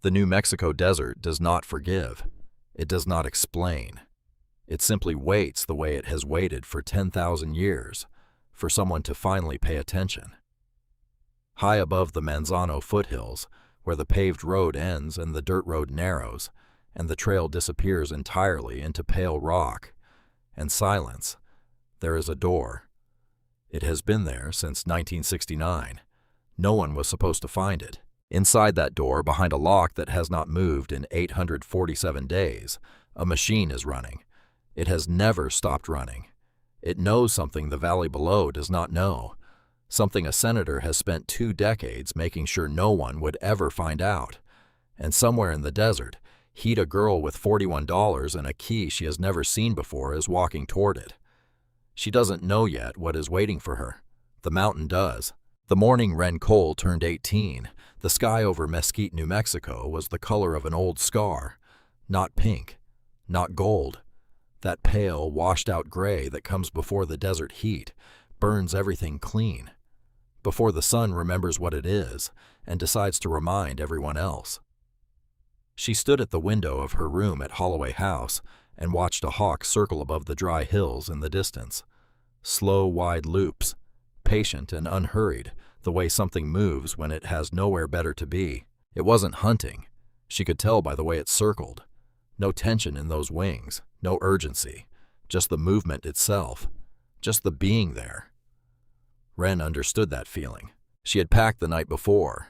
The New Mexico desert does not forgive. It does not explain. It simply waits the way it has waited for 10,000 years for someone to finally pay attention. High above the Manzano foothills, where the paved road ends and the dirt road narrows, and the trail disappears entirely into pale rock and silence, there is a door. It has been there since 1969. No one was supposed to find it. Inside that door, behind a lock that has not moved in 847 days, a machine is running. It has never stopped running. It knows something the valley below does not know, something a senator has spent 2 decades making sure no one would ever find out. And somewhere in the desert, a girl with $41 and a key she has never seen before is walking toward it. She doesn't know yet what is waiting for her. The mountain does. The morning Ren Cole turned 18, the sky over Mesquite, New Mexico was the color of an old scar. Not pink, not gold. That pale, washed-out gray that comes before the desert heat burns everything clean, before the sun remembers what it is and decides to remind everyone else. She stood at the window of her room at Holloway House and watched a hawk circle above the dry hills in the distance. Slow, wide loops, patient and unhurried, the way something moves when it has nowhere better to be. It wasn't hunting. She could tell by the way it circled. No tension in those wings, no urgency, just the movement itself, just the being there. Ren understood that feeling. She had packed the night before.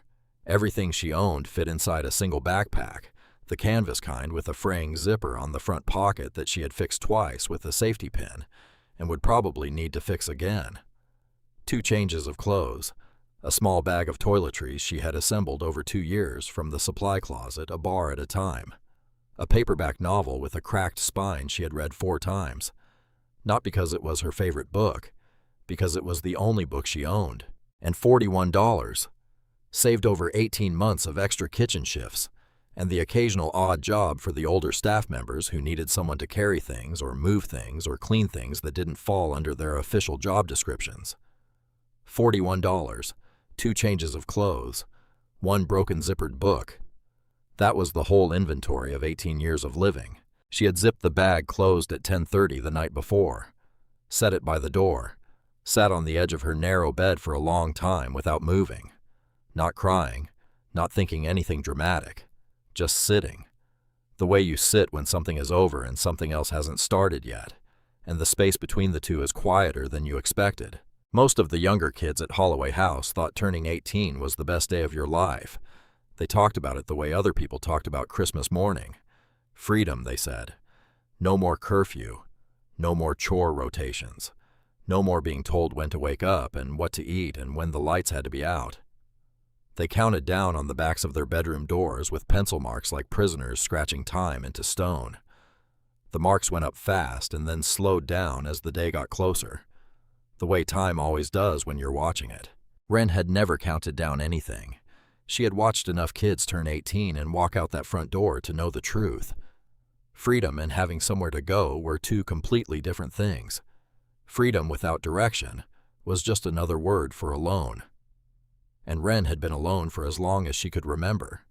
Everything she owned fit inside a single backpack, the canvas kind with a fraying zipper on the front pocket that she had fixed twice with a safety pin and would probably need to fix again. 2 changes of clothes, a small bag of toiletries she had assembled over 2 years from the supply closet, a bar at a time. A paperback novel with a cracked spine she had read 4 times. Not because it was her favorite book, because it was the only book she owned. And $41. Saved over 18 months of extra kitchen shifts, and the occasional odd job for the older staff members who needed someone to carry things or move things or clean things that didn't fall under their official job descriptions. $41, 2 changes of clothes, 1 broken zippered book. That was the whole inventory of 18 years of living. She had zipped the bag closed at 10:30 the night before, set it by the door, sat on the edge of her narrow bed for a long time without moving, not crying, not thinking anything dramatic, just sitting. The way you sit when something is over and something else hasn't started yet, and the space between the two is quieter than you expected. Most of the younger kids at Holloway House thought turning 18 was the best day of your life. They talked about it the way other people talked about Christmas morning. Freedom, they said. No more curfew. No more chore rotations. No more being told when to wake up and what to eat and when the lights had to be out. They counted down on the backs of their bedroom doors with pencil marks like prisoners scratching time into stone. The marks went up fast and then slowed down as the day got closer, the way time always does when you're watching it. Ren had never counted down anything. She had watched enough kids turn 18 and walk out that front door to know the truth. Freedom and having somewhere to go were 2 completely different things. Freedom without direction was just another word for alone. And Ren had been alone for as long as she could remember,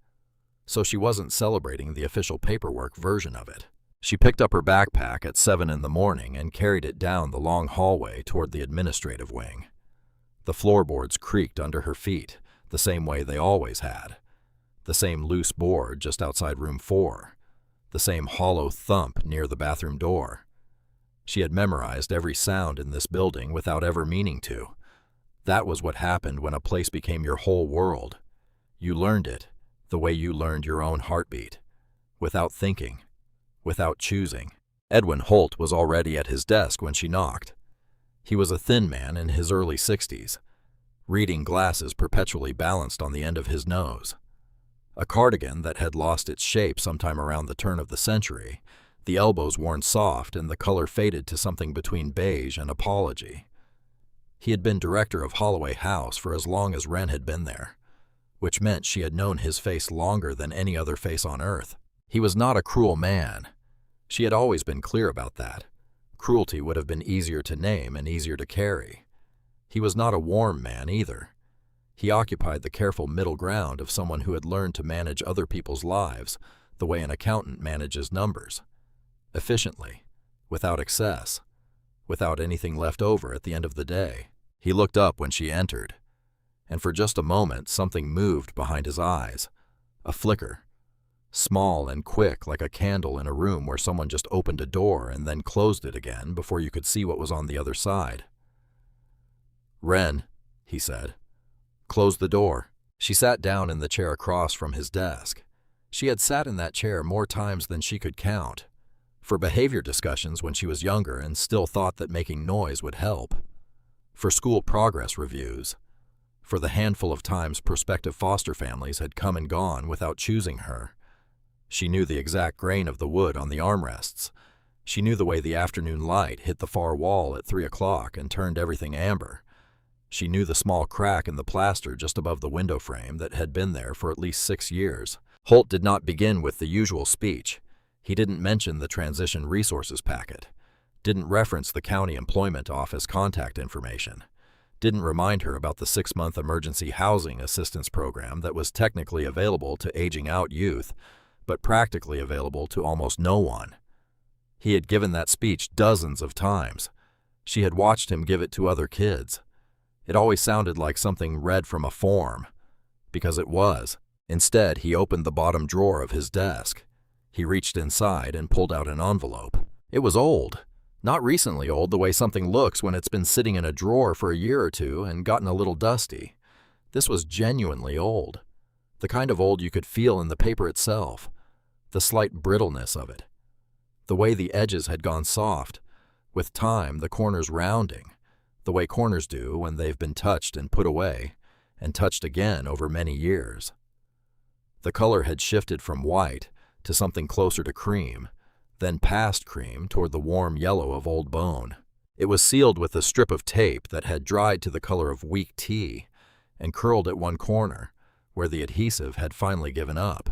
so she wasn't celebrating the official paperwork version of it. She picked up her backpack at 7 in the morning and carried it down the long hallway toward the administrative wing. The floorboards creaked under her feet, the same way they always had. The same loose board just outside room 4. The same hollow thump near the bathroom door. She had memorized every sound in this building without ever meaning to. That was what happened when a place became your whole world. You learned it, the way you learned your own heartbeat, without thinking, without choosing. Edwin Holt was already at his desk when she knocked. He was a thin man in his early 60s, reading glasses perpetually balanced on the end of his nose. A cardigan that had lost its shape sometime around the turn of the century, the elbows worn soft and the color faded to something between beige and apology. He had been director of Holloway House for as long as Ren had been there, which meant she had known his face longer than any other face on earth. He was not a cruel man. She had always been clear about that. Cruelty would have been easier to name and easier to carry. He was not a warm man either. He occupied the careful middle ground of someone who had learned to manage other people's lives the way an accountant manages numbers, efficiently, without excess, without anything left over at the end of the day. He looked up when she entered, and for just a moment something moved behind his eyes, a flicker, small and quick like a candle in a room where someone just opened a door and then closed it again before you could see what was on the other side. "Wren," he said, "close the door." She sat down in the chair across from his desk. She had sat in that chair more times than she could count, for behavior discussions when she was younger and still thought that making noise would help, for school progress reviews, for the handful of times prospective foster families had come and gone without choosing her. She knew the exact grain of the wood on the armrests. She knew the way the afternoon light hit the far wall at 3 o'clock and turned everything amber. She knew the small crack in the plaster just above the window frame that had been there for at least 6 years. Holt did not begin with the usual speech. He didn't mention the transition resources packet, didn't reference the county employment office contact information, didn't remind her about the 6-month emergency housing assistance program that was technically available to aging out youth, but practically available to almost no one. He had given that speech dozens of times. She had watched him give it to other kids. It always sounded like something read from a form, because it was. Instead, he opened the bottom drawer of his desk. He reached inside and pulled out an envelope. It was old. Not recently old the way something looks when it's been sitting in a drawer for a year or two and gotten a little dusty. This was genuinely old. The kind of old you could feel in the paper itself. The slight brittleness of it. The way the edges had gone soft, with time the corners rounding, the way corners do when they've been touched and put away, and touched again over many years. The color had shifted from white to something closer to cream, then past cream toward the warm yellow of old bone. It was sealed with a strip of tape that had dried to the color of weak tea and curled at one corner, where the adhesive had finally given up.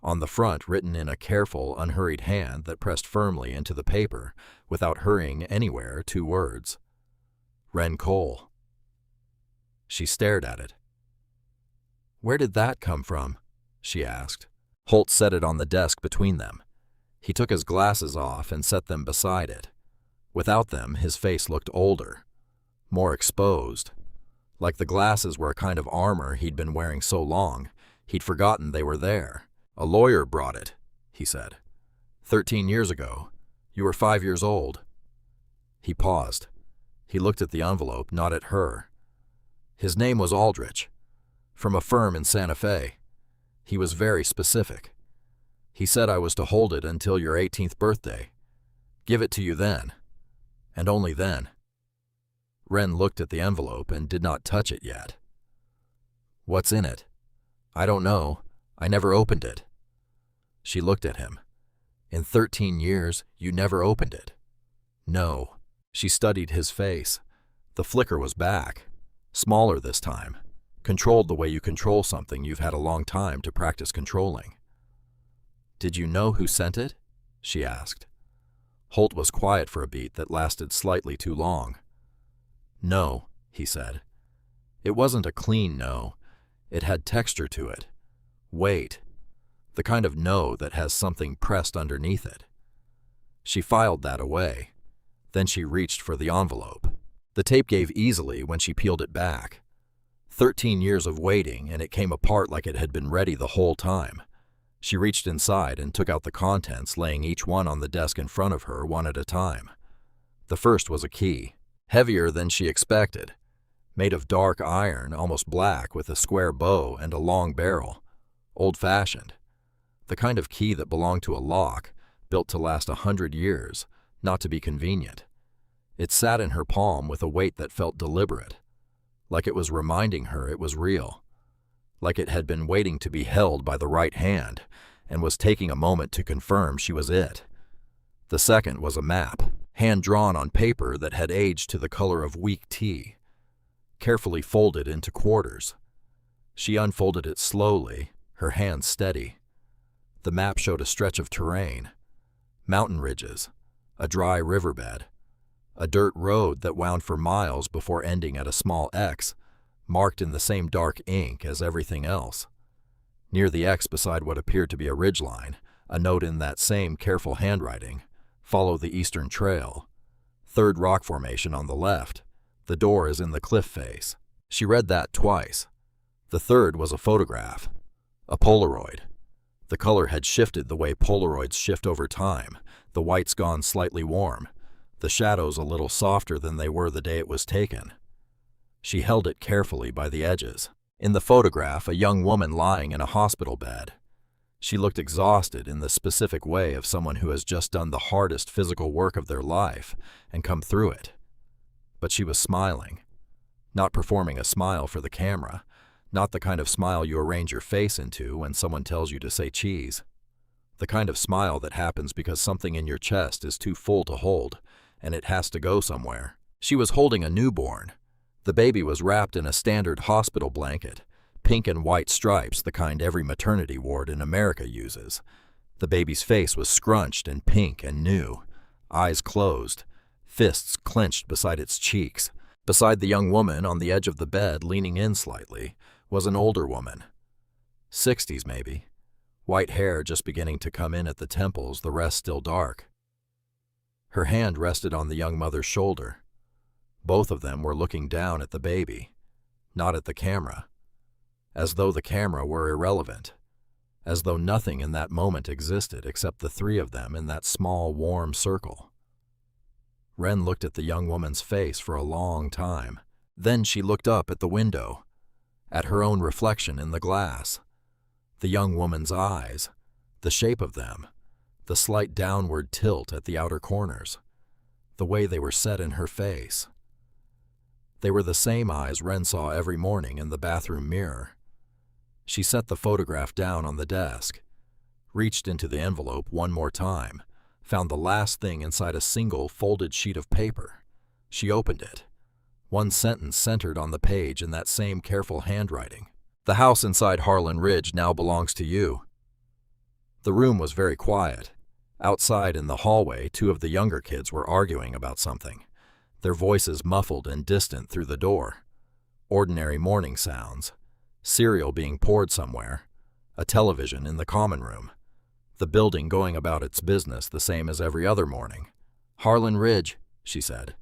On the front, written in a careful, unhurried hand that pressed firmly into the paper, without hurrying anywhere, 2 words. Wren Cole. She stared at it. "Where did that come from?" she asked. Holt set it on the desk between them. He took his glasses off and set them beside it. Without them, his face looked older, more exposed. Like the glasses were a kind of armor he'd been wearing so long, he'd forgotten they were there. "A lawyer brought it," he said. 13 years ago. You were 5 years old." He paused. He looked at the envelope, not at her. "His name was Aldrich, from a firm in Santa Fe. He was very specific. He said I was to hold it until your 18th birthday. Give it to you then, and only then." Wren looked at the envelope and did not touch it yet. "What's in it?" "I don't know. I never opened it." She looked at him. "In 13 years, you never opened it?" "No." She studied his face. The flicker was back, smaller this time, controlled the way you control something you've had a long time to practice controlling. "Did you know who sent it?" she asked. Holt was quiet for a beat that lasted slightly too long. "No," he said. It wasn't a clean no. It had texture to it. Weight. The kind of no that has something pressed underneath it. She filed that away. Then she reached for the envelope. The tape gave easily when she peeled it back. 13 years of waiting, and it came apart like it had been ready the whole time. She reached inside and took out the contents, laying each one on the desk in front of her one at a time. The first was a key, heavier than she expected, made of dark iron, almost black, with a square bow and a long barrel, old-fashioned. The kind of key that belonged to a lock, built to last 100 years, not to be convenient. It sat in her palm with a weight that felt deliberate, like it was reminding her it was real, like it had been waiting to be held by the right hand and was taking a moment to confirm she was it. The second was a map, hand-drawn on paper that had aged to the color of weak tea, carefully folded into quarters. She unfolded it slowly, her hand steady. The map showed a stretch of terrain, mountain ridges, a dry riverbed, a dirt road that wound for miles before ending at a small X, marked in the same dark ink as everything else. Near the X beside what appeared to be a ridgeline, a note in that same careful handwriting, "Follow the Eastern Trail. Third rock formation on the left. The door is in the cliff face." She read that twice. The third was a photograph, a Polaroid. The color had shifted the way Polaroids shift over time, the white's gone slightly warm, the shadows a little softer than they were the day it was taken. She held it carefully by the edges. In the photograph, a young woman lying in a hospital bed. She looked exhausted in the specific way of someone who has just done the hardest physical work of their life and come through it. But she was smiling, not performing a smile for the camera, not the kind of smile you arrange your face into when someone tells you to say cheese. The kind of smile that happens because something in your chest is too full to hold, and it has to go somewhere. She was holding a newborn. The baby was wrapped in a standard hospital blanket, pink and white stripes, the kind every maternity ward in America uses. The baby's face was scrunched and pink and new, eyes closed, fists clenched beside its cheeks. Beside the young woman on the edge of the bed, leaning in slightly, was an older woman. 60s maybe. White hair just beginning to come in at the temples, the rest still dark. Her hand rested on the young mother's shoulder. Both of them were looking down at the baby, not at the camera, as though the camera were irrelevant, as though nothing in that moment existed except the three of them in that small, warm circle. Wren looked at the young woman's face for a long time. Then she looked up at the window, at her own reflection in the glass. The young woman's eyes, the shape of them, the slight downward tilt at the outer corners, the way they were set in her face. They were the same eyes Wren saw every morning in the bathroom mirror. She set the photograph down on the desk, reached into the envelope one more time, found the last thing inside a single folded sheet of paper. She opened it. One sentence centered on the page in that same careful handwriting. "The house inside Harlan Ridge now belongs to you." The room was very quiet. Outside in the hallway, two of the younger kids were arguing about something, their voices muffled and distant through the door. Ordinary morning sounds. Cereal being poured somewhere. A television in the common room. The building going about its business the same as every other morning. "Harlan Ridge," she said.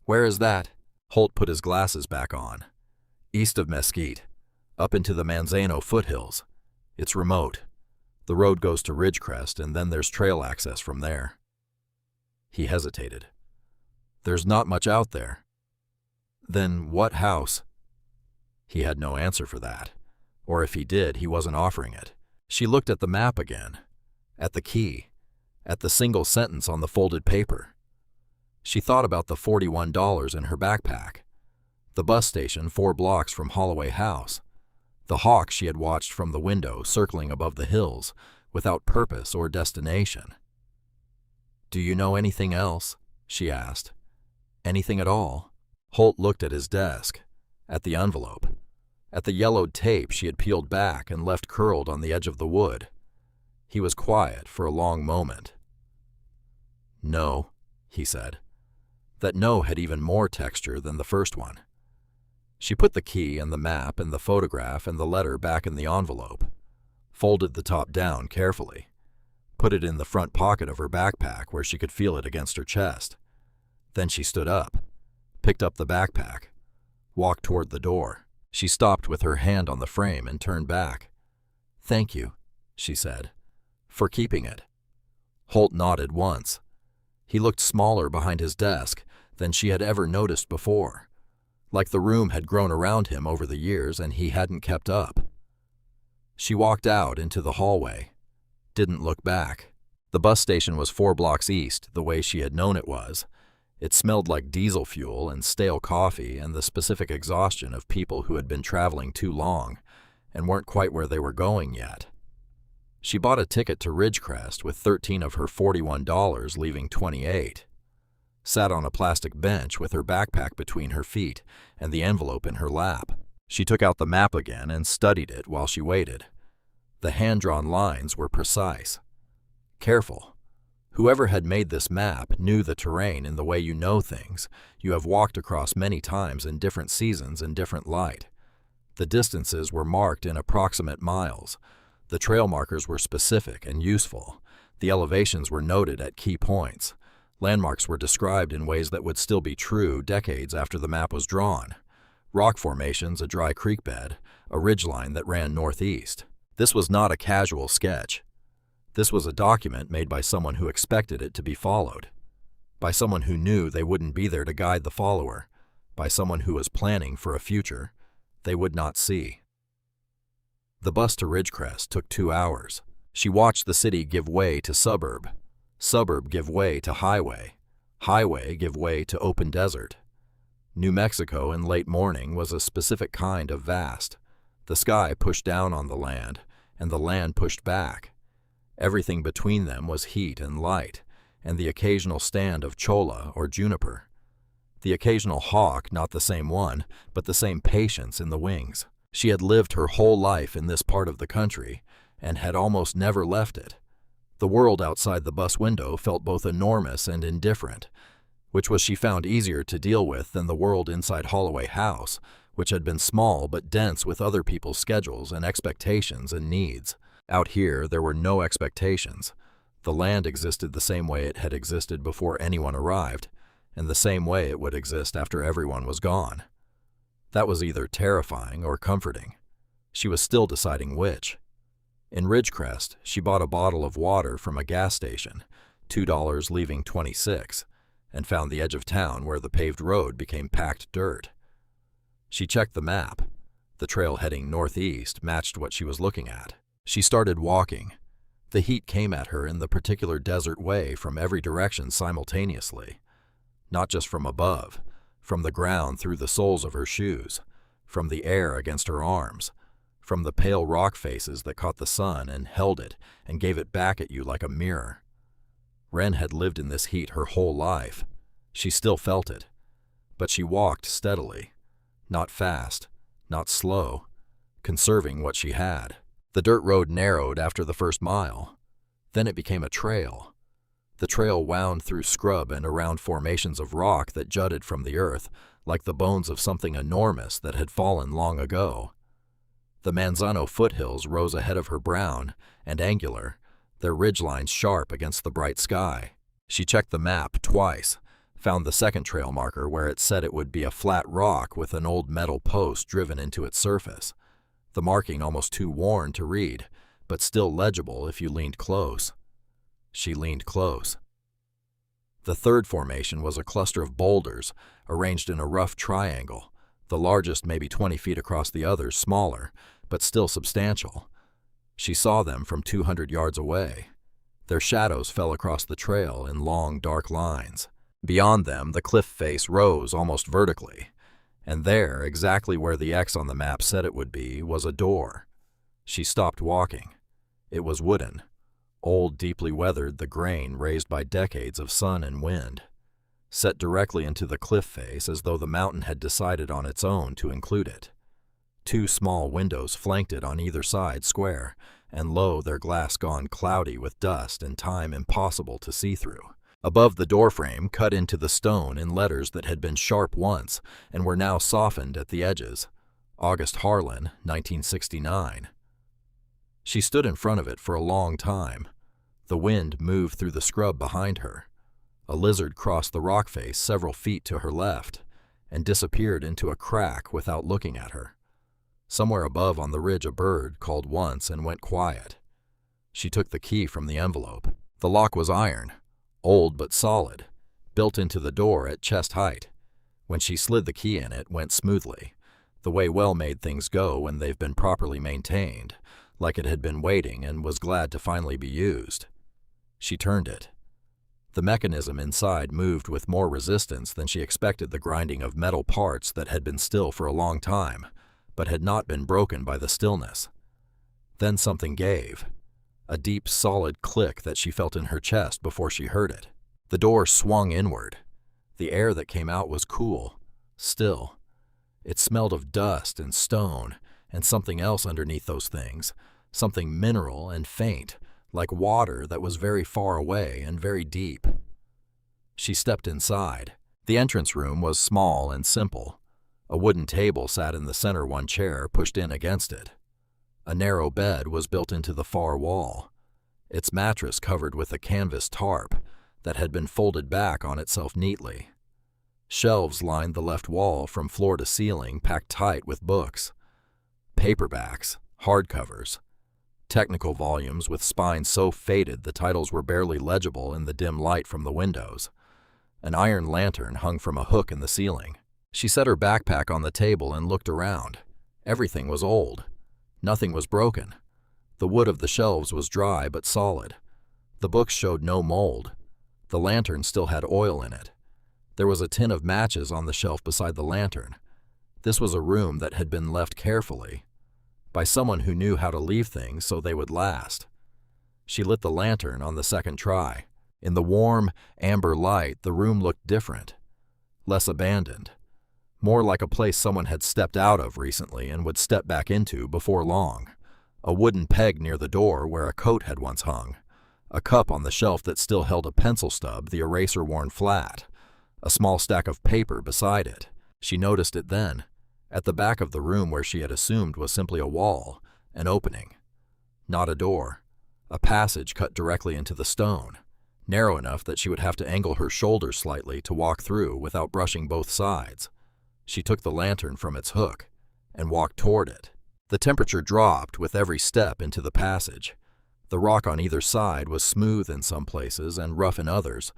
"Where is that?" Holt put his glasses back on. "East of Mesquite, up into the Manzano foothills. It's remote. The road goes to Ridgecrest, and then there's trail access from there." He hesitated. "There's not much out there." "Then what house?" He had no answer for that, or if he did, he wasn't offering it. She looked at the map again, at the key, at the single sentence on the folded paper. She thought about the $41 in her backpack, the bus station 4 blocks from Holloway House, the hawk she had watched from the window circling above the hills without purpose or destination. "Do you know anything else?" she asked. "Anything at all?" Holt looked at his desk, at the envelope, at the yellowed tape she had peeled back and left curled on the edge of the wood. He was quiet for a long moment. "No," he said. That no had even more texture than the first one. She put the key and the map and the photograph and the letter back in the envelope, folded the top down carefully, put it in the front pocket of her backpack where she could feel it against her chest. Then she stood up, picked up the backpack, walked toward the door. She stopped with her hand on the frame and turned back. "Thank you," she said, "for keeping it." Holt nodded once. He looked smaller behind his desk than she had ever noticed before, like the room had grown around him over the years and he hadn't kept up. She walked out into the hallway, didn't look back. The bus station was 4 blocks east, the way she had known it was. It smelled like diesel fuel and stale coffee and the specific exhaustion of people who had been traveling too long and weren't quite where they were going yet. She bought a ticket to Ridgecrest with 13 of her $41, leaving 28. Sat on a plastic bench with her backpack between her feet and the envelope in her lap. She took out the map again and studied it while she waited. The hand-drawn lines were precise, careful. Whoever had made this map knew the terrain in the way you know things you have walked across many times in different seasons in different light. The distances were marked in approximate miles. The trail markers were specific and useful. The elevations were noted at key points. Landmarks were described in ways that would still be true decades after the map was drawn. Rock formations, a dry creek bed, a ridgeline that ran northeast. This was not a casual sketch. This was a document made by someone who expected it to be followed, by someone who knew they wouldn't be there to guide the follower, by someone who was planning for a future they would not see. The bus to Ridgecrest took 2 hours. She watched the city give way to suburb, suburb give way to highway, highway give way to open desert. New Mexico in late morning was a specific kind of vast. The sky pushed down on the land, and the land pushed back. Everything between them was heat and light, and the occasional stand of cholla or juniper. The occasional hawk, not the same one, but the same patience in the wings. She had lived her whole life in this part of the country, and had almost never left it. The world outside the bus window felt both enormous and indifferent, which was she found easier to deal with than the world inside Holloway House, which had been small but dense with other people's schedules and expectations and needs. Out here, there were no expectations. The land existed the same way it had existed before anyone arrived, and the same way it would exist after everyone was gone. That was either terrifying or comforting. She was still deciding which. In Ridgecrest, she bought a bottle of water from a gas station, $2 leaving 26, and found the edge of town where the paved road became packed dirt. She checked the map. The trail heading northeast matched what she was looking at. She started walking. The heat came at her in the particular desert way from every direction simultaneously. Not just from above, from the ground through the soles of her shoes, from the air against her arms, from the pale rock faces that caught the sun and held it and gave it back at you like a mirror. Wren had lived in this heat her whole life. She still felt it, but she walked steadily, not fast, not slow, conserving what she had. The dirt road narrowed after the first mile. Then it became a trail. The trail wound through scrub and around formations of rock that jutted from the earth, like the bones of something enormous that had fallen long ago. The Manzano foothills rose ahead of her brown and angular, their ridgelines sharp against the bright sky. She checked the map twice, found the second trail marker where it said it would be a flat rock with an old metal post driven into its surface, the marking almost too worn to read, but still legible if you leaned close. She leaned close. The third formation was a cluster of boulders arranged in a rough triangle, the largest maybe 20 feet across, the others smaller, but still substantial. She saw them from 200 yards away. Their shadows fell across the trail in long, dark lines. Beyond them, the cliff face rose almost vertically, and there, exactly where the X on the map said it would be, was a door. She stopped walking. It was wooden, old, deeply weathered, the grain raised by decades of sun and wind, set directly into the cliff face as though the mountain had decided on its own to include it. 2 small windows flanked it on either side square, and lo, their glass gone cloudy with dust and time impossible to see through. Above the doorframe, cut into the stone in letters that had been sharp once and were now softened at the edges, August Harlan, 1969. She stood in front of it for a long time. The wind moved through the scrub behind her. A lizard crossed the rock face several feet to her left and disappeared into a crack without looking at her. Somewhere above on the ridge a bird called once and went quiet. She took the key from the envelope. The lock was iron, old but solid, built into the door at chest height. When she slid the key in, it went smoothly, the way well-made things go when they've been properly maintained, like it had been waiting and was glad to finally be used. She turned it. The mechanism inside moved with more resistance than she expected, the grinding of metal parts that had been still for a long time, but had not been broken by the stillness. Then something gave. A deep, solid click that she felt in her chest before she heard it. The door swung inward. The air that came out was cool, still. It smelled of dust and stone and something else underneath those things, something mineral and faint, like water that was very far away and very deep. She stepped inside. The entrance room was small and simple. A wooden table sat in the center, one chair pushed in against it. A narrow bed was built into the far wall, its mattress covered with a canvas tarp that had been folded back on itself neatly. Shelves lined the left wall from floor to ceiling, packed tight with books, paperbacks, hardcovers, technical volumes with spines so faded the titles were barely legible in the dim light from the windows. An iron lantern hung from a hook in the ceiling. She set her backpack on the table and looked around. Everything was old. Nothing was broken. The wood of the shelves was dry but solid. The books showed no mold. The lantern still had oil in it. There was a tin of matches on the shelf beside the lantern. This was a room that had been left carefully, by someone who knew how to leave things so they would last. She lit the lantern on the second try. In the warm, amber light, the room looked different, less abandoned, more like a place someone had stepped out of recently and would step back into before long. A wooden peg near the door where a coat had once hung, a cup on the shelf that still held a pencil stub, the eraser worn flat, a small stack of paper beside it. She noticed it then. At the back of the room where she had assumed was simply a wall, an opening. Not a door. A passage cut directly into the stone, narrow enough that she would have to angle her shoulders slightly to walk through without brushing both sides. She took the lantern from its hook and walked toward it. The temperature dropped with every step into the passage. The rock on either side was smooth in some places and rough in others,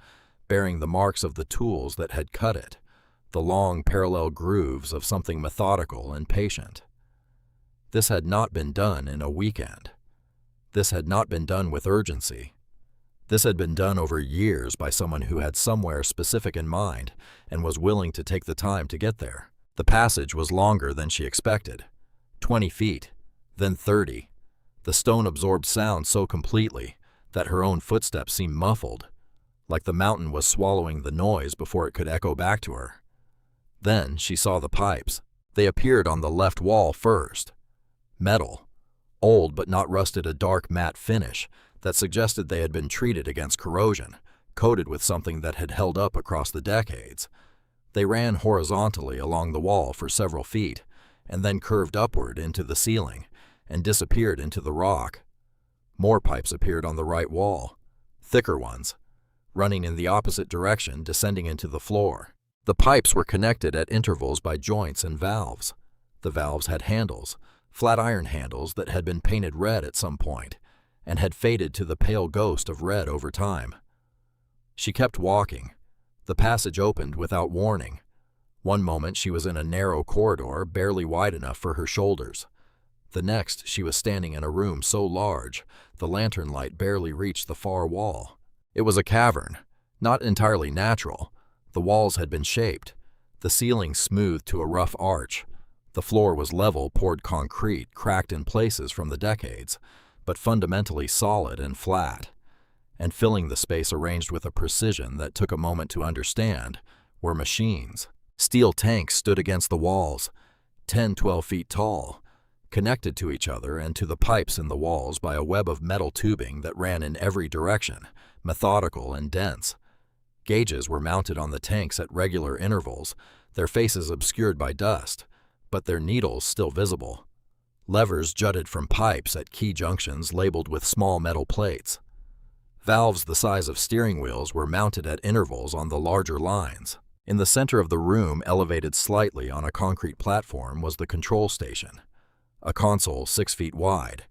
bearing the marks of the tools that had cut it, the long parallel grooves of something methodical and patient. This had not been done in a weekend. This had not been done with urgency. This had been done over years by someone who had somewhere specific in mind and was willing to take the time to get there. The passage was longer than she expected. 20 feet, then 30. The stone absorbed sound so completely that her own footsteps seemed muffled, like the mountain was swallowing the noise before it could echo back to her. Then she saw the pipes. They appeared on the left wall first. Metal, old but not rusted, a dark matte finish that suggested they had been treated against corrosion, coated with something that had held up across the decades. They ran horizontally along the wall for several feet, and then curved upward into the ceiling and disappeared into the rock. More pipes appeared on the right wall, thicker ones, running in the opposite direction, descending into the floor. The pipes were connected at intervals by joints and valves. The valves had handles, flat iron handles that had been painted red at some point and had faded to the pale ghost of red over time. She kept walking. The passage opened without warning. One moment she was in a narrow corridor, barely wide enough for her shoulders. The next she was standing in a room so large the lantern light barely reached the far wall. It was a cavern, not entirely natural. The walls had been shaped, the ceiling smoothed to a rough arch. The floor was level, poured concrete, cracked in places from the decades, but fundamentally solid and flat. And filling the space, arranged with a precision that took a moment to understand, were machines. Steel tanks stood against the walls, 10-12 feet tall, connected to each other and to the pipes in the walls by a web of metal tubing that ran in every direction, methodical and dense. Gauges were mounted on the tanks at regular intervals, their faces obscured by dust, but their needles still visible. Levers jutted from pipes at key junctions labeled with small metal plates. Valves the size of steering wheels were mounted at intervals on the larger lines. In the center of the room, elevated slightly on a concrete platform, was the control station. A console 6 feet wide,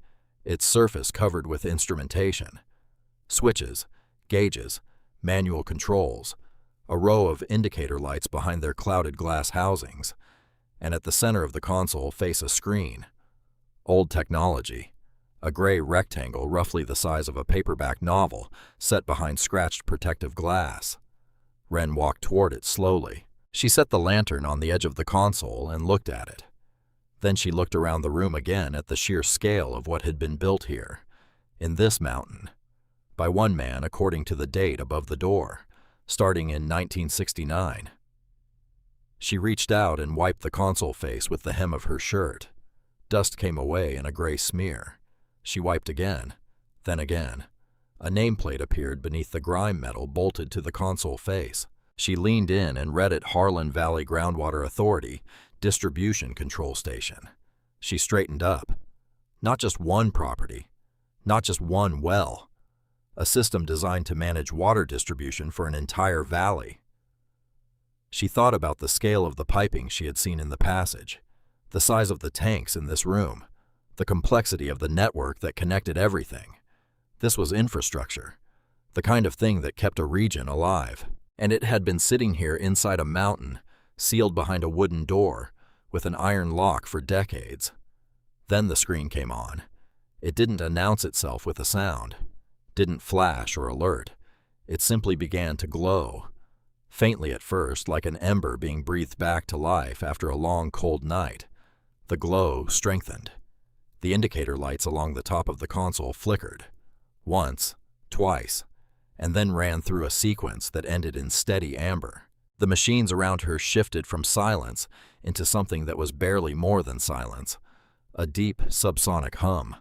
its surface covered with instrumentation. Switches, gauges, manual controls, a row of indicator lights behind their clouded glass housings, and at the center of the console face a screen. Old technology. A gray rectangle roughly the size of a paperback novel set behind scratched protective glass. Wren walked toward it slowly. She set the lantern on the edge of the console and looked at it. Then she looked around the room again at the sheer scale of what had been built here, in this mountain, by one man according to the date above the door, starting in 1969. She reached out and wiped the console face with the hem of her shirt. Dust came away in a gray smear. She wiped again, then again. A nameplate appeared beneath the grime metal bolted to the console face. She leaned in and read it: Harlan Valley Groundwater Authority, Distribution control station. She straightened up. Not just one property, not just one well. A system designed to manage water distribution for an entire valley. She thought about the scale of the piping she had seen in the passage, the size of the tanks in this room, the complexity of the network that connected everything. This was infrastructure, the kind of thing that kept a region alive. And it had been sitting here inside a mountain, sealed behind a wooden door, with an iron lock for decades. Then the screen came on. It didn't announce itself with a sound, didn't flash or alert. It simply began to glow, faintly at first, like an ember being breathed back to life after a long, cold night. The glow strengthened. The indicator lights along the top of the console flickered, once, twice, and then ran through a sequence that ended in steady amber. The machines around her shifted from silence into something that was barely more than silence, a deep subsonic hum,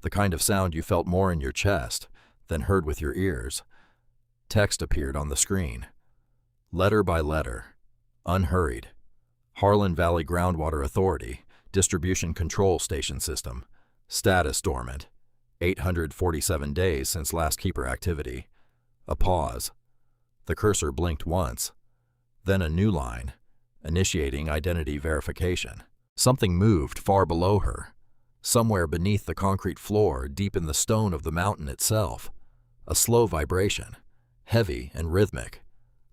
the kind of sound you felt more in your chest than heard with your ears. Text appeared on the screen. Letter by letter, unhurried. Harlan Valley Groundwater Authority, Distribution Control Station System, status dormant, 847 days since last keeper activity. A pause. The cursor blinked once. Then a new line, initiating identity verification. Something moved far below her, somewhere beneath the concrete floor, deep in the stone of the mountain itself. A slow vibration, heavy and rhythmic,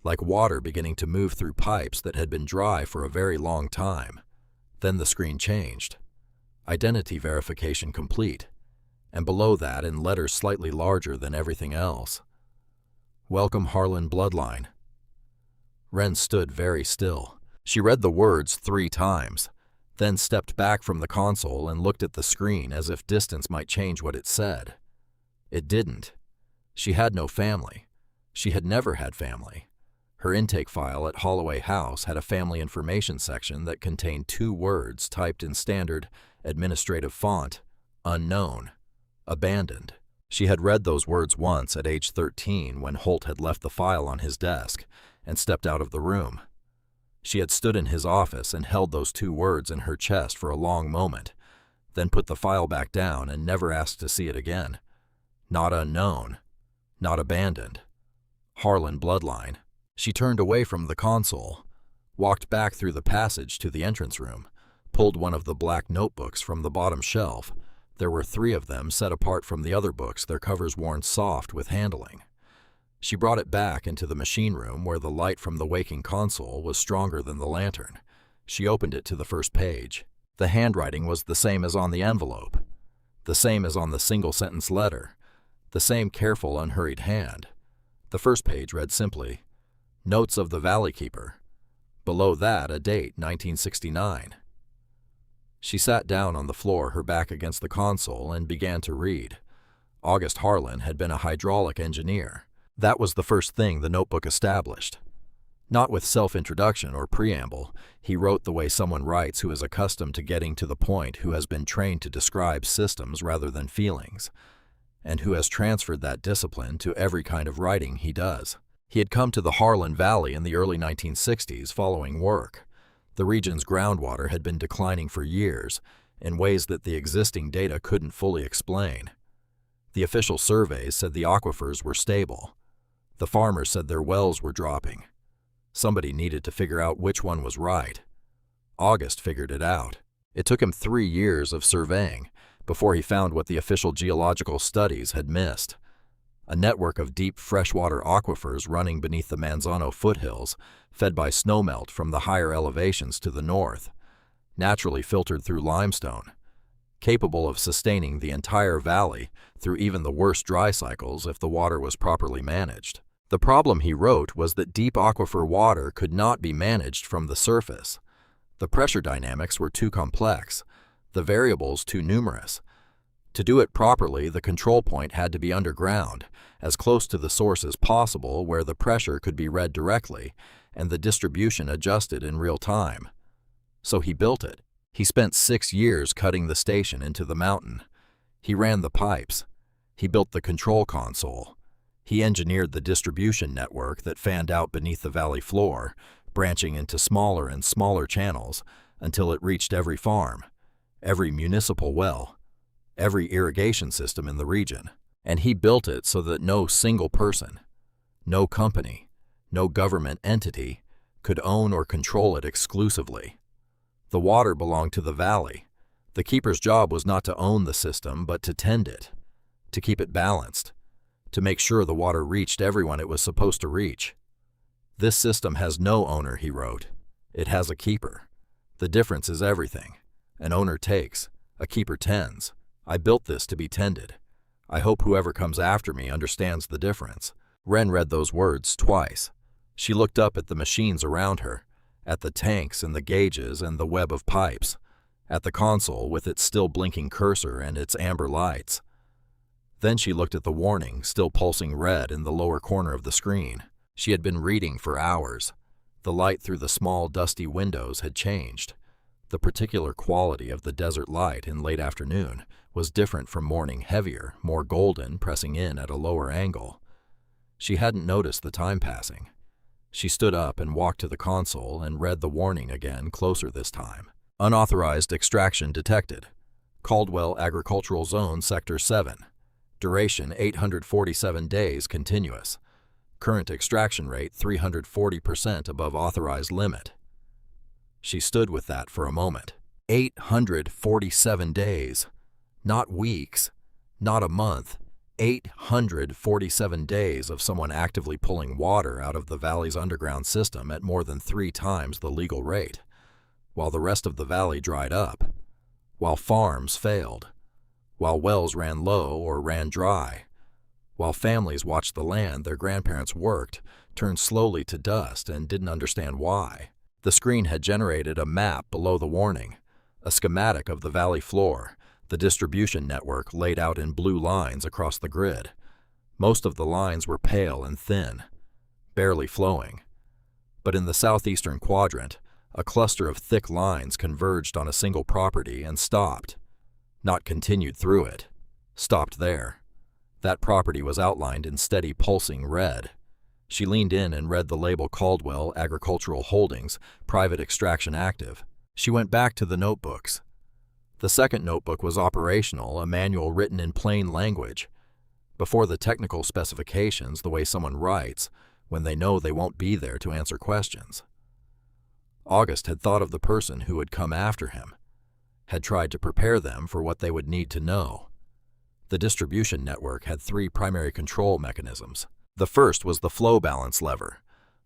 like water beginning to move through pipes that had been dry for a very long time. Then the screen changed. Identity verification complete, and below that, in letters slightly larger than everything else, Welcome Harlan Bloodline. Wren stood very still. She read the words 3 times, then stepped back from the console and looked at the screen as if distance might change what it said. It didn't. She had no family. She had never had family. Her intake file at Holloway House had a family information section that contained 2 words typed in standard administrative font: unknown, abandoned. She had read those words once at age 13 when Holt had left the file on his desk and stepped out of the room. She had stood in his office and held those 2 words in her chest for a long moment, then put the file back down and never asked to see it again. Not unknown, not abandoned. Harlan Bloodline. She turned away from the console, walked back through the passage to the entrance room, pulled one of the black notebooks from the bottom shelf. There were 3 of them set apart from the other books, their covers worn soft with handling. She brought it back into the machine room where the light from the waking console was stronger than the lantern. She opened it to the first page. The handwriting was the same as on the envelope, the same as on the single-sentence letter, the same careful, unhurried hand. The first page read simply, Notes of the Valley Keeper. Below that, a date, 1969. She sat down on the floor, her back against the console, and began to read. August Harlan had been a hydraulic engineer. That was the first thing the notebook established. Not with self-introduction or preamble, he wrote the way someone writes who is accustomed to getting to the point, who has been trained to describe systems rather than feelings, and who has transferred that discipline to every kind of writing he does. He had come to the Harlan Valley in the early 1960s following work. The region's groundwater had been declining for years in ways that the existing data couldn't fully explain. The official surveys said the aquifers were stable. The farmers said their wells were dropping. Somebody needed to figure out which one was right. August figured it out. It took him 3 years of surveying before he found what the official geological studies had missed. A network of deep freshwater aquifers running beneath the Manzano foothills, fed by snowmelt from the higher elevations to the north, naturally filtered through limestone, capable of sustaining the entire valley through even the worst dry cycles if the water was properly managed. The problem, he wrote, was that deep aquifer water could not be managed from the surface. The pressure dynamics were too complex, the variables too numerous. To do it properly, the control point had to be underground, as close to the source as possible, where the pressure could be read directly and the distribution adjusted in real time. So he built it. He spent 6 years cutting the station into the mountain. He ran the pipes. He built the control console. He engineered the distribution network that fanned out beneath the valley floor, branching into smaller and smaller channels until it reached every farm, every municipal well, every irrigation system in the region. And he built it so that no single person, no company, no government entity could own or control it exclusively. The water belonged to the valley. The keeper's job was not to own the system, but to tend it, to keep it balanced, to make sure the water reached everyone it was supposed to reach. This system has no owner, he wrote. It has a keeper. The difference is everything. An owner takes, a keeper tends. I built this to be tended. I hope whoever comes after me understands the difference. Ren read those words twice. She looked up at the machines around her, at the tanks and the gauges and the web of pipes, at the console with its still blinking cursor and its amber lights. Then she looked at the warning, still pulsing red in the lower corner of the screen. She had been reading for hours. The light through the small, dusty windows had changed. The particular quality of the desert light in late afternoon was different from morning, heavier, more golden, pressing in at a lower angle. She hadn't noticed the time passing. She stood up and walked to the console and read the warning again, closer this time. Unauthorized extraction detected. Caldwell Agricultural Zone, Sector 7. Duration 847 days continuous. Current extraction rate 340% above authorized limit. She stood with that for a moment. 847 days. Not weeks, not a month. 847 days of someone actively pulling water out of the valley's underground system at more than 3 times the legal rate, while the rest of the valley dried up, while farms failed, while wells ran low or ran dry, while families watched the land their grandparents worked turn slowly to dust and didn't understand why. The screen had generated a map below the warning, a schematic of the valley floor, the distribution network laid out in blue lines across the grid. Most of the lines were pale and thin, barely flowing. But in the southeastern quadrant, a cluster of thick lines converged on a single property and stopped. Not continued through it. Stopped there. That property was outlined in steady pulsing red. She leaned in and read the label Caldwell Agricultural Holdings, Private Extraction Active. She went back to the notebooks. The second notebook was operational, a manual written in plain language. Before the technical specifications, the way someone writes, when they know they won't be there to answer questions. August had thought of the person who would come after him, had tried to prepare them for what they would need to know. The distribution network had 3 primary control mechanisms. The first was the flow balance lever,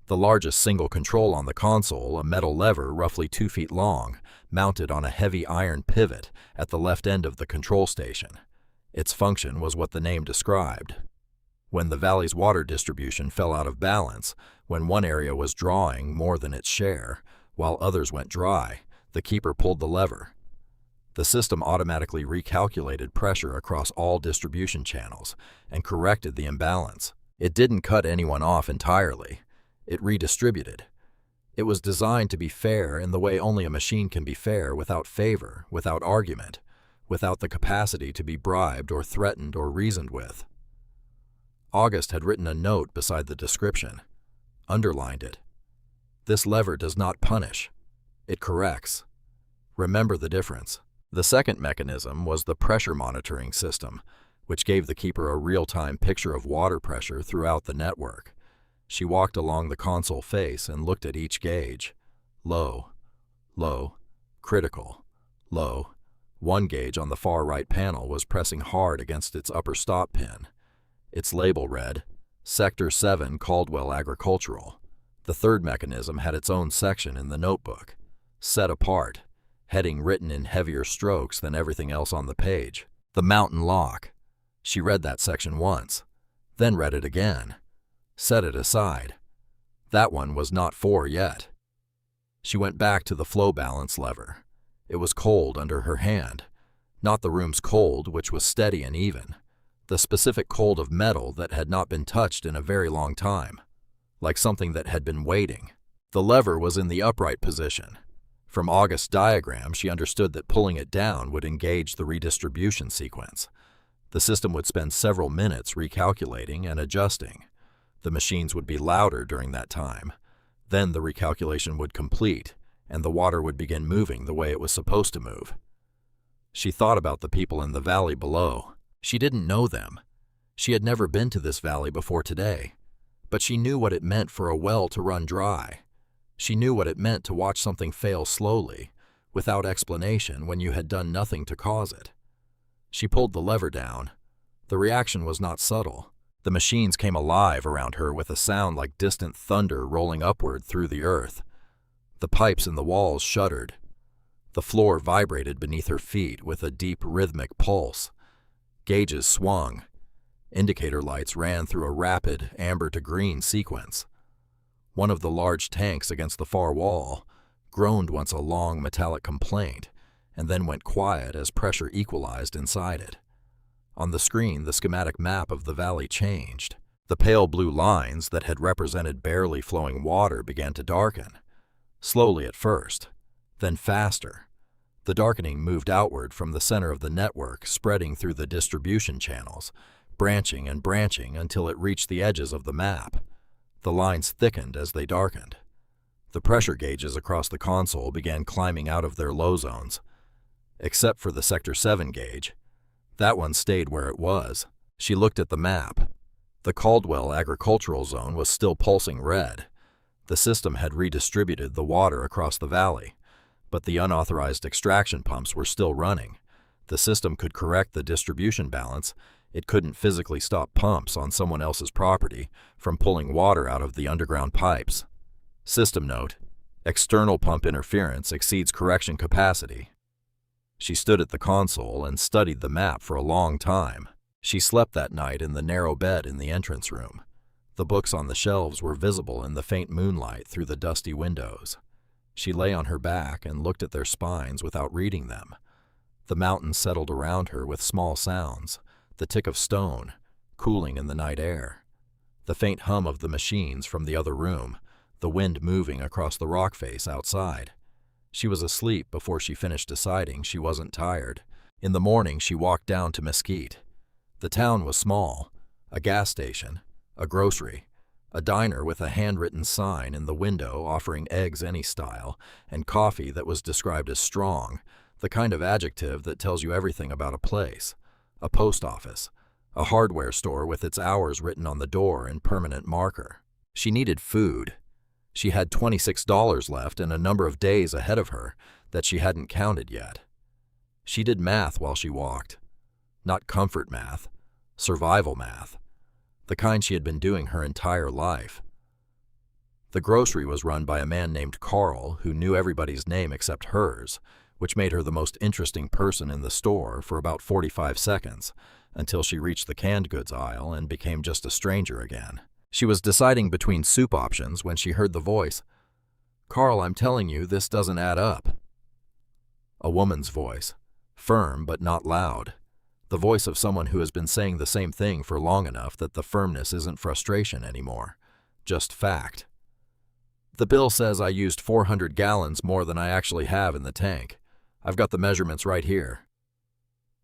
the largest single control on the console, a metal lever roughly 2 feet long, mounted on a heavy iron pivot at the left end of the control station. Its function was what the name described. When the valley's water distribution fell out of balance, when one area was drawing more than its share, while others went dry, the keeper pulled the lever. The system automatically recalculated pressure across all distribution channels and corrected the imbalance. It didn't cut anyone off entirely. It redistributed. It was designed to be fair in the way only a machine can be fair, without favor, without argument, without the capacity to be bribed or threatened or reasoned with. August had written a note beside the description, underlined it. This lever does not punish. It corrects. Remember the difference. The second mechanism was the pressure monitoring system, which gave the keeper a real-time picture of water pressure throughout the network. She walked along the console face and looked at each gauge. Low, low, critical, low. One gauge on the far right panel was pressing hard against its upper stop pin. Its label read, Sector 7 Caldwell Agricultural. The third mechanism had its own section in the notebook, set apart, heading written in heavier strokes than everything else on the page. The mountain lock. She read that section once, then read it again. Set it aside. That one was not for yet. She went back to the flow balance lever. It was cold under her hand. Not the room's cold, which was steady and even. The specific cold of metal that had not been touched in a very long time, like something that had been waiting. The lever was in the upright position. From August's diagram, she understood that pulling it down would engage the redistribution sequence. The system would spend several minutes recalculating and adjusting. The machines would be louder during that time. Then the recalculation would complete, and the water would begin moving the way it was supposed to move. She thought about the people in the valley below. She didn't know them. She had never been to this valley before today, but she knew what it meant for a well to run dry. She knew what it meant to watch something fail slowly, without explanation, when you had done nothing to cause it. She pulled the lever down. The reaction was not subtle. The machines came alive around her with a sound like distant thunder rolling upward through the earth. The pipes in the walls shuddered. The floor vibrated beneath her feet with a deep rhythmic pulse. Gauges swung. Indicator lights ran through a rapid amber to green sequence. One of the large tanks against the far wall groaned once a long metallic complaint and then went quiet as pressure equalized inside it. On the screen, the schematic map of the valley changed. The pale blue lines that had represented barely flowing water began to darken, slowly at first, then faster. The darkening moved outward from the center of the network, spreading through the distribution channels, branching and branching until it reached the edges of the map. The lines thickened as they darkened. The pressure gauges across the console began climbing out of their low zones. Except for the Sector 7 gauge. That one stayed where it was. She looked at the map. The Caldwell agricultural zone was still pulsing red. The system had redistributed the water across the valley, but the unauthorized extraction pumps were still running. The system could correct the distribution balance. It couldn't physically stop pumps on someone else's property from pulling water out of the underground pipes. System note: external pump interference exceeds correction capacity. She stood at the console and studied the map for a long time. She slept that night in the narrow bed in the entrance room. The books on the shelves were visible in the faint moonlight through the dusty windows. She lay on her back and looked at their spines without reading them. The mountains settled around her with small sounds, the tick of stone, cooling in the night air. The faint hum of the machines from the other room, the wind moving across the rock face outside. She was asleep before she finished deciding she wasn't tired. In the morning, she walked down to Mesquite. The town was small: a gas station, a grocery, a diner with a handwritten sign in the window offering eggs any style, and coffee that was described as strong, the kind of adjective that tells you everything about a place, a post office, a hardware store with its hours written on the door in permanent marker. She needed food. She had $26 left and a number of days ahead of her that she hadn't counted yet. She did math while she walked. Not comfort math, survival math, the kind she had been doing her entire life. The grocery was run by a man named Carl who knew everybody's name except hers, which made her the most interesting person in the store for about 45 seconds, until she reached the canned goods aisle and became just a stranger again. She was deciding between soup options when she heard the voice. "Carl, I'm telling you, this doesn't add up." A woman's voice, firm but not loud. The voice of someone who has been saying the same thing for long enough that the firmness isn't frustration anymore, just fact. "The bill says I used 400 gallons more than I actually have in the tank. I've got the measurements right here."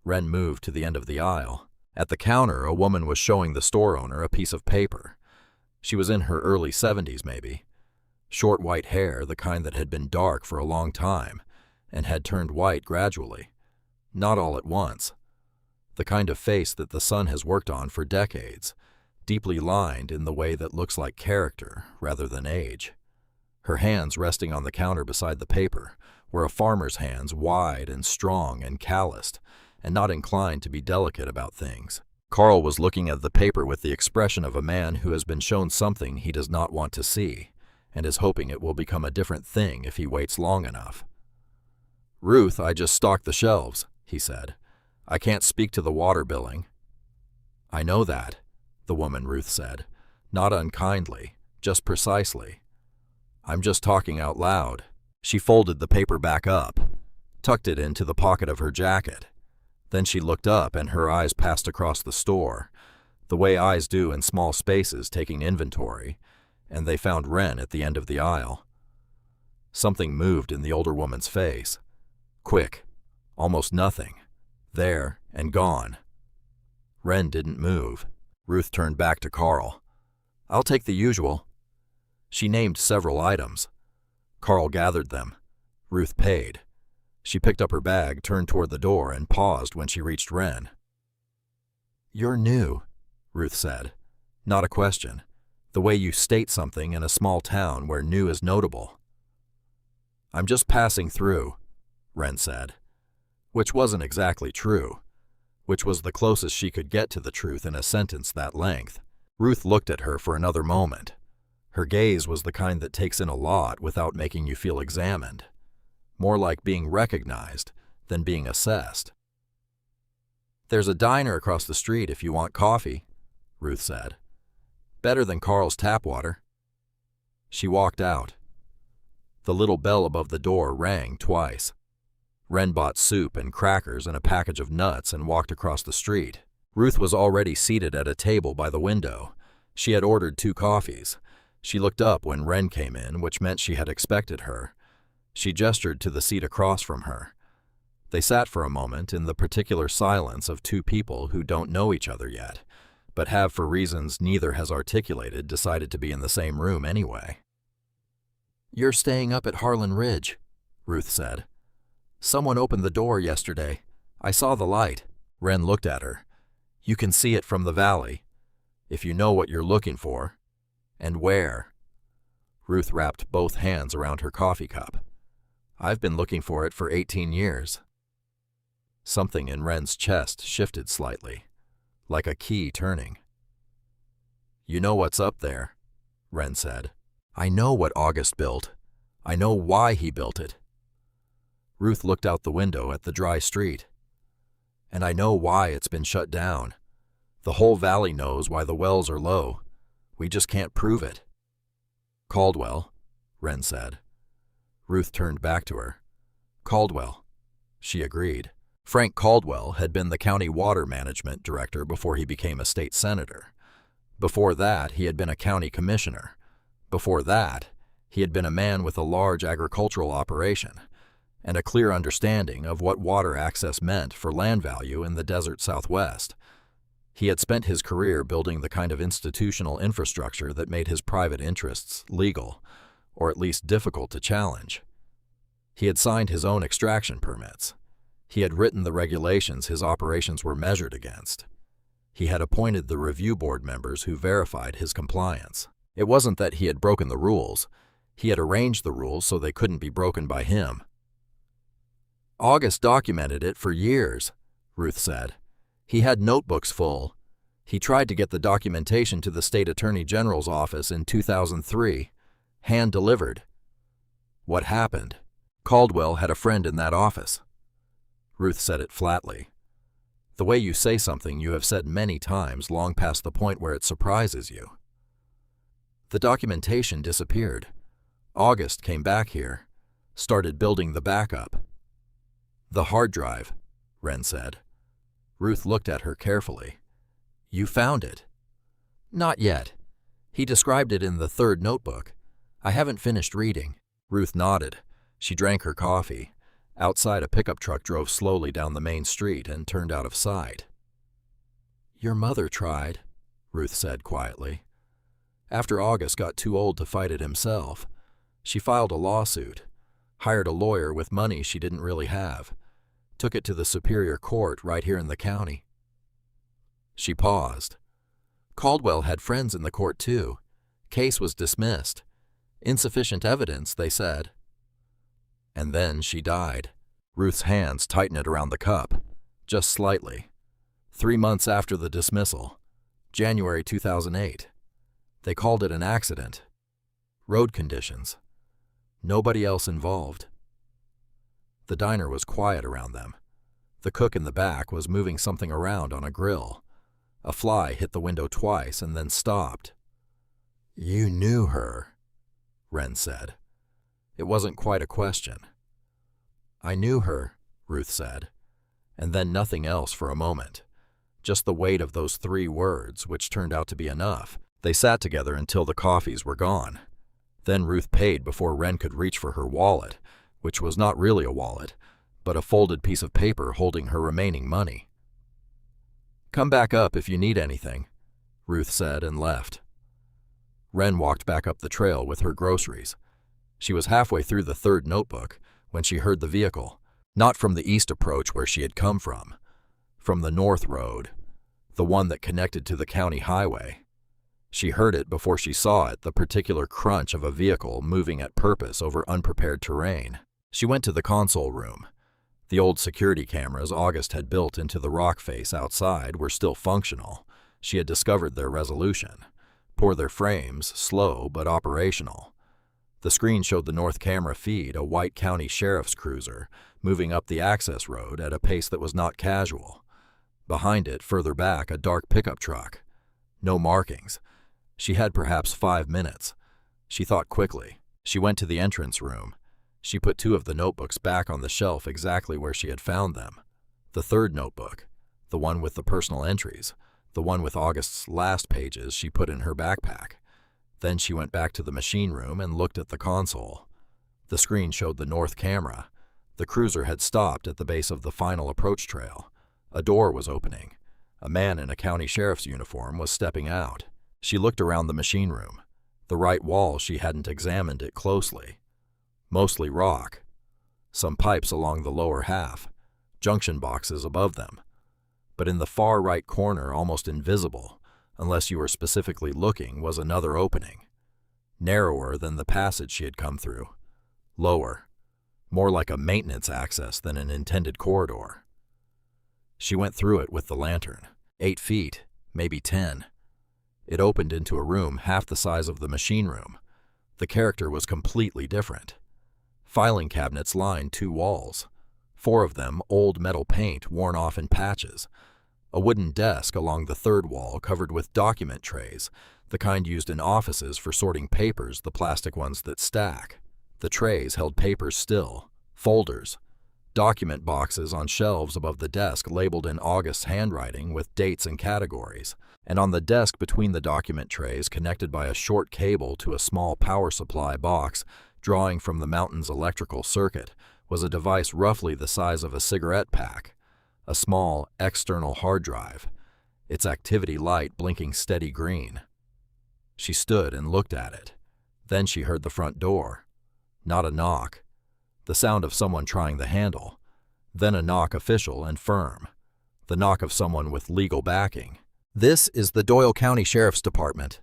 Wren moved to the end of the aisle. At the counter, a woman was showing the store owner a piece of paper. She was in her early 70s, maybe. Short white hair, the kind that had been dark for a long time, and had turned white gradually. Not all at once. The kind of face that the sun has worked on for decades, deeply lined in the way that looks like character rather than age. Her hands resting on the counter beside the paper were a farmer's hands, wide and strong and calloused, and not inclined to be delicate about things. Carl was looking at the paper with the expression of a man who has been shown something he does not want to see, and is hoping it will become a different thing if he waits long enough. "Ruth, I just stocked the shelves," he said. "I can't speak to the water billing." "I know that," the woman Ruth said, not unkindly, just precisely. "I'm just talking out loud." She folded the paper back up, tucked it into the pocket of her jacket. Then she looked up and her eyes passed across the store, the way eyes do in small spaces taking inventory, and they found Wren at the end of the aisle. Something moved in the older woman's face. Quick, almost nothing. There and gone. Wren didn't move. Ruth turned back to Carl. "I'll take the usual." She named several items. Carl gathered them. Ruth paid. She picked up her bag, turned toward the door, and paused when she reached Wren. "You're new," Ruth said. "Not a question. The way you state something in a small town where new is notable." "I'm just passing through," Wren said. Which wasn't exactly true. Which was the closest she could get to the truth in a sentence that length. Ruth looked at her for another moment. Her gaze was the kind that takes in a lot without making you feel examined. More like being recognized than being assessed. "There's a diner across the street if you want coffee," Ruth said. "Better than Carl's tap water." She walked out. The little bell above the door rang twice. Wren bought soup and crackers and a package of nuts and walked across the street. Ruth was already seated at a table by the window. She had ordered 2 coffees. She looked up when Wren came in, which meant she had expected her. She gestured to the seat across from her. They sat for a moment in the particular silence of 2 people who don't know each other yet, but have, for reasons neither has articulated, decided to be in the same room anyway. "You're staying up at Harlan Ridge," Ruth said. "Someone opened the door yesterday. I saw the light." Wren looked at her. "You can see it from the valley, if you know what you're looking for, and where." Ruth wrapped both hands around her coffee cup. "I've been looking for it for 18 years. Something in Wren's chest shifted slightly, like a key turning. "You know what's up there," Wren said. "I know what August built. I know why he built it." Ruth looked out the window at the dry street. "And I know why it's been shut down. The whole valley knows why the wells are low. We just can't prove it." "Caldwell," Wren said. Ruth turned back to her. "Caldwell," she agreed. Frank Caldwell had been the county water management director before he became a state senator. Before that, he had been a county commissioner. Before that, he had been a man with a large agricultural operation and a clear understanding of what water access meant for land value in the desert Southwest. He had spent his career building the kind of institutional infrastructure that made his private interests legal, or at least difficult to challenge. He had signed his own extraction permits. He had written the regulations his operations were measured against. He had appointed the review board members who verified his compliance. It wasn't that he had broken the rules. He had arranged the rules so they couldn't be broken by him. "August documented it for years," Ruth said. "He had notebooks full. He tried to get the documentation to the state attorney general's office in 2003, hand-delivered. What happened? Caldwell had a friend in that office." Ruth said it flatly. The way you say something you have said many times long past the point where it surprises you. "The documentation disappeared. August came back here, started building the backup." "The hard drive," Wren said. Ruth looked at her carefully. "You found it?" "Not yet. He described it in the 3rd notebook. I haven't finished reading." Ruth nodded. She drank her coffee. Outside, a pickup truck drove slowly down the main street and turned out of sight. "Your mother tried," Ruth said quietly. "After August got too old to fight it himself, she filed a lawsuit, hired a lawyer with money she didn't really have, took it to the Superior Court right here in the county." She paused. "Caldwell had friends in the court too. Case was dismissed. Insufficient evidence, they said." "And then she died." Ruth's hands tightened around the cup, just slightly. 3 months after the dismissal, January 2008. They called it an accident. Road conditions. Nobody else involved. The diner was quiet around them. The cook in the back was moving something around on a grill. A fly hit the window twice and then stopped. "You knew her," Wren said. It wasn't quite a question. "I knew her," Ruth said, and then nothing else for a moment. Just the weight of those 3 words, which turned out to be enough. They sat together until the coffees were gone. Then Ruth paid before Wren could reach for her wallet, which was not really a wallet, but a folded piece of paper holding her remaining money. "Come back up if you need anything," Ruth said and left. Wren walked back up the trail with her groceries. She was halfway through the 3rd notebook when she heard the vehicle, not from the east approach where she had come from the north road, the one that connected to the county highway. She heard it before she saw it, the particular crunch of a vehicle moving at purpose over unprepared terrain. She went to the console room. The old security cameras August had built into the rock face outside were still functional. She had discovered their resolution. Poor their frames, slow but operational. The screen showed the north camera feed a white county sheriff's cruiser moving up the access road at a pace that was not casual. Behind it, further back, a dark pickup truck. No markings. She had perhaps 5 minutes. She thought quickly. She went to the entrance room. She put 2 of the notebooks back on the shelf exactly where she had found them. The third notebook, the one with the personal entries, the one with August's last pages, she put in her backpack. Then she went back to the machine room and looked at the console. The screen showed the north camera. The cruiser had stopped at the base of the final approach trail. A door was opening. A man in a county sheriff's uniform was stepping out. She looked around the machine room. The right wall, she hadn't examined it closely. Mostly rock. Some pipes along the lower half. Junction boxes above them. But in the far right corner, almost invisible, unless you were specifically looking, was another opening. Narrower than the passage she had come through. Lower. More like a maintenance access than an intended corridor. She went through it with the lantern. 8 feet, maybe 10. It opened into a room half the size of the machine room. The character was completely different. Filing cabinets lined 2 walls. 4 of them old metal paint worn off in patches. A wooden desk along the third wall covered with document trays, the kind used in offices for sorting papers, the plastic ones that stack. The trays held papers still, folders, document boxes on shelves above the desk labeled in August's handwriting with dates and categories, and on the desk between the document trays, connected by a short cable to a small power supply box drawing from the mountain's electrical circuit, was a device roughly the size of a cigarette pack, a small external hard drive, its activity light blinking steady green. She stood and looked at it. Then she heard the front door. Not a knock. The sound of someone trying the handle. Then a knock official and firm. The knock of someone with legal backing. "This is the Doyle County Sheriff's Department."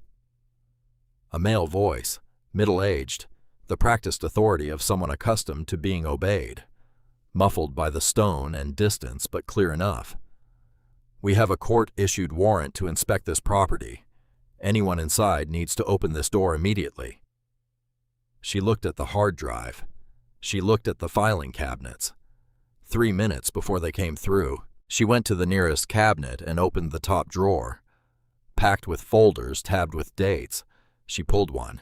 A male voice, middle-aged, the practiced authority of someone accustomed to being obeyed. Muffled by the stone and distance, but clear enough. "We have a court-issued warrant to inspect this property. Anyone inside needs to open this door immediately." She looked at the hard drive. She looked at the filing cabinets. 3 minutes before they came through, she went to the nearest cabinet and opened the top drawer. Packed with folders tabbed with dates, she pulled one.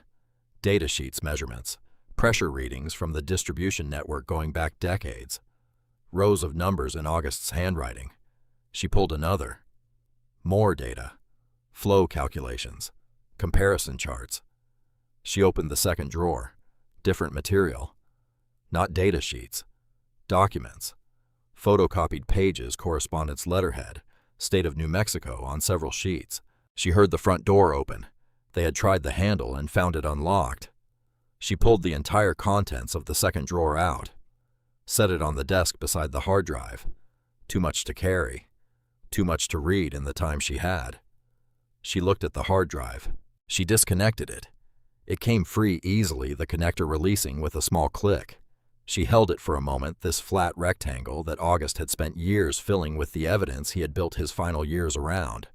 Data sheets measurements, pressure readings from the distribution network going back decades. Rows of numbers in August's handwriting. She pulled another. More data. Flow calculations. Comparison charts. She opened the second drawer. Different material. Not data sheets. Documents. Photocopied pages, correspondence letterhead. State of New Mexico on several sheets. She heard the front door open. They had tried the handle and found it unlocked. She pulled the entire contents of the second drawer out. Set it on the desk beside the hard drive. Too much to carry. Too much to read in the time she had. She looked at the hard drive. She disconnected it. It came free easily, the connector releasing with a small click. She held it for a moment, this flat rectangle that August had spent years filling with the evidence he had built his final years around.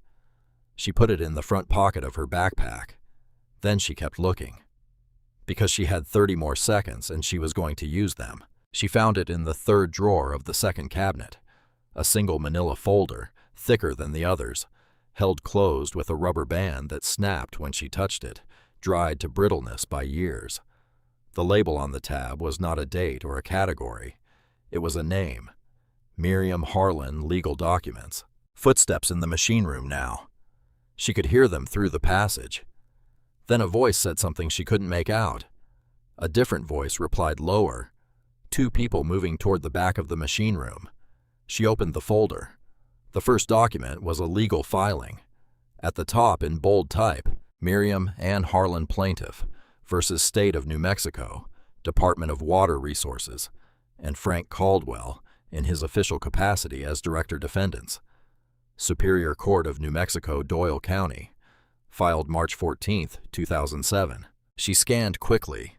She put it in the front pocket of her backpack. Then she kept looking. Because she had 30 more seconds and she was going to use them. She found it in the third drawer of the second cabinet. A single manila folder, thicker than the others, held closed with a rubber band that snapped when she touched it, dried to brittleness by years. The label on the tab was not a date or a category. It was a name. Miriam Harlan Legal Documents. Footsteps in the machine room now. She could hear them through the passage. Then a voice said something she couldn't make out. A different voice replied lower. 2 people moving toward the back of the machine room. She opened the folder. The first document was a legal filing. At the top, in bold type, Miriam Ann Harlan Plaintiff versus State of New Mexico, Department of Water Resources, and Frank Caldwell in his official capacity as director defendants. Superior Court of New Mexico, Doyle County, filed March 14, 2007. She scanned quickly.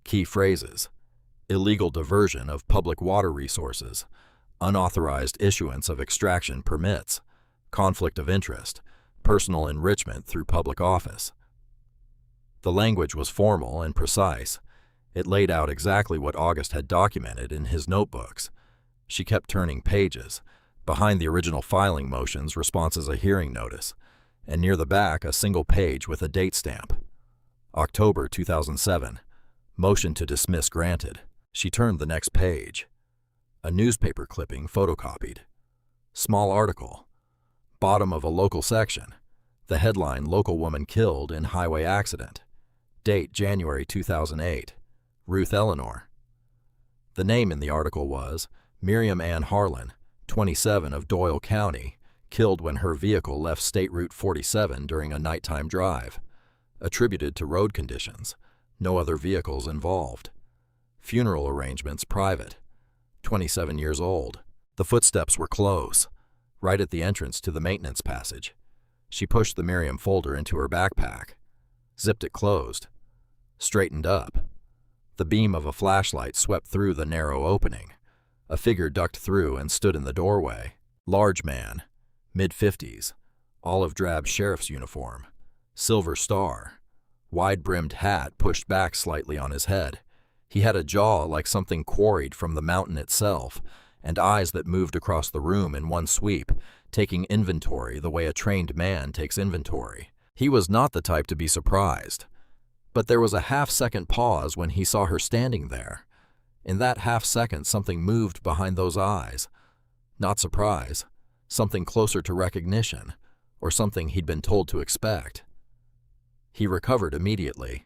Key phrases: illegal diversion of public water resources, unauthorized issuance of extraction permits, conflict of interest, personal enrichment through public office. The language was formal and precise. It laid out exactly what August had documented in his notebooks. She kept turning pages. Behind the original filing motions, responses a hearing notice, and near the back a single page with a date stamp. October 2007. Motion to dismiss granted. She turned the next page. A newspaper clipping photocopied. Small article. Bottom of a local section. The headline: Local woman killed in highway accident. Date: January 2008. Ruth Eleanor. The name in the article was Miriam Ann Harlan, 27, of Doyle County, killed when her vehicle left State Route 47 during a nighttime drive. Attributed to road conditions. No other vehicles involved. Funeral arrangements private. 27 years old. The footsteps were close, right at the entrance to the maintenance passage. She pushed the Miriam folder into her backpack, zipped it closed, straightened up. The beam of a flashlight swept through the narrow opening. A figure ducked through and stood in the doorway. Large man, mid-50s, olive-drab sheriff's uniform, silver star, wide-brimmed hat pushed back slightly on his head. He had a jaw like something quarried from the mountain itself, and eyes that moved across the room in one sweep, taking inventory the way a trained man takes inventory. He was not the type to be surprised. But there was a half-second pause when he saw her standing there. In that half-second, something moved behind those eyes. Not surprise, something closer to recognition, or something he'd been told to expect. He recovered immediately.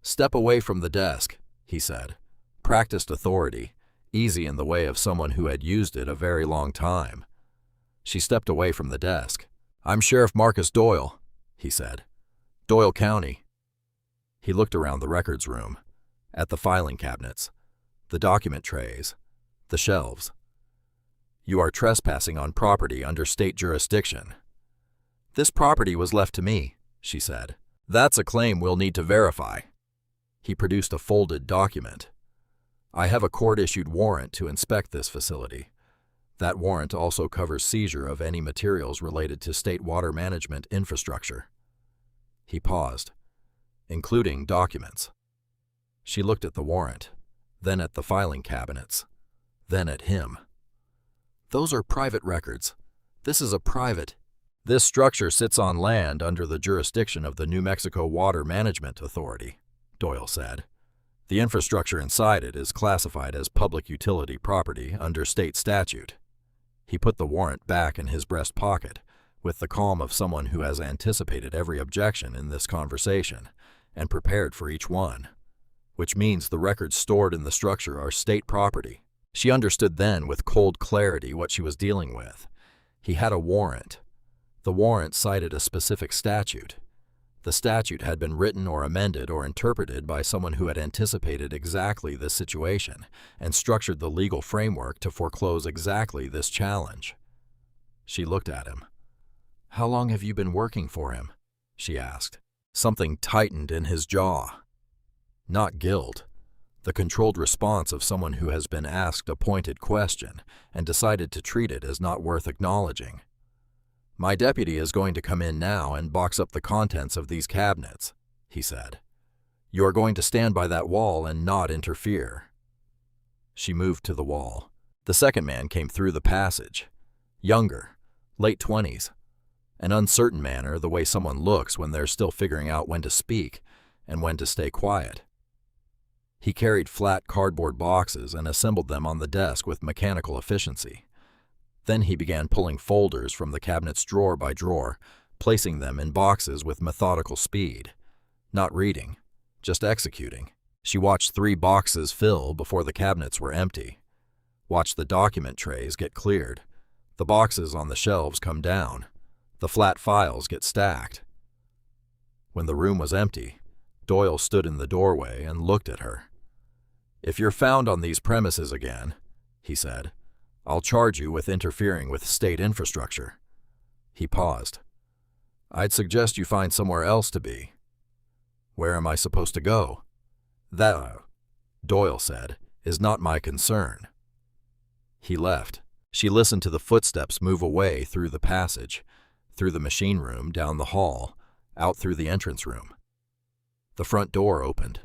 "Step away from the desk," he said. Practiced authority, easy in the way of someone who had used it a very long time. She stepped away from the desk. "I'm Sheriff Marcus Doyle," he said. "Doyle County." He looked around the records room, at the filing cabinets, the document trays, the shelves. "You are trespassing on property under state jurisdiction." "This property was left to me," she said. "That's a claim we'll need to verify." He produced a folded document. "I have a court-issued warrant to inspect this facility. That warrant also covers seizure of any materials related to state water management infrastructure." He paused. "Including documents." She looked at the warrant, then at the filing cabinets, then at him. "Those are private records. This is a private." "This structure sits on land under the jurisdiction of the New Mexico Water Management Authority," Doyle said. "The infrastructure inside it is classified as public utility property under state statute." He put the warrant back in his breast pocket, with the calm of someone who has anticipated every objection in this conversation and prepared for each one, which means the records stored in the structure are state property. She understood then with cold clarity what she was dealing with. He had a warrant. The warrant cited a specific statute. The statute had been written or amended or interpreted by someone who had anticipated exactly this situation and structured the legal framework to foreclose exactly this challenge. She looked at him. "How long have you been working for him?" she asked. Something tightened in his jaw. Not guilt. The controlled response of someone who has been asked a pointed question and decided to treat it as not worth acknowledging. "My deputy is going to come in now and box up the contents of these cabinets," he said. "You are going to stand by that wall and not interfere." She moved to the wall. The second man came through the passage. Younger, late 20s. An uncertain manner, the way someone looks when they're still figuring out when to speak and when to stay quiet. He carried flat cardboard boxes and assembled them on the desk with mechanical efficiency. Then he began pulling folders from the cabinets drawer by drawer, placing them in boxes with methodical speed. Not reading, just executing. She watched 3 boxes fill before the cabinets were empty. Watched the document trays get cleared. The boxes on the shelves come down. The flat files get stacked. When the room was empty, Doyle stood in the doorway and looked at her. "If you're found on these premises again," he said, "I'll charge you with interfering with state infrastructure." He paused. "I'd suggest you find somewhere else to be." "Where am I supposed to go?" "That," Doyle said, "is not my concern." He left. She listened to the footsteps move away through the passage, through the machine room, down the hall, out through the entrance room. The front door opened,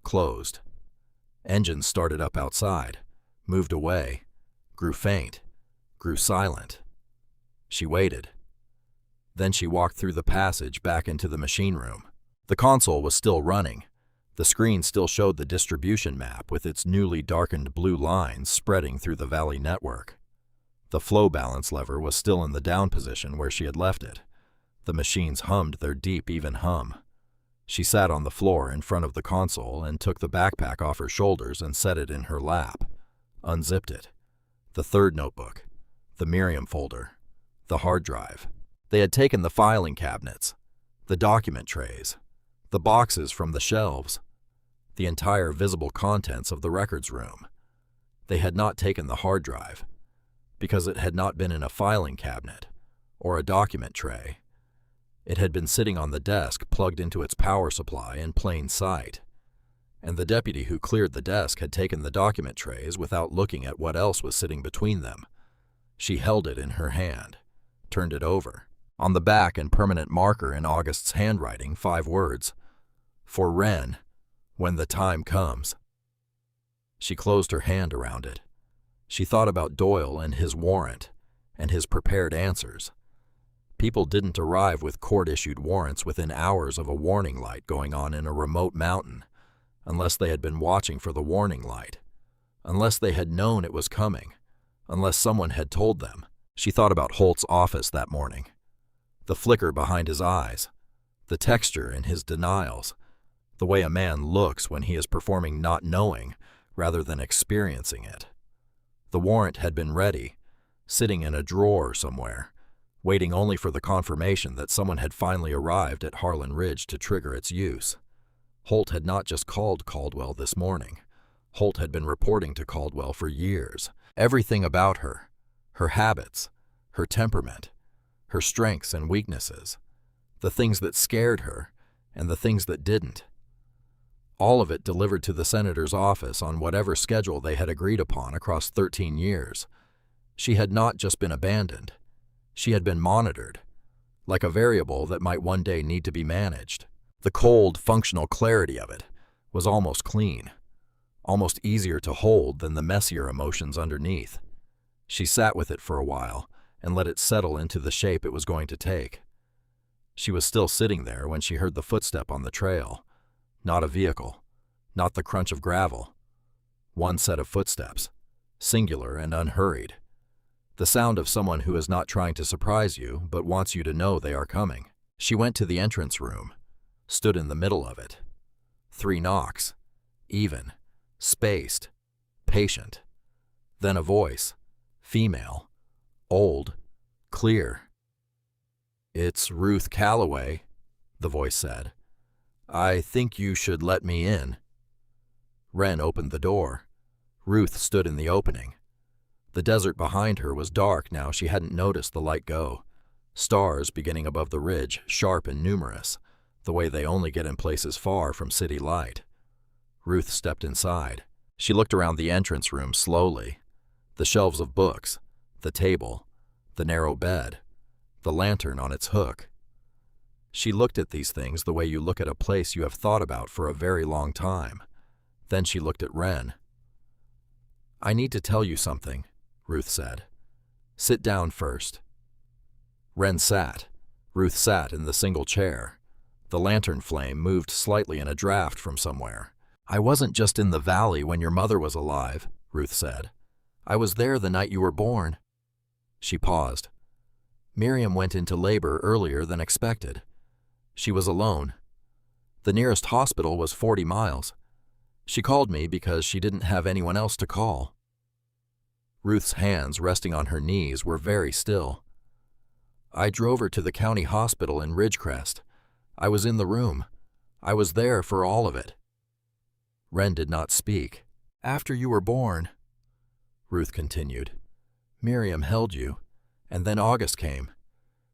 closed. Engines started up outside, moved away, grew faint, grew silent. She waited. Then she walked through the passage back into the machine room. The console was still running. The screen still showed the distribution map with its newly darkened blue lines spreading through the valley network. The flow balance lever was still in the down position where she had left it. The machines hummed their deep, even hum. She sat on the floor in front of the console and took the backpack off her shoulders and set it in her lap, unzipped it. The third notebook, the Miriam folder, the hard drive. They had taken the filing cabinets, the document trays, the boxes from the shelves, the entire visible contents of the records room. They had not taken the hard drive, because it had not been in a filing cabinet or a document tray. It had been sitting on the desk plugged into its power supply in plain sight, and the deputy who cleared the desk had taken the document trays without looking at what else was sitting between them. She held it in her hand, turned it over. On the back, in permanent marker in August's handwriting, 5 words: "For Wren, when the time comes." She closed her hand around it. She thought about Doyle and his warrant, and his prepared answers. People didn't arrive with court-issued warrants within hours of a warning light going on in a remote mountain, unless they had been watching for the warning light, unless they had known it was coming, unless someone had told them. She thought about Holt's office that morning. The flicker behind his eyes, the texture in his denials, the way a man looks when he is performing not knowing rather than experiencing it. The warrant had been ready, sitting in a drawer somewhere, waiting only for the confirmation that someone had finally arrived at Harlan Ridge to trigger its use. Holt had not just called Caldwell this morning. Holt had been reporting to Caldwell for years. Everything about her, her habits, her temperament, her strengths and weaknesses, the things that scared her and the things that didn't. All of it delivered to the senator's office on whatever schedule they had agreed upon across 13 years. She had not just been abandoned. She had been monitored, like a variable that might one day need to be managed. The cold, functional clarity of it was almost clean, almost easier to hold than the messier emotions underneath. She sat with it for a while and let it settle into the shape it was going to take. She was still sitting there when she heard the footstep on the trail. Not a vehicle, not the crunch of gravel. One set of footsteps, singular and unhurried. The sound of someone who is not trying to surprise you but wants you to know they are coming. She went to the entrance room, stood in the middle of it. 3 knocks, even, spaced, patient. Then a voice, female, old, clear. "It's Ruth Calloway," the voice said. "I think you should let me in." Wren opened the door. Ruth stood in the opening. The desert behind her was dark now she hadn't noticed the light go. Stars beginning above the ridge, sharp and numerous, the way they only get in places far from city light. Ruth stepped inside. She looked around the entrance room slowly. The shelves of books, the table, the narrow bed, the lantern on its hook. She looked at these things the way you look at a place you have thought about for a very long time. Then she looked at Wren. "I need to tell you something," Ruth said. "Sit down first." Wren sat. Ruth sat in the single chair. The lantern flame moved slightly in a draft from somewhere. "I wasn't just in the valley when your mother was alive," Ruth said. "I was there the night you were born." She paused. "Miriam went into labor earlier than expected. She was alone. The nearest hospital was 40 miles. She called me because she didn't have anyone else to call." Ruth's hands resting on her knees were very still. "I drove her to the county hospital in Ridgecrest. I was in the room. I was there for all of it." Wren did not speak. After you were born, Ruth continued, Miriam held you, and then August came.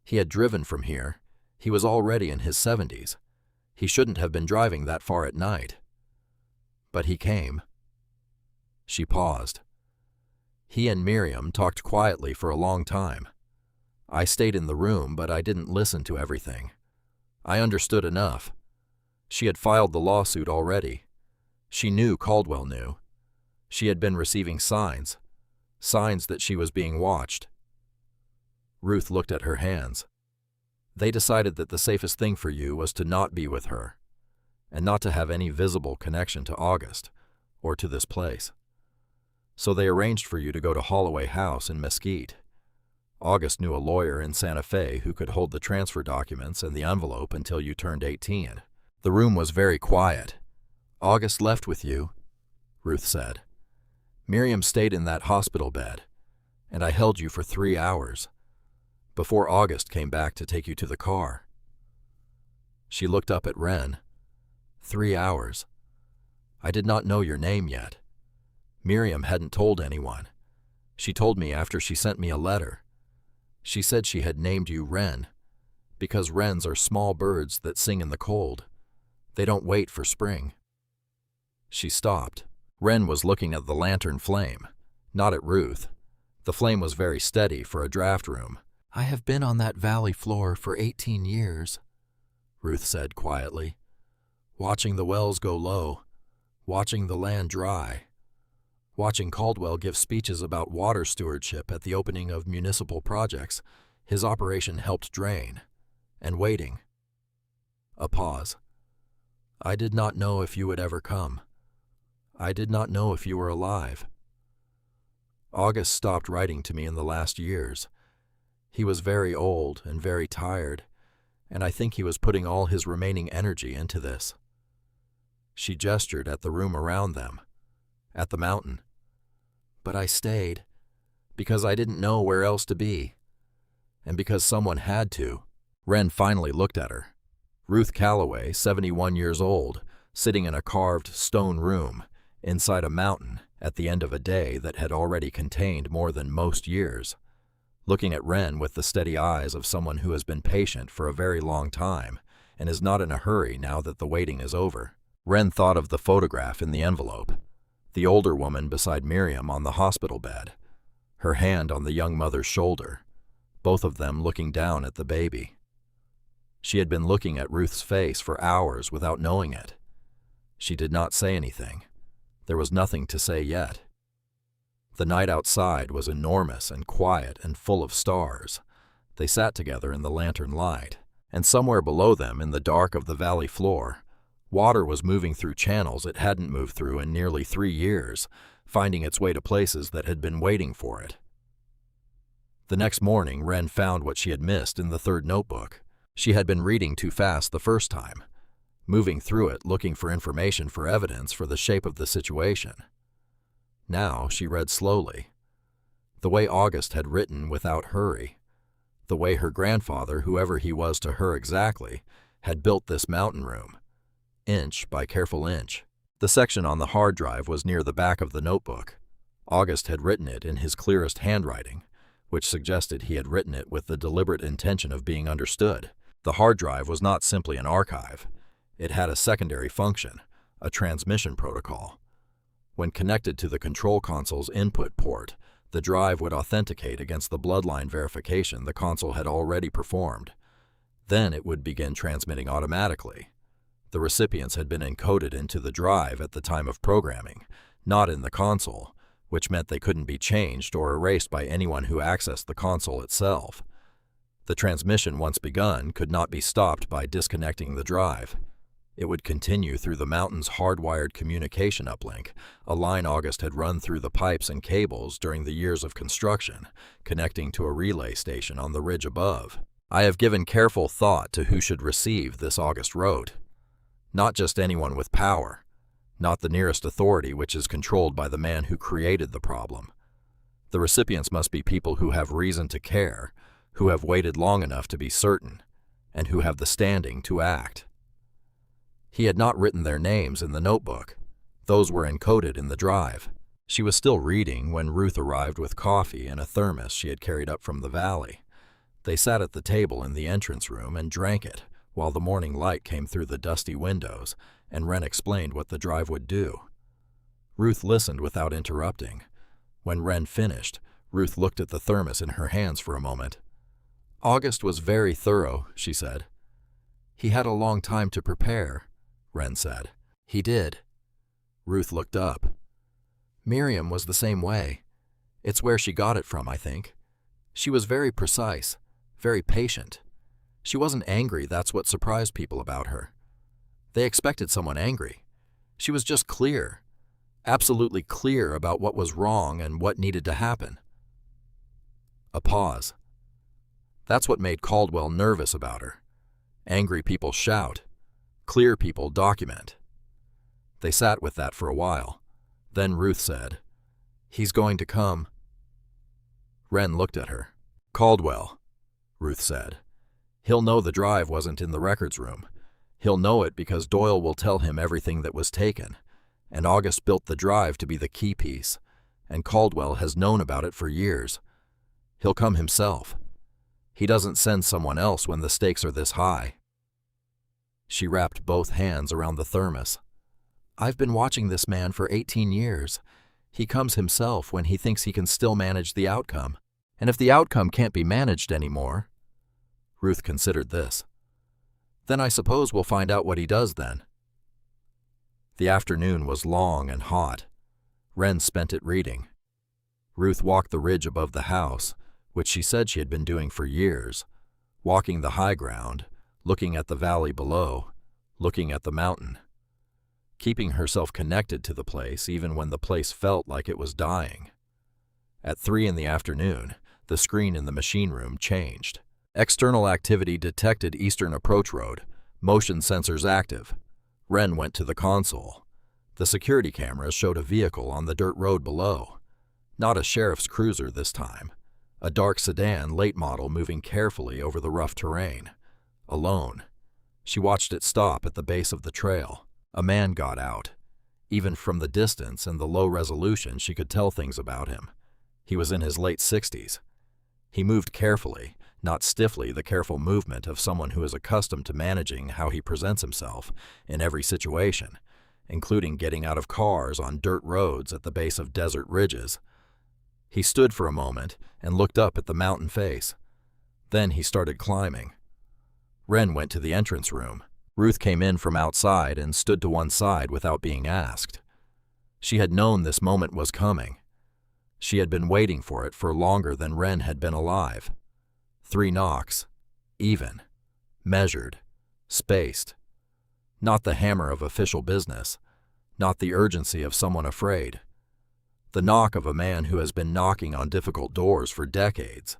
He had driven from here. He was already in his 70s. He shouldn't have been driving that far at night. But he came. She paused. He and Miriam talked quietly for a long time. I stayed in the room, but I didn't listen to everything. I understood enough. She had filed the lawsuit already. She knew Caldwell knew. She had been receiving signs that she was being watched. Ruth looked at her hands. They decided that the safest thing for you was to not be with her, and not to have any visible connection to August or to this place. So they arranged for you to go to Holloway House in Mesquite. August knew a lawyer in Santa Fe who could hold the transfer documents and the envelope until you turned 18. The room was very quiet. August left with you, Ruth said. Miriam stayed in that hospital bed, and I held you for 3 hours, before August came back to take you to the car. She looked up at Wren. 3 hours. I did not know your name yet. Miriam hadn't told anyone. She told me after she sent me a letter. She said she had named you Wren, because wrens are small birds that sing in the cold. They don't wait for spring. She stopped. Wren was looking at the lantern flame, not at Ruth. The flame was very steady for a draft room. I have been on that valley floor for 18 years, Ruth said quietly, watching the wells go low, watching the land dry, watching Caldwell give speeches about water stewardship at the opening of municipal projects his operation helped drain, and waiting. A pause. I did not know if you would ever come. I did not know if you were alive. August stopped writing to me in the last years. He was very old and very tired, and I think he was putting all his remaining energy into this. She gestured at the room around them, at the mountain. But I stayed, because I didn't know where else to be, and because someone had to. Wren finally looked at her. Ruth Calloway, 71 years old, sitting in a carved stone room inside a mountain at the end of a day that had already contained more than most years, looking at Wren with the steady eyes of someone who has been patient for a very long time and is not in a hurry now that the waiting is over. Wren thought of the photograph in the envelope, the older woman beside Miriam on the hospital bed, her hand on the young mother's shoulder, both of them looking down at the baby. She had been looking at Ruth's face for hours without knowing it. She did not say anything. There was nothing to say yet. The night outside was enormous and quiet and full of stars. They sat together in the lantern light, and somewhere below them in the dark of the valley floor, water was moving through channels it hadn't moved through in nearly 3 years, finding its way to places that had been waiting for it. The next morning, Wren found what she had missed in the third notebook. She had been reading too fast the first time, moving through it looking for information for evidence for the shape of the situation. Now she read slowly, the way August had written without hurry, the way her grandfather, whoever he was to her exactly, had built this mountain room, inch by careful inch. The section on the hard drive was near the back of the notebook. August had written it in his clearest handwriting, which suggested he had written it with the deliberate intention of being understood. The hard drive was not simply an archive. It had a secondary function, a transmission protocol. When connected to the control console's input port, the drive would authenticate against the bloodline verification the console had already performed. Then it would begin transmitting automatically. The recipients had been encoded into the drive at the time of programming, not in the console, which meant they couldn't be changed or erased by anyone who accessed the console itself. The transmission, once begun, could not be stopped by disconnecting the drive. It would continue through the mountain's hardwired communication uplink, a line August had run through the pipes and cables during the years of construction, connecting to a relay station on the ridge above. I have given careful thought to who should receive this, August wrote. Not just anyone with power, not the nearest authority which is controlled by the man who created the problem. The recipients must be people who have reason to care, who have waited long enough to be certain, and who have the standing to act. He had not written their names in the notebook. Those were encoded in the drive. She was still reading when Ruth arrived with coffee and a thermos she had carried up from the valley. They sat at the table in the entrance room and drank it while the morning light came through the dusty windows and Wren explained what the drive would do. Ruth listened without interrupting. When Wren finished, Ruth looked at the thermos in her hands for a moment. "August was very thorough," she said. "He had a long time to prepare," Wren said. "He did." Ruth looked up. "Miriam was the same way. It's where she got it from, I think. She was very precise, very patient. She wasn't angry, that's what surprised people about her. They expected someone angry. She was just clear, absolutely clear about what was wrong and what needed to happen." A pause. That's what made Caldwell nervous about her. Angry people shout. Clear people document. They sat with that for a while. Then Ruth said, "He's going to come." Wren looked at her. "Caldwell," Ruth said. "He'll know the drive wasn't in the records room. He'll know it because Doyle will tell him everything that was taken. And August built the drive to be the key piece. And Caldwell has known about it for years. He'll come himself. He doesn't send someone else when the stakes are this high." She wrapped both hands around the thermos. "I've been watching this man for 18 years. He comes himself when he thinks he can still manage the outcome. And if the outcome can't be managed anymore—" Ruth considered this. "Then I suppose we'll find out what he does then." The afternoon was long and hot. Wren spent it reading. Ruth walked the ridge above the house, which she said she had been doing for years, walking the high ground, looking at the valley below, looking at the mountain, keeping herself connected to the place even when the place felt like it was dying. At 3 in the afternoon, the screen in the machine room changed. External activity detected eastern approach road, motion sensors active. Wren went to the console. The security cameras showed a vehicle on the dirt road below. Not a sheriff's cruiser this time. A dark sedan late model moving carefully over the rough terrain. Alone. She watched it stop at the base of the trail. A man got out. Even from the distance and the low resolution, she could tell things about him. He was in his late 60s. He moved carefully, not stiffly, the careful movement of someone who is accustomed to managing how he presents himself in every situation, including getting out of cars on dirt roads at the base of desert ridges. He stood for a moment and looked up at the mountain face. Then he started climbing. Wren went to the entrance room. Ruth came in from outside and stood to one side without being asked. She had known this moment was coming. She had been waiting for it for longer than Wren had been alive. 3 knocks. Even. Measured. Spaced. Not the hammer of official business. Not the urgency of someone afraid. The knock of a man who has been knocking on difficult doors for decades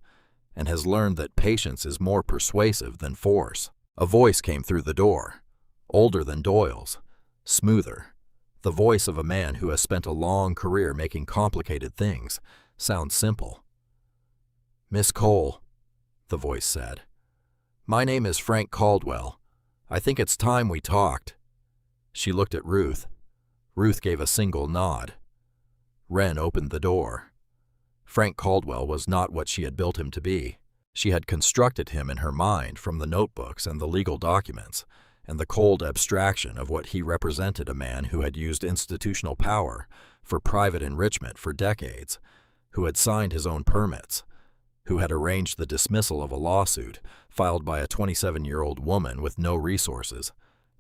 and has learned that patience is more persuasive than force. A voice came through the door, older than Doyle's, smoother. The voice of a man who has spent a long career making complicated things sound simple. "Miss Cole," the voice said. "My name is Frank Caldwell. I think it's time we talked." She looked at Ruth. Ruth gave a single nod. Wren opened the door. Frank Caldwell was not what she had built him to be. She had constructed him in her mind from the notebooks and the legal documents, and the cold abstraction of what he represented, a man who had used institutional power for private enrichment for decades, who had signed his own permits, who had arranged the dismissal of a lawsuit filed by a 27-year-old woman with no resources,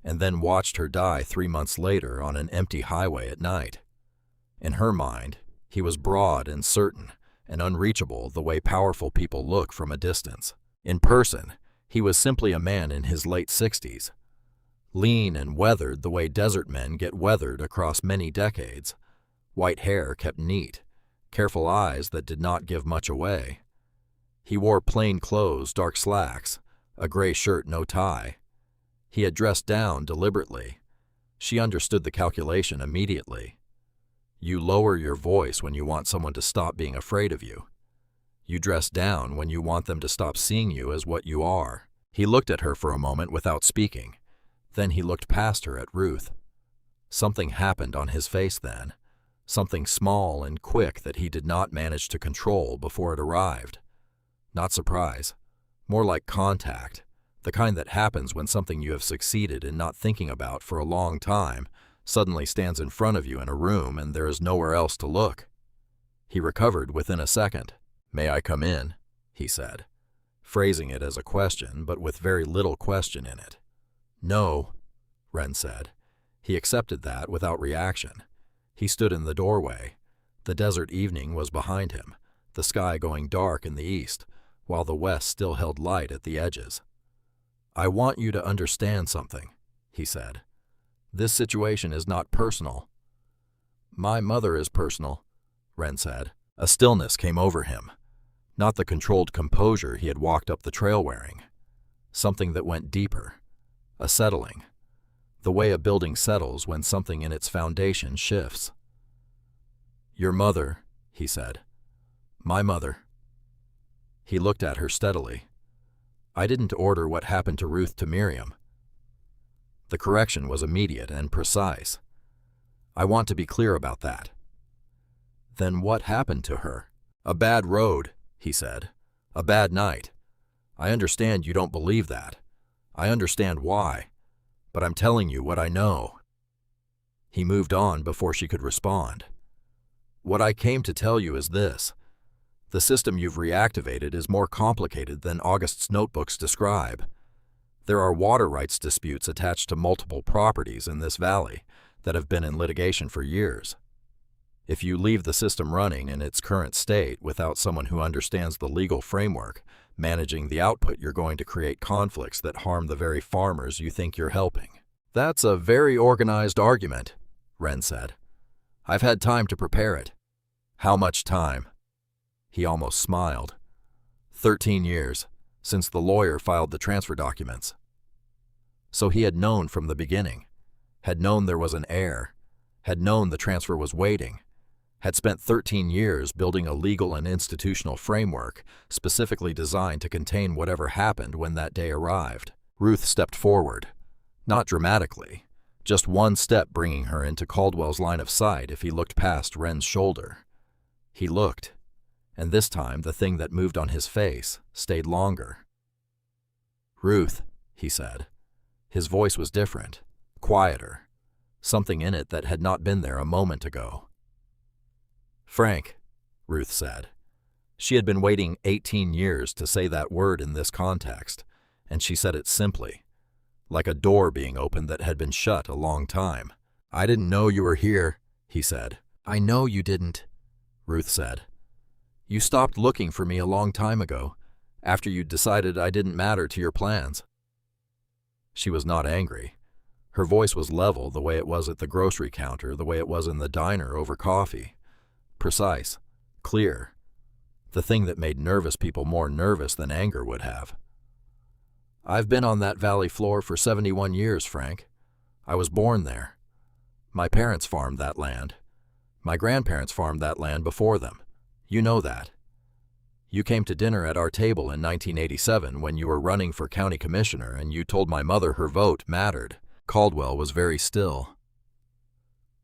and then watched her die 3 months later on an empty highway at night. In her mind, he was broad and certain and unreachable the way powerful people look from a distance. In person, he was simply a man in his late 60s, lean and weathered the way desert men get weathered across many decades. White hair kept neat, careful eyes that did not give much away. He wore plain clothes, dark slacks, a gray shirt, no tie. He had dressed down deliberately. She understood the calculation immediately. You lower your voice when you want someone to stop being afraid of you. You dress down when you want them to stop seeing you as what you are. He looked at her for a moment without speaking. Then he looked past her at Ruth. Something happened on his face then, something small and quick that he did not manage to control before it arrived. Not surprise, more like contact, the kind that happens when something you have succeeded in not thinking about for a long time suddenly stands in front of you in a room and there is nowhere else to look. He recovered within a second. "May I come in?" he said, phrasing it as a question, but with very little question in it. "No," Ren said. He accepted that without reaction. He stood in the doorway. The desert evening was behind him, the sky going dark in the east, while the west still held light at the edges. "I want you to understand something," he said. "This situation is not personal." "My mother is personal," Ren said. A stillness came over him, not the controlled composure he had walked up the trail wearing. Something that went deeper, a settling, the way a building settles when something in its foundation shifts. "Your mother," he said. "My mother." He looked at her steadily. "I didn't order what happened to Ruth to Miriam." The correction was immediate and precise. "I want to be clear about that." "Then what happened to her?" "A bad road," he said. "A bad night. I understand you don't believe that. I understand why. But I'm telling you what I know." He moved on before she could respond. "What I came to tell you is this. The system you've reactivated is more complicated than August's notebooks describe. There are water rights disputes attached to multiple properties in this valley that have been in litigation for years. If you leave the system running in its current state without someone who understands the legal framework, managing the output, you're going to create conflicts that harm the very farmers you think you're helping." "That's a very organized argument," Ren said. "I've had time to prepare it." "How much time?" He almost smiled. 13 years, since the lawyer filed the transfer documents. So he had known from the beginning, had known there was an heir, had known the transfer was waiting, had spent 13 years building a legal and institutional framework specifically designed to contain whatever happened when that day arrived. Ruth stepped forward, not dramatically, just one step bringing her into Caldwell's line of sight if he looked past Ren's shoulder. He looked, and this time the thing that moved on his face stayed longer. "Ruth," he said. His voice was different, quieter, something in it that had not been there a moment ago. "Frank," Ruth said. She had been waiting 18 years to say that word in this context, and she said it simply, like a door being opened that had been shut a long time. "I didn't know you were here," he said. "I know you didn't," Ruth said. "You stopped looking for me a long time ago, after you decided I didn't matter to your plans." She was not angry. Her voice was level the way it was at the grocery counter, the way it was in the diner over coffee. Precise, clear, the thing that made nervous people more nervous than anger would have. "I've been on that valley floor for 71 years, Frank. I was born there. My parents farmed that land. My grandparents farmed that land before them. You know that. You came to dinner at our table in 1987 when you were running for county commissioner and you told my mother her vote mattered." Caldwell was very still.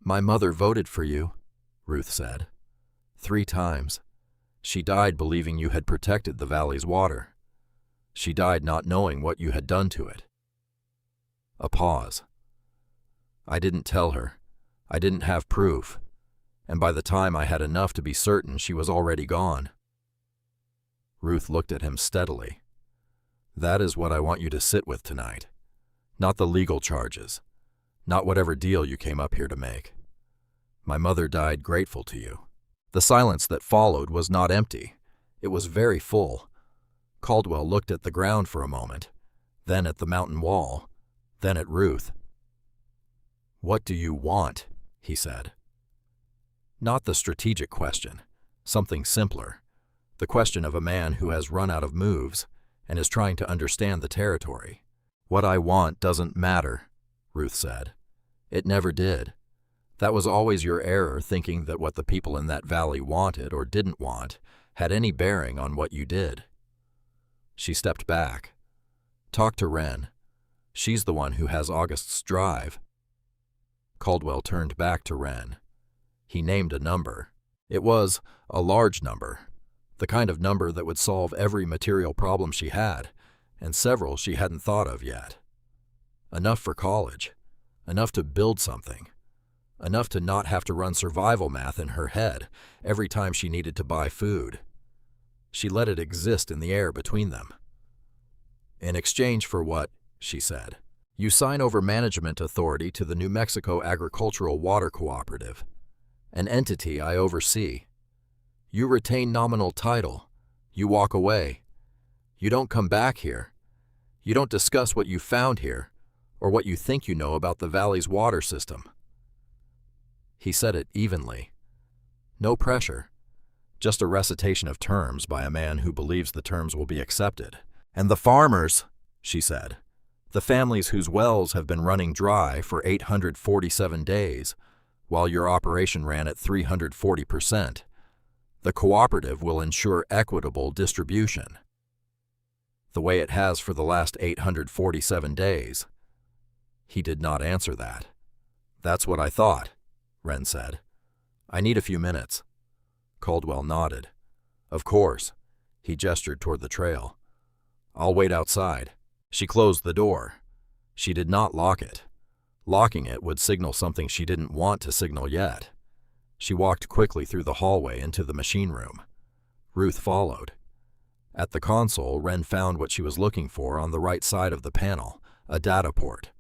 "My mother voted for you," Ruth said. 3 times. She died believing you had protected the valley's water. She died not knowing what you had done to it." A pause. "I didn't tell her. I didn't have proof. And by the time I had enough to be certain, she was already gone." Ruth looked at him steadily. "That is what I want you to sit with tonight. Not the legal charges. Not whatever deal you came up here to make. My mother died grateful to you." The silence that followed was not empty. It was very full. Caldwell looked at the ground for a moment, then at the mountain wall, then at Ruth. "What do you want?" he said. Not the strategic question, something simpler. The question of a man who has run out of moves and is trying to understand the territory. "What I want doesn't matter," Ruth said. "It never did. That was always your error, thinking that what the people in that valley wanted or didn't want had any bearing on what you did." She stepped back. "Talk to Ren. She's the one who has August's drive." Caldwell turned back to Wren. He named a number. It was a large number, the kind of number that would solve every material problem she had, and several she hadn't thought of yet. Enough for college, enough to build something, enough to not have to run survival math in her head every time she needed to buy food. She let it exist in the air between them. "In exchange for what?" she said. "You sign over management authority to the New Mexico Agricultural Water Cooperative, an entity I oversee. You retain nominal title. You walk away. You don't come back here. You don't discuss what you found here or what you think you know about the valley's water system." He said it evenly. No pressure, just a recitation of terms by a man who believes the terms will be accepted. "And the farmers," she said, "the families whose wells have been running dry for 847 days, while your operation ran at 340%, the cooperative will ensure equitable distribution, the way it has for the last 847 days. He did not answer that. "That's what I thought," Wren said. "I need a few minutes." Caldwell nodded. "Of course." He gestured toward the trail. "I'll wait outside." She closed the door. She did not lock it. Locking it would signal something she didn't want to signal yet. She walked quickly through the hallway into the machine room. Ruth followed. At the console, Wren found what she was looking for on the right side of the panel, a data port,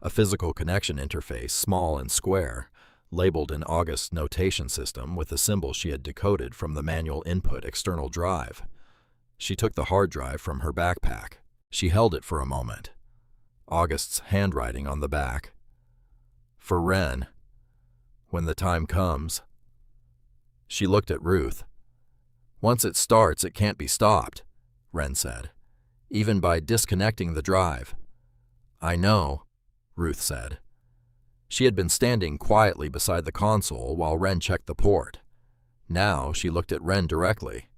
a physical connection interface, small and square, labeled in August's notation system with a symbol she had decoded from the manual input external drive. She took the hard drive from her backpack. She held it for a moment. August's handwriting on the back. "For Wren, when the time comes." She looked at Ruth. "Once it starts, it can't be stopped," Wren said, "even by disconnecting the drive." "I know," Ruth said. She had been standing quietly beside the console while Wren checked the port. Now she looked at Wren directly.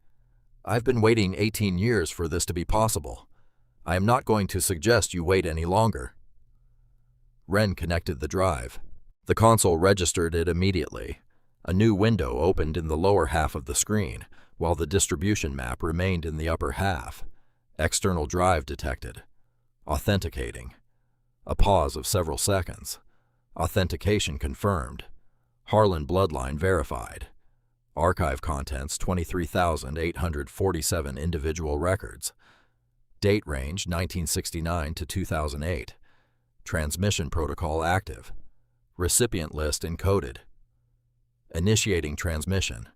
"I've been waiting 18 years for this to be possible. I am not going to suggest you wait any longer." Wren connected the drive. The console registered it immediately. A new window opened in the lower half of the screen, while the distribution map remained in the upper half. External drive detected. Authenticating. A pause of several seconds. Authentication confirmed. Harlan bloodline verified. Archive contents 23,847 individual records. Date range 1969 to 2008. Transmission protocol active. Recipient list encoded. Initiating transmission.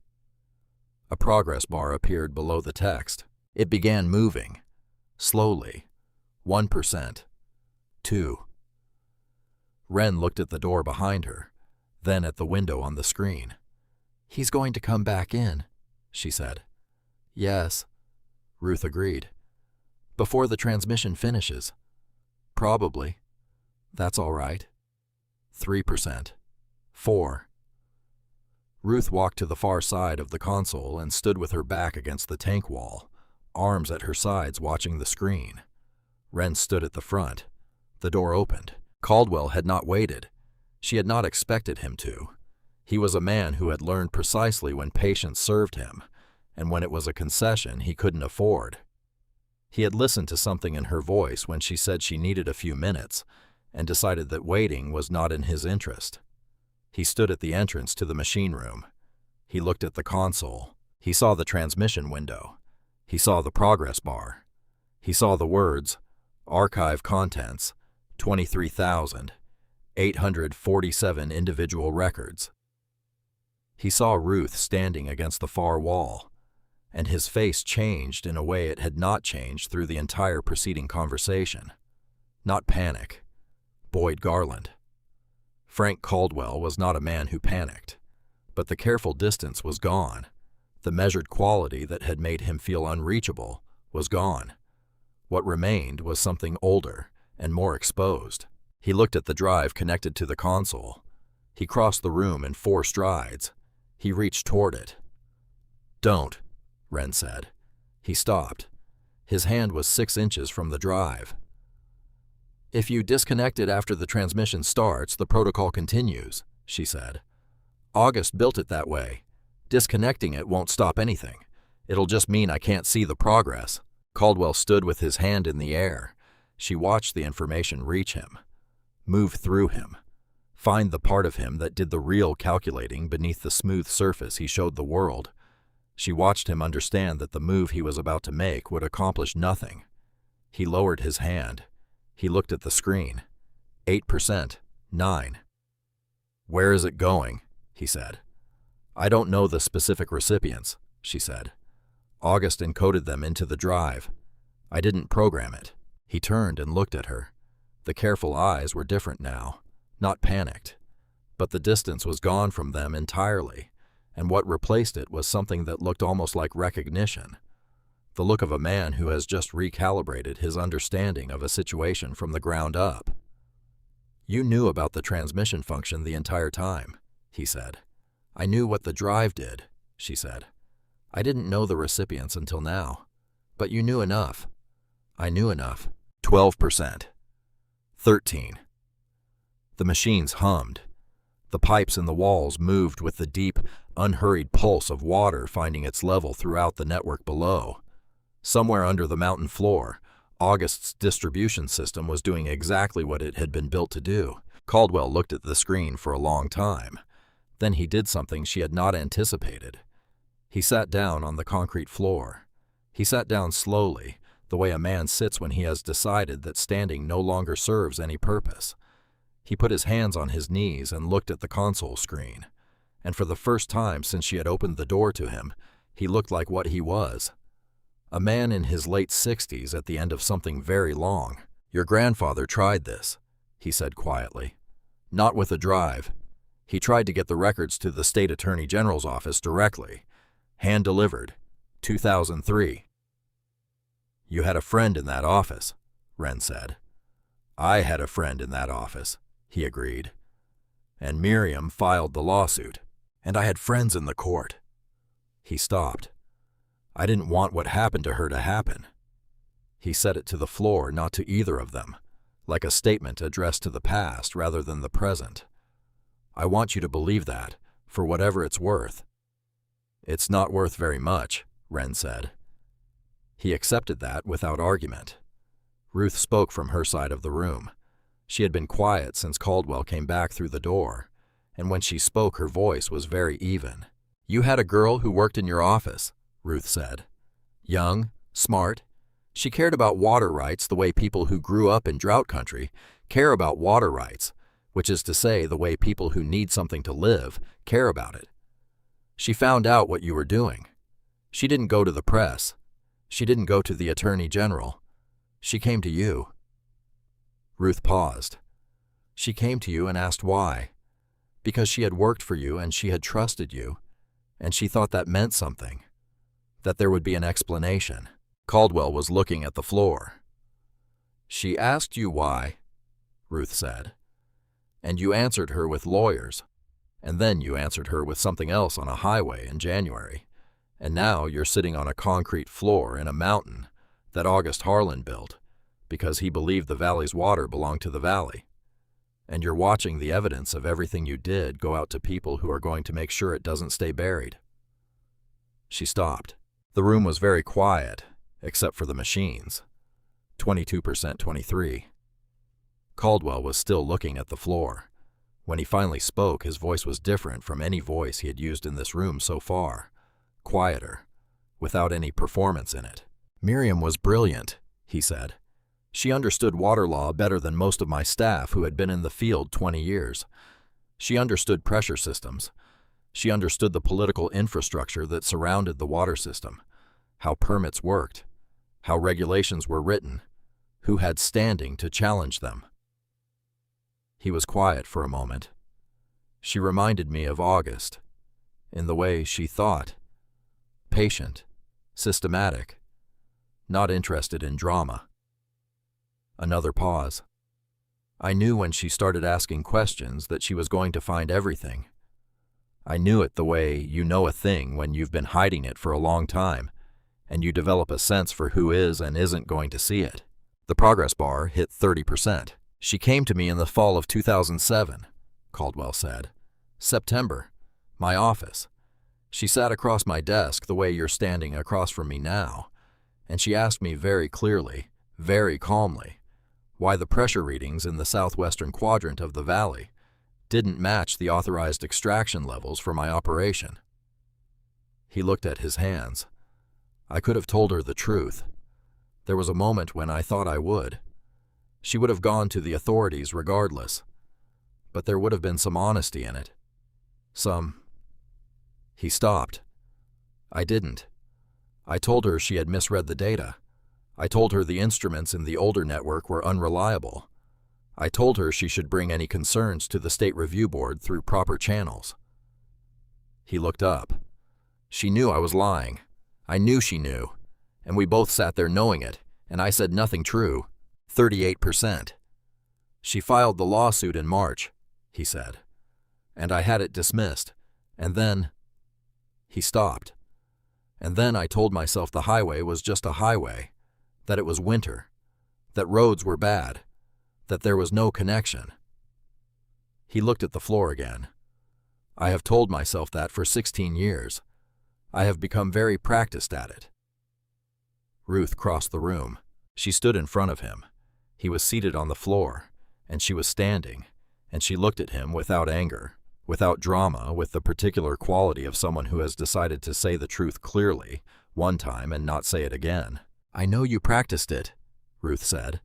A progress bar appeared below the text. It began moving. Slowly. 1%. 2. Wren looked at the door behind her, then at the window on the screen. "He's going to come back in," she said. "Yes," Ruth agreed. "Before the transmission finishes." "Probably. That's all right." 3%. 4. Ruth walked to the far side of the console and stood with her back against the tank wall, arms at her sides watching the screen. Wren stood at the front. The door opened. Caldwell had not waited. She had not expected him to. He was a man who had learned precisely when patience served him, and when it was a concession he couldn't afford. He had listened to something in her voice when she said she needed a few minutes, and decided that waiting was not in his interest. He stood at the entrance to the machine room. He looked at the console. He saw the transmission window. He saw the progress bar. He saw the words, "Archive contents, 23,847 individual records." He saw Ruth standing against the far wall, and his face changed in a way it had not changed through the entire preceding conversation. Not panic. Boyd Garland. Frank Caldwell was not a man who panicked, but the careful distance was gone. The measured quality that had made him feel unreachable was gone. What remained was something older and more exposed. He looked at the drive connected to the console. He crossed the room in 4 strides. He reached toward it. "Don't," Wren said. He stopped. His hand was 6 inches from the drive. If you disconnect it after the transmission starts, the protocol continues, she said. August built it that way. Disconnecting it won't stop anything. It'll just mean I can't see the progress. Caldwell stood with his hand in the air. She watched the information reach him, move through him, find the part of him that did the real calculating beneath the smooth surface he showed the world. She watched him understand that the move he was about to make would accomplish nothing. He lowered his hand. He looked at the screen. 8%, 9. Where is it going? He said. I don't know the specific recipients, she said. August encoded them into the drive. I didn't program it. He turned and looked at her. The careful eyes were different now, not panicked. But the distance was gone from them entirely, and what replaced it was something that looked almost like recognition. The look of a man who has just recalibrated his understanding of a situation from the ground up. You knew about the transmission function the entire time, he said. I knew what the drive did, she said. I didn't know the recipients until now, but you knew enough. I knew enough. 12%. 13. The machines hummed. The pipes in the walls moved with the deep, unhurried pulse of water finding its level throughout the network below. Somewhere under the mountain floor, August's distribution system was doing exactly what it had been built to do. Caldwell looked at the screen for a long time. Then he did something she had not anticipated. He sat down on the concrete floor. He sat down slowly, the way a man sits when he has decided that standing no longer serves any purpose. He put his hands on his knees and looked at the console screen. And for the first time since she had opened the door to him, he looked like what he was. A man in his late 60s at the end of something very long. Your grandfather tried this, he said quietly. Not with a drive. He tried to get the records to the state attorney general's office directly. Hand-delivered. 2003. You had a friend in that office, Wren said. I had a friend in that office, he agreed. And Miriam filed the lawsuit. And I had friends in the court. He stopped. I didn't want what happened to her to happen. He said it to the floor, not to either of them, like a statement addressed to the past rather than the present. I want you to believe that, for whatever it's worth. It's not worth very much, Wren said. He accepted that without argument. Ruth spoke from her side of the room. She had been quiet since Caldwell came back through the door, and when she spoke her voice was very even. You had a girl who worked in your office, Ruth said. Young, smart. She cared about water rights the way people who grew up in drought country care about water rights, which is to say the way people who need something to live care about it. She found out what you were doing. She didn't go to the press. She didn't go to the attorney general. She came to you. Ruth paused. She came to you and asked why. Because she had worked for you and she had trusted you, and she thought that meant something, that there would be an explanation. Caldwell was looking at the floor. She asked you why, Ruth said, and you answered her with lawyers, and then you answered her with something else on a highway in January, and now you're sitting on a concrete floor in a mountain that August Harlan built because he believed the valley's water belonged to the valley. And you're watching the evidence of everything you did go out to people who are going to make sure it doesn't stay buried. She stopped. The room was very quiet, except for the machines. 22%, 23. Caldwell was still looking at the floor. When he finally spoke, his voice was different from any voice he had used in this room so far. Quieter, without any performance in it. Miriam was brilliant, he said. She understood water law better than most of my staff who had been in the field 20 years. She understood pressure systems. She understood the political infrastructure that surrounded the water system, how permits worked, how regulations were written, who had standing to challenge them. He was quiet for a moment. She reminded me of August, in the way she thought. Patient, systematic, not interested in drama. Another pause. I knew when she started asking questions that she was going to find everything. I knew it the way you know a thing when you've been hiding it for a long time, and you develop a sense for who is and isn't going to see it. The progress bar hit 30%. She came to me in the fall of 2007, Caldwell said. September. My office. She sat across my desk the way you're standing across from me now, and she asked me very clearly, very calmly, why the pressure readings in the southwestern quadrant of the valley didn't match the authorized extraction levels for my operation. He looked at his hands. I could have told her the truth. There was a moment when I thought I would. She would have gone to the authorities regardless, but there would have been some honesty in it. He stopped. I didn't. I told her she had misread the data. I told her the instruments in the older network were unreliable. I told her she should bring any concerns to the State Review Board through proper channels. He looked up. She knew I was lying. I knew she knew, and we both sat there knowing it, and I said nothing true. 38%. She filed the lawsuit in March, he said, and I had it dismissed, and then... He stopped. And then I told myself the highway was just a highway, that it was winter, that roads were bad, that there was no connection. He looked at the floor again. I have told myself that for 16 years. I have become very practiced at it. Ruth crossed the room. She stood in front of him. He was seated on the floor, and she was standing, and she looked at him without anger, without drama, with the particular quality of someone who has decided to say the truth clearly, one time and not say it again. I know you practiced it, Ruth said.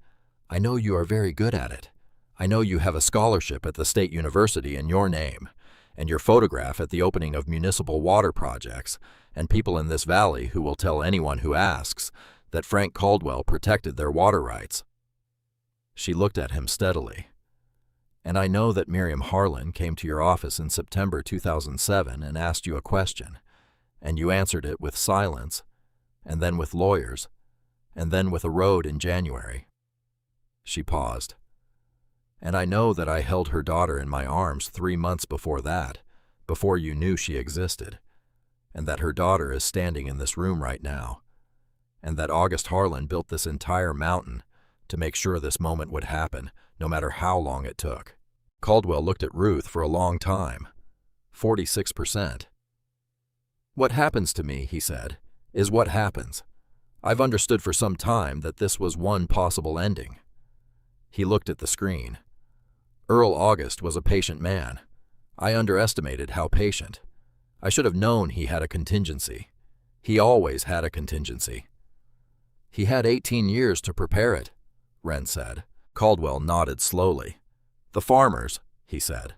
I know you are very good at it. I know you have a scholarship at the state university in your name, and your photograph at the opening of municipal water projects, and people in this valley who will tell anyone who asks that Frank Caldwell protected their water rights. She looked at him steadily. And I know that Miriam Harlan came to your office in September 2007 and asked you a question, and you answered it with silence, and then with lawyers, and then with a road in January. She paused. And I know that I held her daughter in my arms 3 months before that, before you knew she existed, and that her daughter is standing in this room right now, and that August Harlan built this entire mountain to make sure this moment would happen, no matter how long it took. Caldwell looked at Ruth for a long time. 46%. What happens to me, he said, is what happens. I've understood for some time that this was one possible ending. He looked at the screen. Earl August was a patient man. I underestimated how patient. I should have known he had a contingency. He always had a contingency. He had 18 years to prepare it, Wren said. Caldwell nodded slowly. The farmers, he said.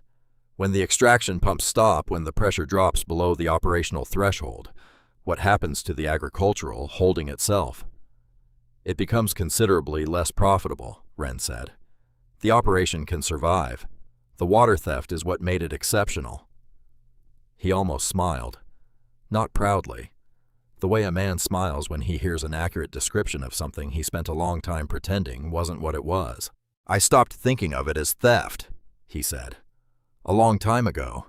When the extraction pumps stop, when the pressure drops below the operational threshold, what happens to the agricultural holding itself? It becomes considerably less profitable, Wren said. The operation can survive. The water theft is what made it exceptional. He almost smiled. Not proudly. The way a man smiles when he hears an accurate description of something he spent a long time pretending wasn't what it was. I stopped thinking of it as theft, he said. A long time ago.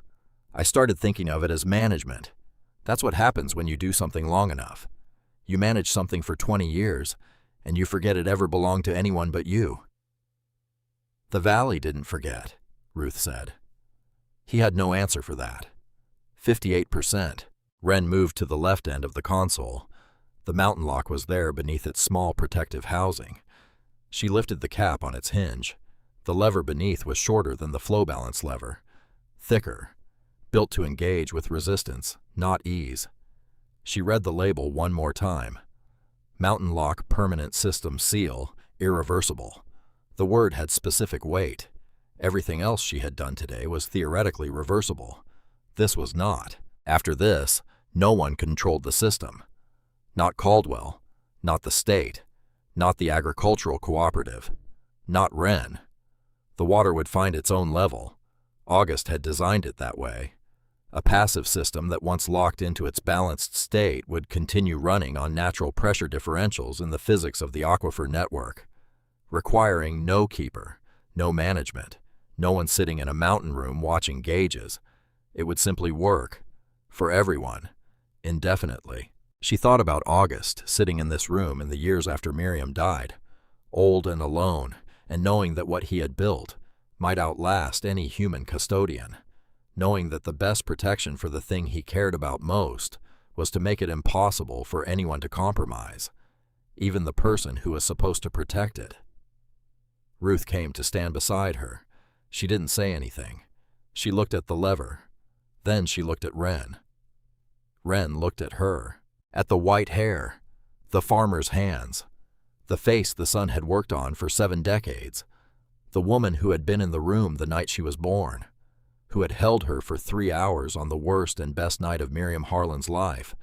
I started thinking of it as management. That's what happens when you do something long enough. You manage something for 20 years, and you forget it ever belonged to anyone but you. The valley didn't forget, Ruth said. He had no answer for that. 58%. Wren moved to the left end of the console. The mountain lock was there beneath its small protective housing. She lifted the cap on its hinge. The lever beneath was shorter than the flow balance lever, thicker, built to engage with resistance, not ease. She read the label one more time. Mountain lock permanent system seal, irreversible. The word had specific weight. Everything else she had done today was theoretically reversible. This was not. After this, no one controlled the system. Not Caldwell, not the state, not the agricultural cooperative, not Wren. The water would find its own level. August had designed it that way. A passive system that once locked into its balanced state would continue running on natural pressure differentials in the physics of the aquifer network, requiring no keeper, no management, no one sitting in a mountain room watching gauges. It would simply work, for everyone, indefinitely. She thought about August sitting in this room in the years after Miriam died, old and alone, and knowing that what he had built might outlast any human custodian, knowing that the best protection for the thing he cared about most was to make it impossible for anyone to compromise, even the person who was supposed to protect it. Ruth came to stand beside her. She didn't say anything. She looked at the lever. Then she looked at Wren. Wren looked at her, at the white hair, the farmer's hands, the face the son had worked on for 7 decades, the woman who had been in the room the night she was born, who had held her for 3 hours on the worst and best night of Miriam Harlan's life,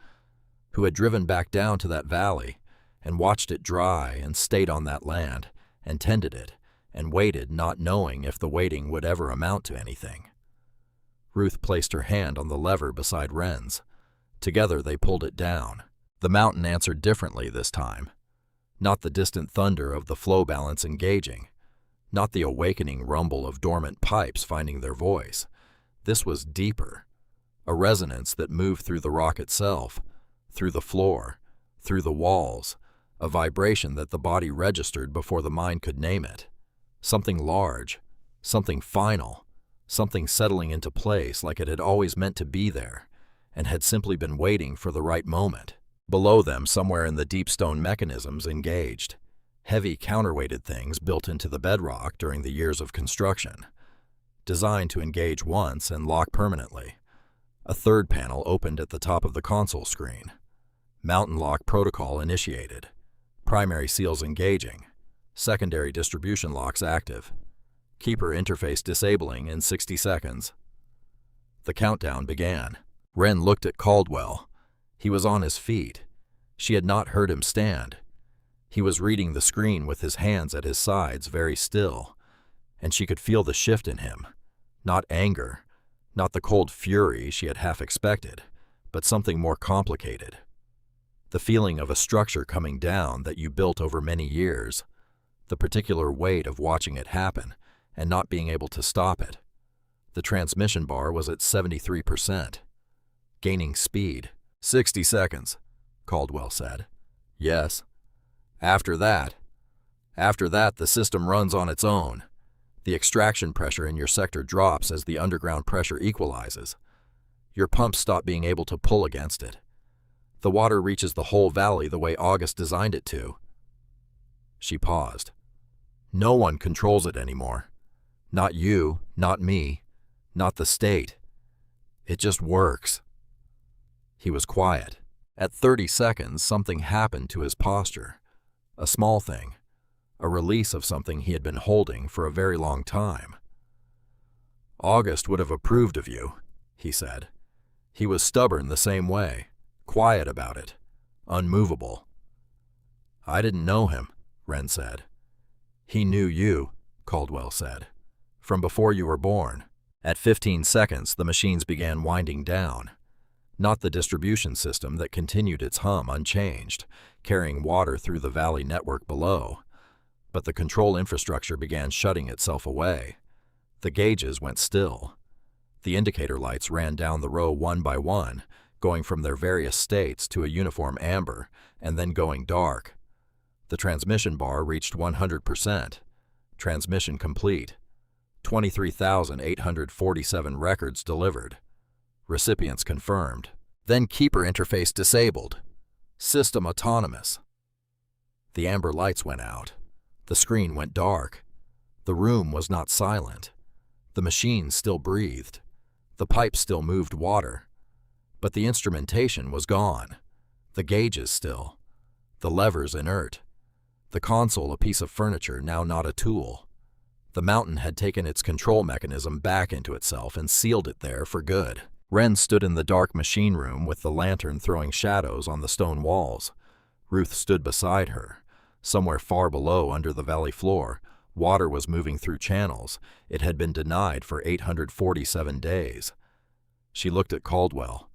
who had driven back down to that valley and watched it dry and stayed on that land and tended it and waited, not knowing if the waiting would ever amount to anything. Ruth placed her hand on the lever beside Wren's. Together they pulled it down. The mountain answered differently this time. Not the distant thunder of the flow balance engaging, not the awakening rumble of dormant pipes finding their voice. This was deeper, a resonance that moved through the rock itself, through the floor, through the walls, a vibration that the body registered before the mind could name it. Something large, something final, something settling into place like it had always meant to be there and had simply been waiting for the right moment. Below them, somewhere in the deep stone mechanisms engaged, heavy counterweighted things built into the bedrock during the years of construction, designed to engage once and lock permanently. A third panel opened at the top of the console screen. Mountain lock protocol initiated. Primary seals engaging. Secondary distribution locks active. Keeper interface disabling in 60 seconds. The countdown began. Wren looked at Caldwell. He was on his feet. She had not heard him stand. He was reading the screen with his hands at his sides, very still, and she could feel the shift in him. Not anger, not the cold fury she had half expected, but something more complicated. The feeling of a structure coming down that you built over many years, the particular weight of watching it happen and not being able to stop it. The transmission bar was at 73%, gaining speed. 60 seconds, Caldwell said. Yes. After that, the system runs on its own. The extraction pressure in your sector drops as the underground pressure equalizes. Your pumps stop being able to pull against it. The water reaches the whole valley the way August designed it to. She paused. No one controls it anymore. Not you, not me, not the state. It just works. He was quiet. At 30 seconds, something happened to his posture. A small thing. A release of something he had been holding for a very long time. August would have approved of you, he said. He was stubborn the same way, quiet about it, unmovable. I didn't know him, Wren said. He knew you, Caldwell said, from before you were born. At 15 seconds, the machines began winding down. Not the distribution system that continued its hum unchanged, carrying water through the valley network below, but the control infrastructure began shutting itself away. The gauges went still. The indicator lights ran down the row one by one, going from their various states to a uniform amber, and then going dark. The transmission bar reached 100%. Transmission complete. 23,847 records delivered. Recipients confirmed. Then keeper interface disabled. System autonomous. The amber lights went out. The screen went dark. The room was not silent. The machine still breathed. The pipe still moved water. But the instrumentation was gone. The gauges still. The levers inert. The console a piece of furniture, now not a tool. The mountain had taken its control mechanism back into itself and sealed it there for good. Wren stood in the dark machine room with the lantern throwing shadows on the stone walls. Ruth stood beside her. Somewhere far below under the valley floor, water was moving through channels. It had been denied for 847 days. She looked at Caldwell.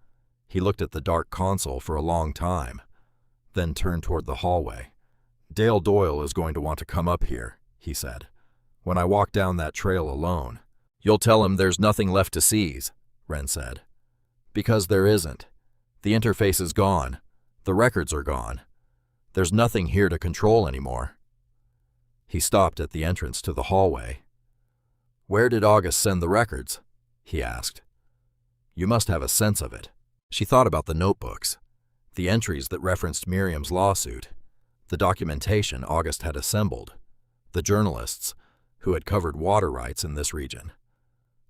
He looked at the dark console for a long time, then turned toward the hallway. Dale Doyle is going to want to come up here, he said. When I walk down that trail alone. You'll tell him there's nothing left to seize, Wren said. Because there isn't. The interface is gone. The records are gone. There's nothing here to control anymore. He stopped at the entrance to the hallway. "Where did August send the records?" he asked. "You must have a sense of it." She thought about the notebooks, the entries that referenced Miriam's lawsuit, the documentation August had assembled, the journalists who had covered water rights in this region,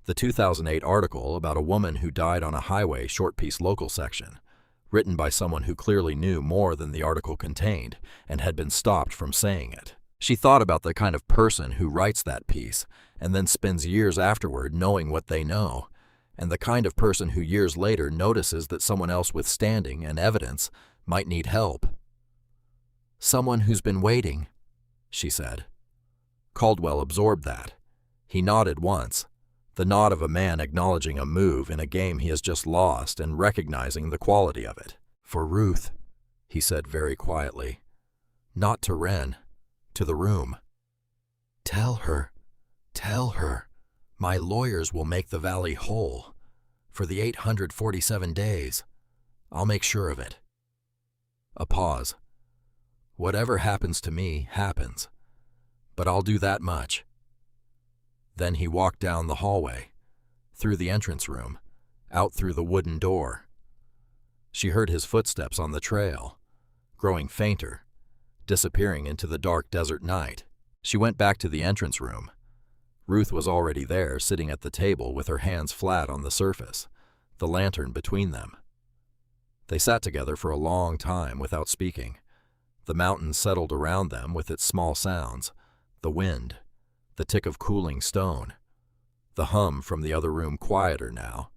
the 2008 article about a woman who died on a highway short-piece local section, written by someone who clearly knew more than the article contained and had been stopped from saying it. She thought about the kind of person who writes that piece and then spends years afterward knowing what they know, and the kind of person who years later notices that someone else with standing and evidence might need help. "Someone who's been waiting," she said. Caldwell absorbed that. He nodded once, the nod of a man acknowledging a move in a game he has just lost and recognizing the quality of it. "For Ruth," he said very quietly. "Not to Wren, to the room. Tell her, my lawyers will make the valley whole. For the 847 days. I'll make sure of it." A pause. "Whatever happens to me, happens. But I'll do that much." Then he walked down the hallway, through the entrance room, out through the wooden door. She heard his footsteps on the trail, growing fainter, disappearing into the dark desert night. She went back to the entrance room. Ruth was already there, sitting at the table with her hands flat on the surface, the lantern between them. They sat together for a long time without speaking. The mountain settled around them with its small sounds, the wind, the tick of cooling stone, the hum from the other room quieter now,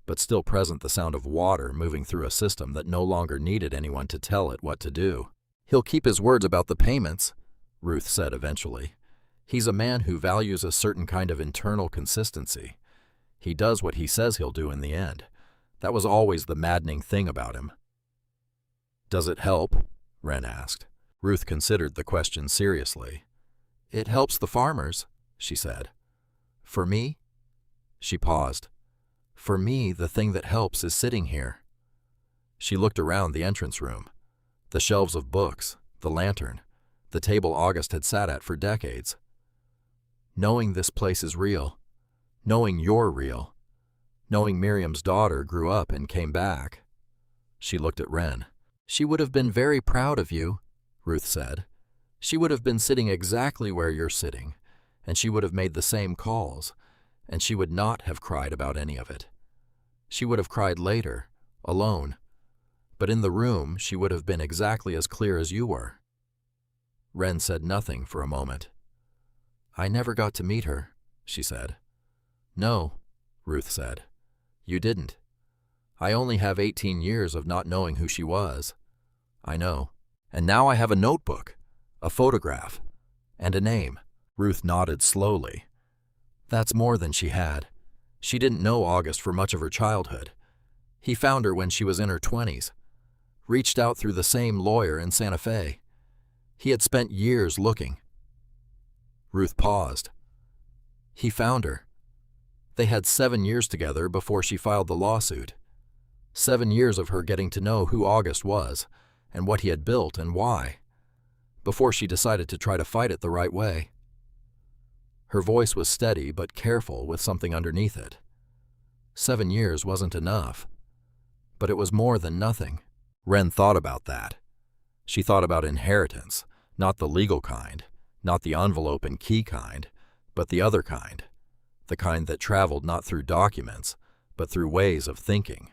but still present the sound of water moving through a system that no longer needed anyone to tell it what to do. "He'll keep his words about the payments," Ruth said eventually. "He's a man who values a certain kind of internal consistency. He does what he says he'll do in the end. That was always the maddening thing about him." "Does it help?" Wren asked. Ruth considered the question seriously. "It helps the farmers," she said. "For me?" She paused. "For me, the thing that helps is sitting here." She looked around the entrance room. The shelves of books, the lantern, the table August had sat at for decades. "Knowing this place is real. Knowing you're real. Knowing Miriam's daughter grew up and came back." She looked at Wren. "She would have been very proud of you," Ruth said. "She would have been sitting exactly where you're sitting, and she would have made the same calls, and she would not have cried about any of it. She would have cried later, alone. But in the room, she would have been exactly as clear as you were." Wren said nothing for a moment. "I never got to meet her," she said. "No," Ruth said. "You didn't. I only have 18 years of not knowing who she was. I know. And now I have a notebook, a photograph, and a name." Ruth nodded slowly. "That's more than she had. She didn't know August for much of her childhood. He found her when she was in her 20s. Reached out through the same lawyer in Santa Fe. He had spent years looking." Ruth paused. "He found her. They had 7 years together before she filed the lawsuit. 7 years of her getting to know who August was and what he had built and why, before she decided to try to fight it the right way." Her voice was steady but careful with something underneath it. 7 years wasn't enough, but it was more than nothing. Wren thought about that. She thought about inheritance, not the legal kind, not the envelope and key kind, but the other kind, the kind that traveled not through documents, but through ways of thinking.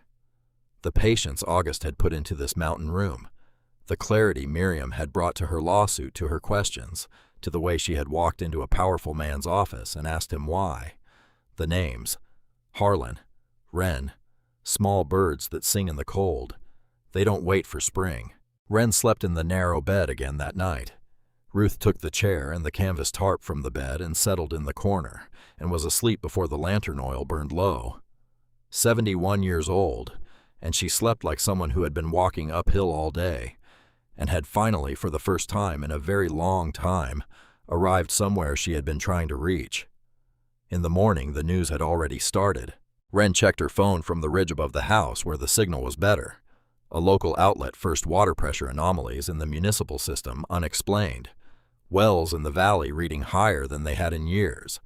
The patience August had put into this mountain room, the clarity Miriam had brought to her lawsuit, to her questions, to the way she had walked into a powerful man's office and asked him why. The names, Harlan, Wren, small birds that sing in the cold. They don't wait for spring. Wren slept in the narrow bed again that night. Ruth took the chair and the canvas tarp from the bed and settled in the corner, and was asleep before the lantern oil burned low. 71 years old, and she slept like someone who had been walking uphill all day, and had finally, for the first time in a very long time, arrived somewhere she had been trying to reach. In the morning, the news had already started. Wren checked her phone from the ridge above the house where the signal was better. A local outlet first water pressure anomalies in the municipal system unexplained. wells in the valley reading higher than they had in years,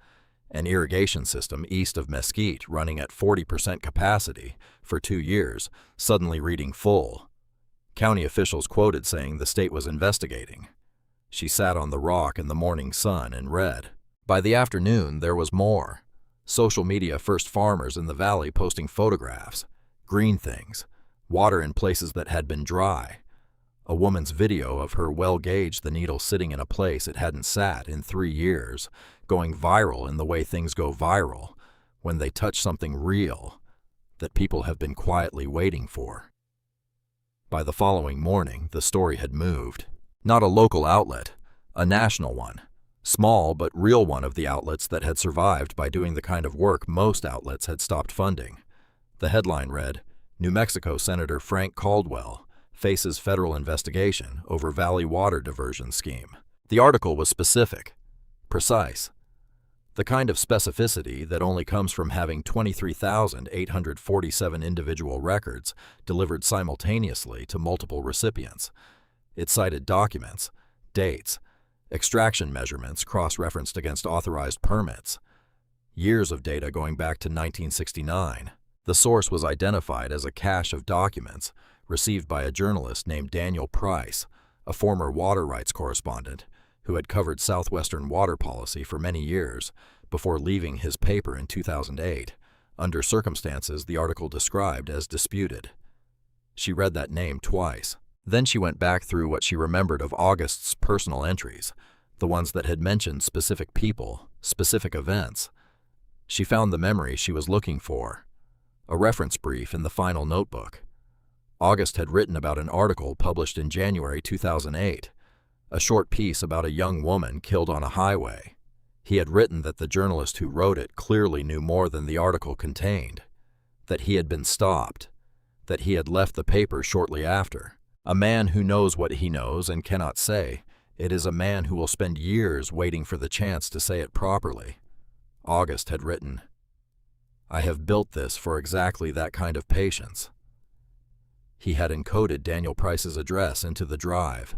an irrigation system east of Mesquite running at 40% capacity for 2 years, suddenly reading full. County officials quoted saying the state was investigating. She sat on the rock in the morning sun and read. By the afternoon, there was more. Social media first farmers in the valley posting photographs, green things, water in places that had been dry. A woman's video of her well gauged the needle sitting in a place it hadn't sat in 3 years, going viral in the way things go viral when they touch something real that people have been quietly waiting for. By the following morning, the story had moved. Not a local outlet, a national one. Small but real one of the outlets that had survived by doing the kind of work most outlets had stopped funding. The headline read, New Mexico Senator Frank Caldwell faces federal investigation over Valley water diversion scheme. The article was specific, precise, the kind of specificity that only comes from having 23,847 individual records delivered simultaneously to multiple recipients. It cited documents, dates, extraction measurements cross-referenced against authorized permits, years of data going back to 1969. The source was identified as a cache of documents received by a journalist named Daniel Price, a former water rights correspondent who had covered Southwestern water policy for many years before leaving his paper in 2008, under circumstances the article described as disputed. She read that name twice. Then she went back through what she remembered of August's personal entries, the ones that had mentioned specific people, specific events. She found the memory she was looking for, a reference brief in the final notebook. August had written about an article published in January 2008, a short piece about a young woman killed on a highway. He had written that the journalist who wrote it clearly knew more than the article contained, that he had been stopped, that he had left the paper shortly after. A man who knows what he knows and cannot say, it is a man who will spend years waiting for the chance to say it properly. August had written, I have built this for exactly that kind of patience. He had encoded Daniel Price's address into the drive,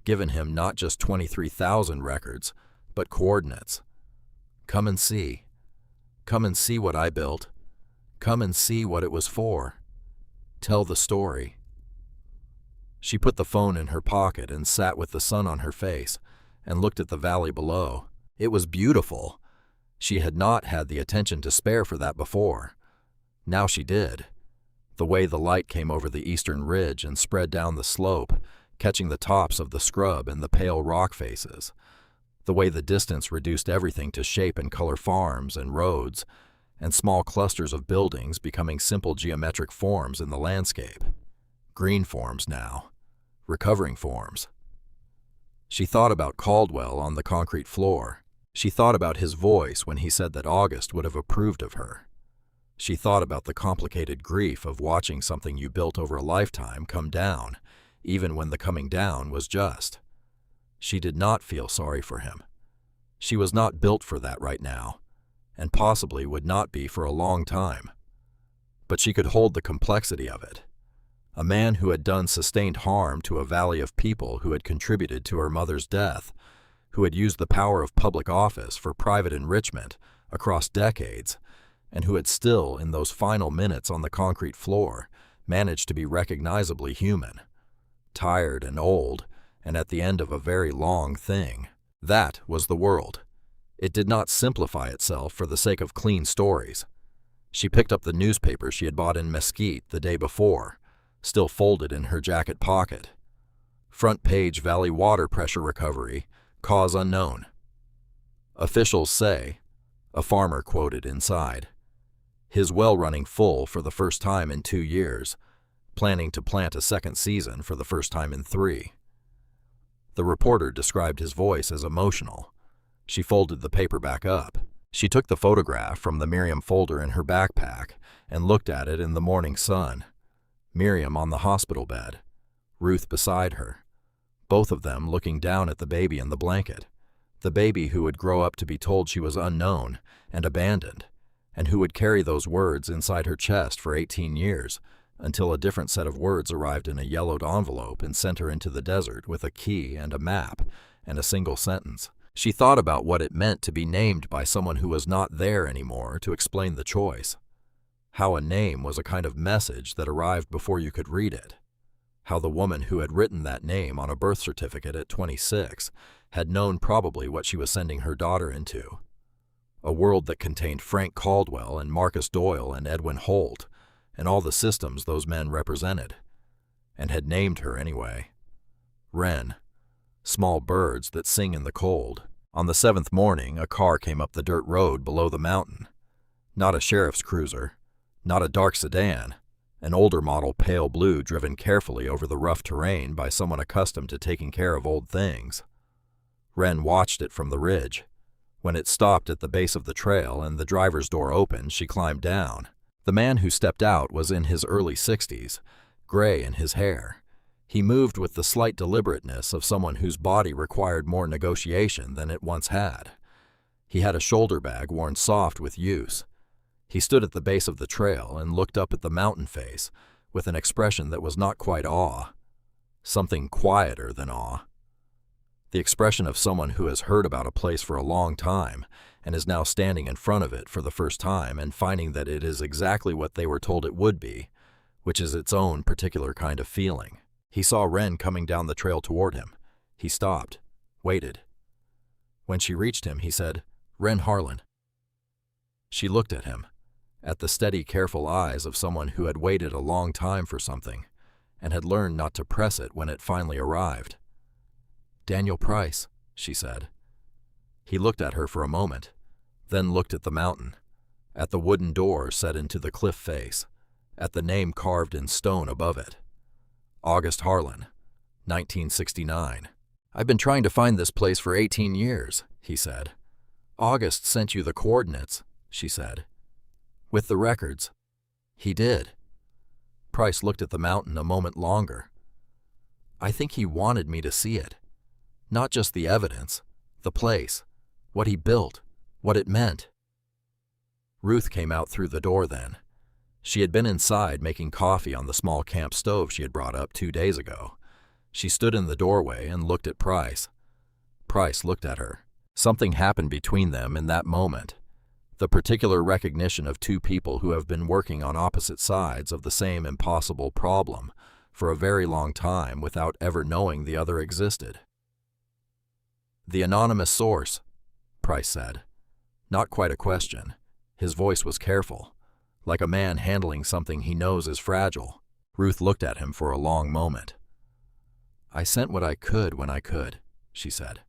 given him not just 23,000 records, but coordinates. Come and see. Come and see what I built. Come and see what it was for. Tell the story. She put the phone in her pocket and sat with the sun on her face and looked at the valley below. It was beautiful. She had not had the attention to spare for that before. Now she did. The way the light came over the eastern ridge and spread down the slope, catching the tops of the scrub and the pale rock faces. The way the distance reduced everything to shape and color farms and roads, and small clusters of buildings becoming simple geometric forms in the landscape. Green forms now. Recovering forms. She thought about Caldwell on the concrete floor. She thought about his voice when he said that August would have approved of her. She thought about the complicated grief of watching something you built over a lifetime come down, even when the coming down was just. She did not feel sorry for him. She was not built for that right now, and possibly would not be for a long time. But she could hold the complexity of it. A man who had done sustained harm to a valley of people who had contributed to her mother's death, who had used the power of public office for private enrichment across decades, and who had still, in those final minutes on the concrete floor, managed to be recognizably human, tired and old, and at the end of a very long thing. That was the world. It did not simplify itself for the sake of clean stories. She picked up the newspaper she had bought in Mesquite the day before, still folded in her jacket pocket. Front page Valley water pressure recovery, cause unknown. Officials say, a farmer quoted inside, his well running full for the first time in 2 years, planning to plant a second season for the first time in 3. The reporter described his voice as emotional. She folded the paper back up. She took the photograph from the Miriam folder in her backpack and looked at it in the morning sun. Miriam on the hospital bed, Ruth beside her, both of them looking down at the baby in the blanket, the baby who would grow up to be told she was unknown and abandoned, and who would carry those words inside her chest for 18 years, until a different set of words arrived in a yellowed envelope and sent her into the desert with a key and a map and a single sentence. She thought about what it meant to be named by someone who was not there anymore to explain the choice. How a name was a kind of message that arrived before you could read it. How the woman who had written that name on a birth certificate at 26 had known probably what she was sending her daughter into. A world that contained Frank Caldwell and Marcus Doyle and Edwin Holt, and all the systems those men represented, and had named her anyway. Wren, small birds that sing in the cold. On the 7th morning, a car came up the dirt road below the mountain. Not a sheriff's cruiser, not a dark sedan, an older model pale blue driven carefully over the rough terrain by someone accustomed to taking care of old things. Wren watched it from the ridge. When it stopped at the base of the trail and the driver's door opened, she climbed down. The man who stepped out was in his early 60s, gray in his hair. He moved with the slight deliberateness of someone whose body required more negotiation than it once had. He had a shoulder bag worn soft with use. He stood at the base of the trail and looked up at the mountain face with an expression that was not quite awe, something quieter than awe. The expression of someone who has heard about a place for a long time and is now standing in front of it for the first time and finding that it is exactly what they were told it would be, which is its own particular kind of feeling. He saw Wren coming down the trail toward him. He stopped, waited. When she reached him, he said, "Wren Harlan." She looked at him, at the steady, careful eyes of someone who had waited a long time for something and had learned not to press it when it finally arrived. "Daniel Price," she said. He looked at her for a moment, then looked at the mountain, at the wooden door set into the cliff face, at the name carved in stone above it. August Harlan, 1969. "I've been trying to find this place for 18 years, he said. "August sent you the coordinates," she said. "With the records." "He did." Price looked at the mountain a moment longer. "I think he wanted me to see it. Not just the evidence, the place, what he built, what it meant." Ruth came out through the door then. She had been inside making coffee on the small camp stove she had brought up 2 days ago. She stood in the doorway and looked at Price. Price looked at her. Something happened between them in that moment. The particular recognition of two people who have been working on opposite sides of the same impossible problem for a very long time without ever knowing the other existed. "The anonymous source," Price said. Not quite a question. His voice was careful, like a man handling something he knows is fragile. Ruth looked at him for a long moment. "I sent what I could when I could," she said.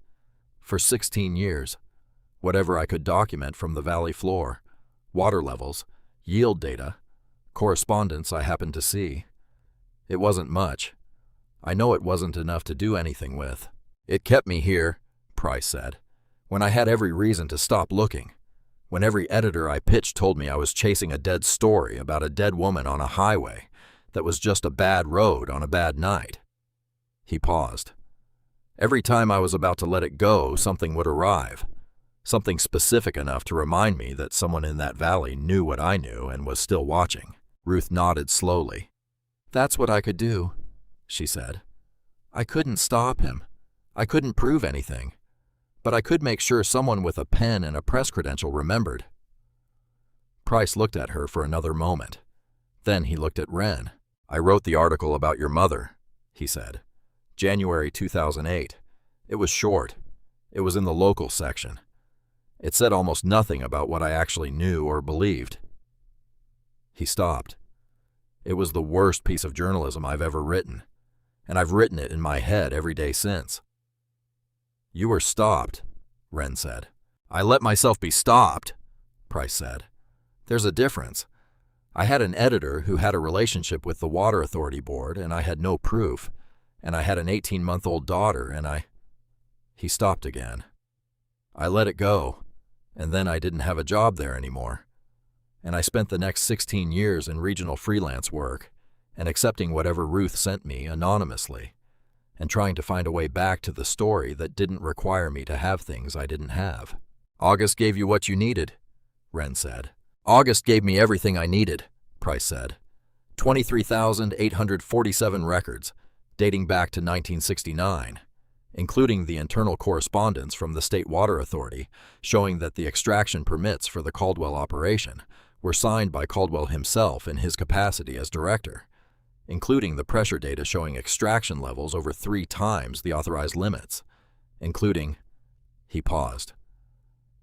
"For 16 years. Whatever I could document from the valley floor, water levels, yield data, correspondence I happened to see. It wasn't much. I know it wasn't enough to do anything with. It kept me here," Price said, "when I had every reason to stop looking. When every editor I pitched told me I was chasing a dead story about a dead woman on a highway that was just a bad road on a bad night." He paused. "Every time I was about to let it go, something would arrive. Something specific enough to remind me that someone in that valley knew what I knew and was still watching." Ruth nodded slowly. "That's what I could do," she said. "I couldn't stop him. I couldn't prove anything. But I could make sure someone with a pen and a press credential remembered." Price looked at her for another moment. Then he looked at Wren. "I wrote the article about your mother," he said. "January 2008. It was short. It was in the local section. It said almost nothing about what I actually knew or believed." He stopped. "It was the worst piece of journalism I've ever written, and I've written it in my head every day since." "You were stopped," Wren said. "I let myself be stopped," Price said. "There's a difference. I had an editor who had a relationship with the Water Authority Board, and I had no proof, and I had an 18-month-old daughter, and I—" He stopped again. "I let it go, and then I didn't have a job there anymore. And I spent the next 16 years in regional freelance work and accepting whatever Ruth sent me anonymously, and trying to find a way back to the story that didn't require me to have things I didn't have." "August gave you what you needed," Wren said. "August gave me everything I needed," Price said. 23,847 records, dating back to 1969. including the internal correspondence from the State Water Authority showing that the extraction permits for the Caldwell operation were signed by Caldwell himself in his capacity as director, including the pressure data showing extraction levels over 3 times the authorized limits, including, he paused,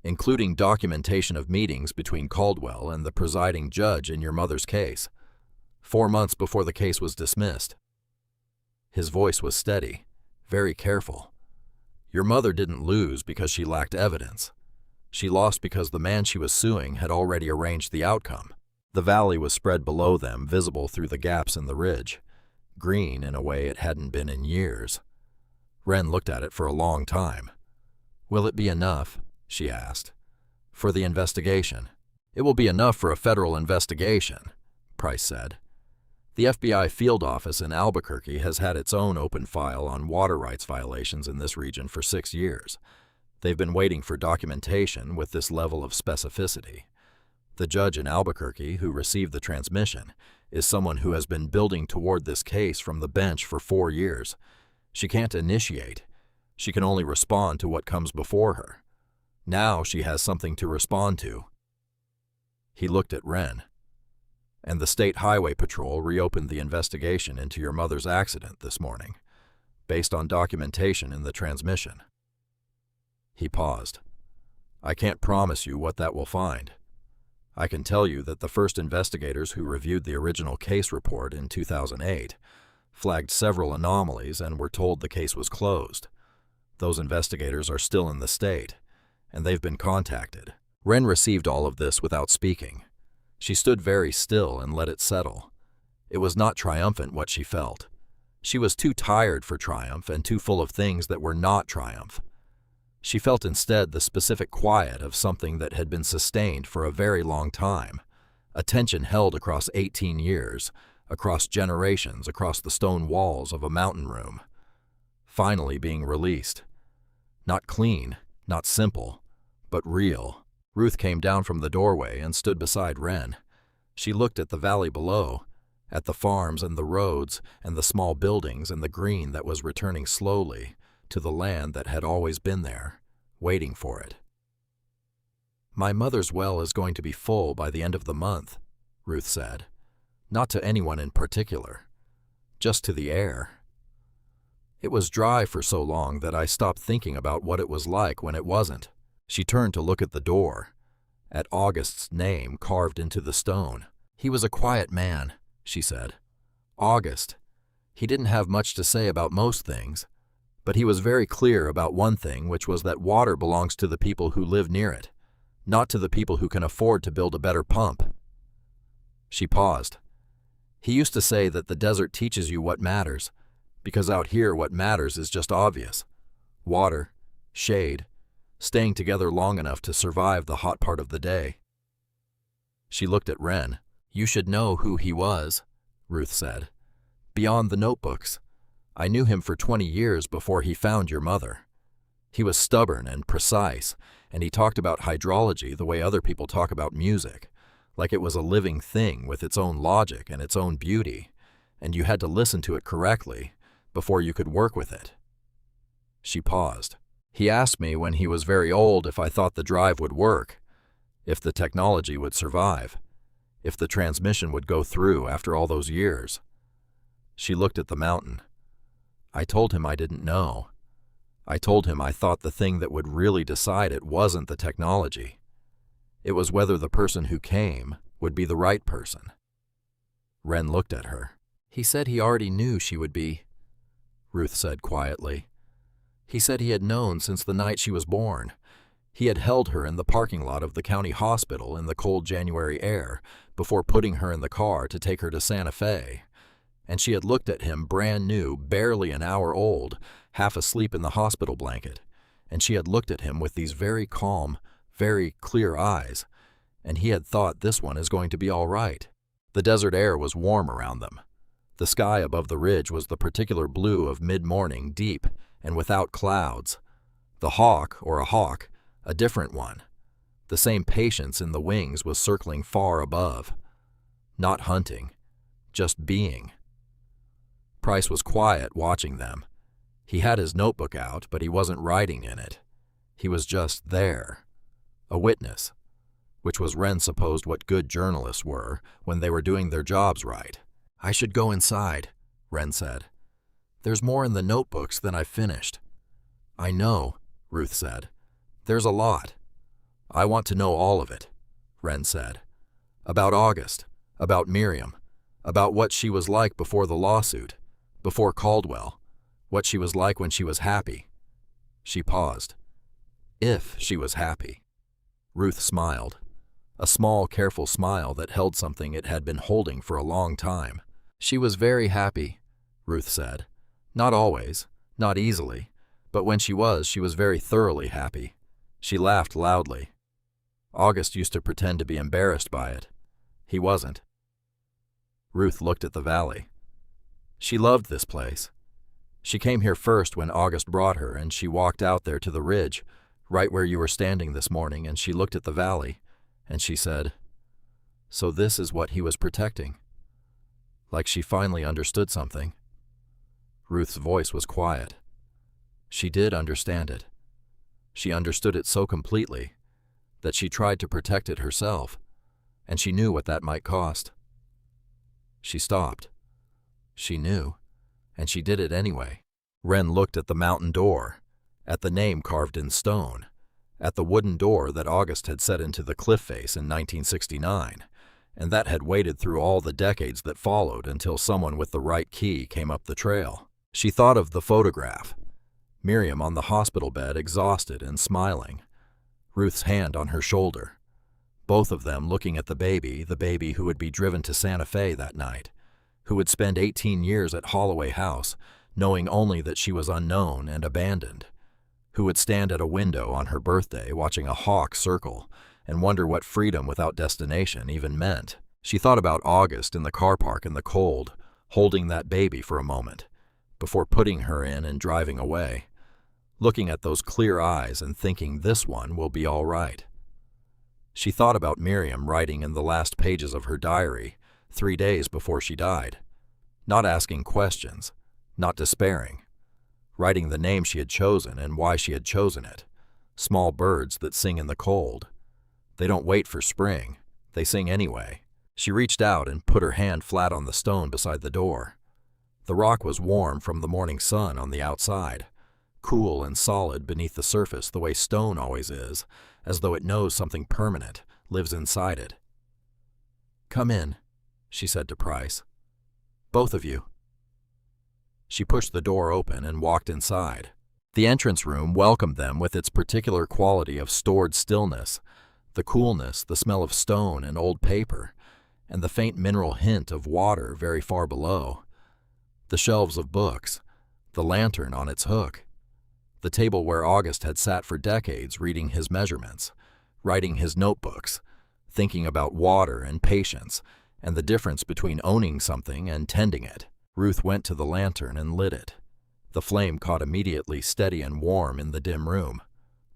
including documentation of meetings between Caldwell and the presiding judge in your mother's case, 4 months before the case was dismissed. His voice was steady, very careful. Your mother didn't lose because she lacked evidence. She lost because the man she was suing had already arranged the outcome. The valley was spread below them, visible through the gaps in the ridge, green in a way it hadn't been in years. Wren looked at it for a long time. Will it be enough, she asked, for the investigation? It will be enough for a federal investigation, Price said. The FBI field office in Albuquerque has had its own open file on water rights violations in this region for 6 years. They've been waiting for documentation with this level of specificity. The judge in Albuquerque who received the transmission is someone who has been building toward this case from the bench for 4 years. She can't initiate. She can only respond to what comes before her. Now she has something to respond to. He looked at Wren. And the State Highway Patrol reopened the investigation into your mother's accident this morning, based on documentation in the transmission. He paused. I can't promise you what that will find. I can tell you that the first investigators who reviewed the original case report in 2008 flagged several anomalies and were told the case was closed. Those investigators are still in the state, and they've been contacted. Wren received all of this without speaking. She stood very still and let it settle. It was not triumphant what she felt. She was too tired for triumph and too full of things that were not triumph. She felt instead the specific quiet of something that had been sustained for a very long time, a tension held across 18 years, across generations, across the stone walls of a mountain room, finally being released. Not clean, not simple, but real. Ruth came down from the doorway and stood beside Wren. She looked at the valley below, at the farms and the roads and the small buildings and the green that was returning slowly to the land that had always been there, waiting for it. My mother's well is going to be full by the end of the month, Ruth said. Not to anyone in particular, just to the air. It was dry for so long that I stopped thinking about what it was like when it wasn't. She turned to look at the door, at August's name carved into the stone. He was a quiet man, she said. August. He didn't have much to say about most things, but he was very clear about one thing, which was that water belongs to the people who live near it, not to the people who can afford to build a better pump. She paused. He used to say that the desert teaches you what matters, because out here what matters is just obvious. Water, shade, staying together long enough to survive the hot part of the day. She looked at Wren. You should know who he was, Ruth said. Beyond the notebooks. I knew him for 20 years before he found your mother. He was stubborn and precise, and he talked about hydrology the way other people talk about music, like it was a living thing with its own logic and its own beauty, and you had to listen to it correctly before you could work with it. She paused. He asked me when he was very old if I thought the drive would work, if the technology would survive, if the transmission would go through after all those years. She looked at the mountain. I told him I didn't know. I told him I thought the thing that would really decide it wasn't the technology. It was whether the person who came would be the right person. Wren looked at her. He said he already knew she would be, Ruth said quietly. He said he had known since the night she was born. He had held her in the parking lot of the county hospital in the cold January air before putting her in the car to take her to Santa Fe. And she had looked at him brand new, barely an hour old, half asleep in the hospital blanket. And she had looked at him with these very calm, very clear eyes. And he had thought, this one is going to be all right. The desert air was warm around them. The sky above the ridge was the particular blue of mid-morning, deep and without clouds. The hawk, or a hawk, a different one. The same patience in the wings was circling far above. Not hunting, just being. Price was quiet watching them. He had his notebook out, but he wasn't writing in it. He was just there. A witness, which was Wren supposed what good journalists were when they were doing their jobs right. "I should go inside," Wren said. "There's more in the notebooks than I've finished." "I know," Ruth said. "There's a lot." "I want to know all of it," Wren said. "About August, about Miriam, about what she was like before the lawsuit, before Caldwell, what she was like when she was happy." She paused. If she was happy. Ruth smiled. A small, careful smile that held something it had been holding for a long time. "She was very happy," Ruth said. "Not always, not easily, but when she was very thoroughly happy." She laughed loudly. August used to pretend to be embarrassed by it. He wasn't. Ruth looked at the valley. She loved this place. She came here first when August brought her, and she walked out there to the ridge, right where you were standing this morning, and she looked at the valley, and she said, "So this is what he was protecting." Like she finally understood something. Ruth's voice was quiet. She did understand it. She understood it so completely that she tried to protect it herself, and she knew what that might cost. She stopped. She knew, and she did it anyway. Wren looked at the mountain door, at the name carved in stone, at the wooden door that August had set into the cliff face in 1969, and that had waited through all the decades that followed until someone with the right key came up the trail. She thought of the photograph. Miriam on the hospital bed, exhausted and smiling. Ruth's hand on her shoulder. Both of them looking at the baby who would be driven to Santa Fe that night, who would spend 18 years at Holloway House, knowing only that she was unknown and abandoned, who would stand at a window on her birthday watching a hawk circle and wonder what freedom without destination even meant. She thought about August in the car park in the cold, holding that baby for a moment, before putting her in and driving away, looking at those clear eyes and thinking this one will be all right. She thought about Miriam writing in the last pages of her diary 3 days before she died, not asking questions, not despairing, writing the name she had chosen and why she had chosen it. Small birds that sing in the cold. They don't wait for spring, they sing anyway. She reached out and put her hand flat on the stone beside the door. The rock was warm from the morning sun on the outside, cool and solid beneath the surface the way stone always is, as though it knows something permanent lives inside it. "Come in," she said to Price. "Both of you." She pushed the door open and walked inside. The entrance room welcomed them with its particular quality of stored stillness, the coolness, the smell of stone and old paper, and the faint mineral hint of water very far below. The shelves of books, the lantern on its hook, the table where August had sat for decades reading his measurements, writing his notebooks, thinking about water and patience and the difference between owning something and tending it. Ruth went to the lantern and lit it. The flame caught immediately steady and warm in the dim room.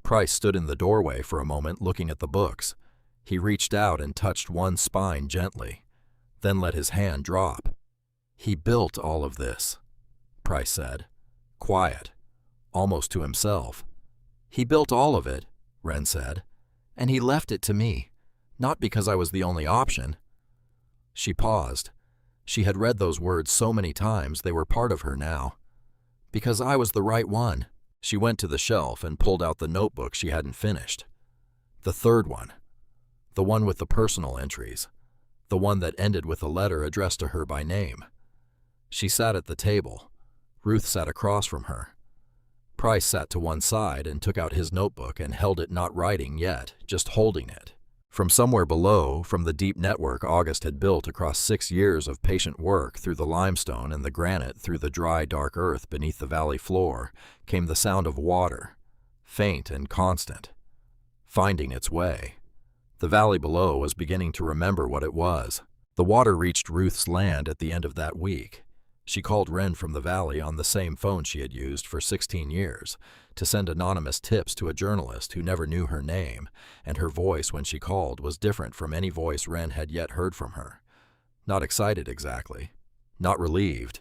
Price stood in the doorway for a moment looking at the books. He reached out and touched one spine gently, then let his hand drop. "He built all of this," Price said, quiet, almost to himself. "He built all of it," Wren said, "and he left it to me, not because I was the only option." She paused. She had read those words so many times they were part of her now. "Because I was the right one." She went to the shelf and pulled out the notebook she hadn't finished. The third one. The one with the personal entries. The one that ended with a letter addressed to her by name. She sat at the table. Ruth sat across from her. Price sat to one side and took out his notebook and held it, not writing yet, just holding it. From somewhere below, from the deep network August had built across 6 years of patient work through the limestone and the granite through the dry, dark earth beneath the valley floor, came the sound of water, faint and constant, finding its way. The valley below was beginning to remember what it was. The water reached Ruth's land at the end of that week. She called Wren from the valley on the same phone she had used for 16 years to send anonymous tips to a journalist who never knew her name, and her voice when she called was different from any voice Wren had yet heard from her. Not excited exactly, not relieved,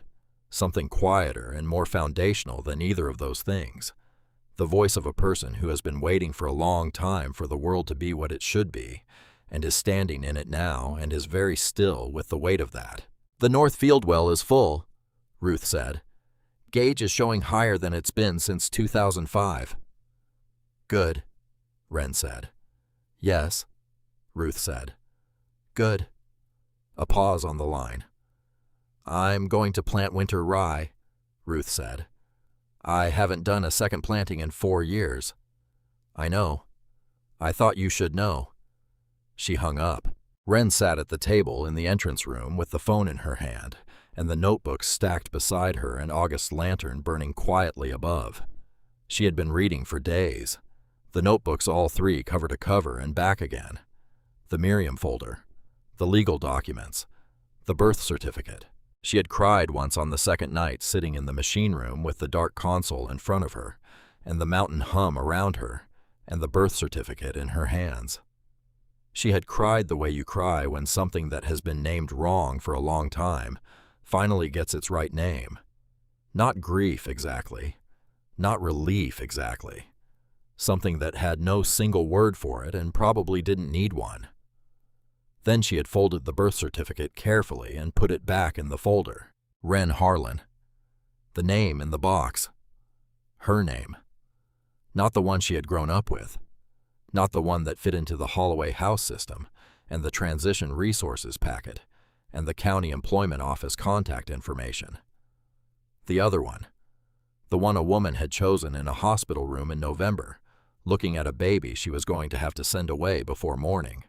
Something quieter and more foundational than either of those things. The voice of a person who has been waiting for a long time for the world to be what it should be, and is standing in it now and is very still with the weight of that. "The North Field well is full," Ruth said. "Gauge is showing higher than it's been since 2005. "Good," Wren said. "Yes," Ruth said. "Good." A pause on the line. "I'm going to plant winter rye," Ruth said. "I haven't done a second planting in 4 years." "I know. I thought you should know." She hung up. Wren sat at the table in the entrance room with the phone in her hand and the notebooks stacked beside her and August's lantern burning quietly above. She had been reading for days. The notebooks, all 3, cover to cover and back again. The Miriam folder, the legal documents, the birth certificate. She had cried once on the second night sitting in the machine room with the dark console in front of her and the mountain hum around her and the birth certificate in her hands. She had cried the way you cry when something that has been named wrong for a long time finally gets its right name. Not grief exactly, not relief exactly. Something that had no single word for it and probably didn't need one. Then she had folded the birth certificate carefully and put it back in the folder. Wren Harlan. The name in the box. Her name. Not the one she had grown up with. Not the one that fit into the Holloway house system and the transition resources packet and the county employment office contact information. The other one. The one a woman had chosen in a hospital room in November, looking at a baby she was going to have to send away before morning.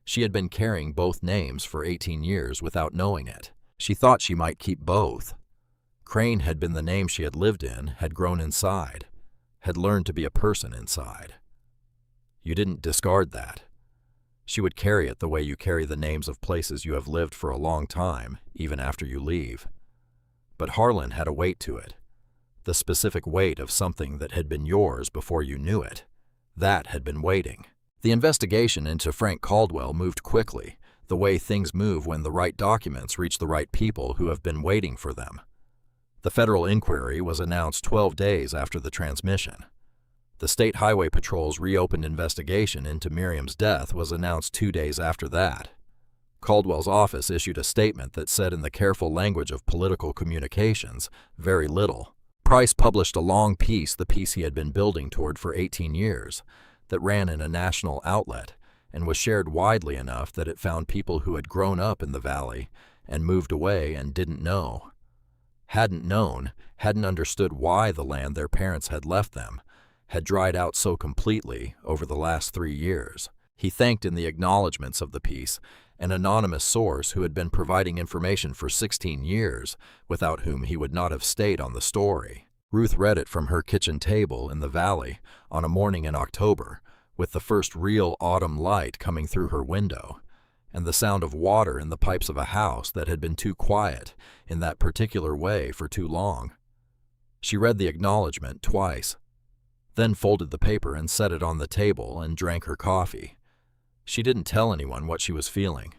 She had been carrying both names for 18 years without knowing it. She thought she might keep both. Crane had been the name she had lived in, had grown inside, had learned to be a person inside. You didn't discard that. She would carry it the way you carry the names of places you have lived for a long time, even after you leave. But Harlan had a weight to it. The specific weight of something that had been yours before you knew it. That had been waiting. The investigation into Frank Caldwell moved quickly, the way things move when the right documents reach the right people who have been waiting for them. The federal inquiry was announced 12 days after the transmission. The State Highway Patrol's reopened investigation into Miriam's death was announced 2 days after that. Caldwell's office issued a statement that said in the careful language of political communications, very little. Price published a long piece, the piece he had been building toward for 18 years, that ran in a national outlet and was shared widely enough that it found people who had grown up in the valley and moved away and didn't know. Hadn't known, hadn't understood why the land their parents had left them had dried out so completely over the last 3 years. He thanked in the acknowledgments of the piece an anonymous source who had been providing information for 16 years, without whom he would not have stayed on the story. Ruth read it from her kitchen table in the valley on a morning in October, with the first real autumn light coming through her window, and the sound of water in the pipes of a house that had been too quiet in that particular way for too long. She read the acknowledgment twice, then folded the paper and set it on the table and drank her coffee. She didn't tell anyone what she was feeling.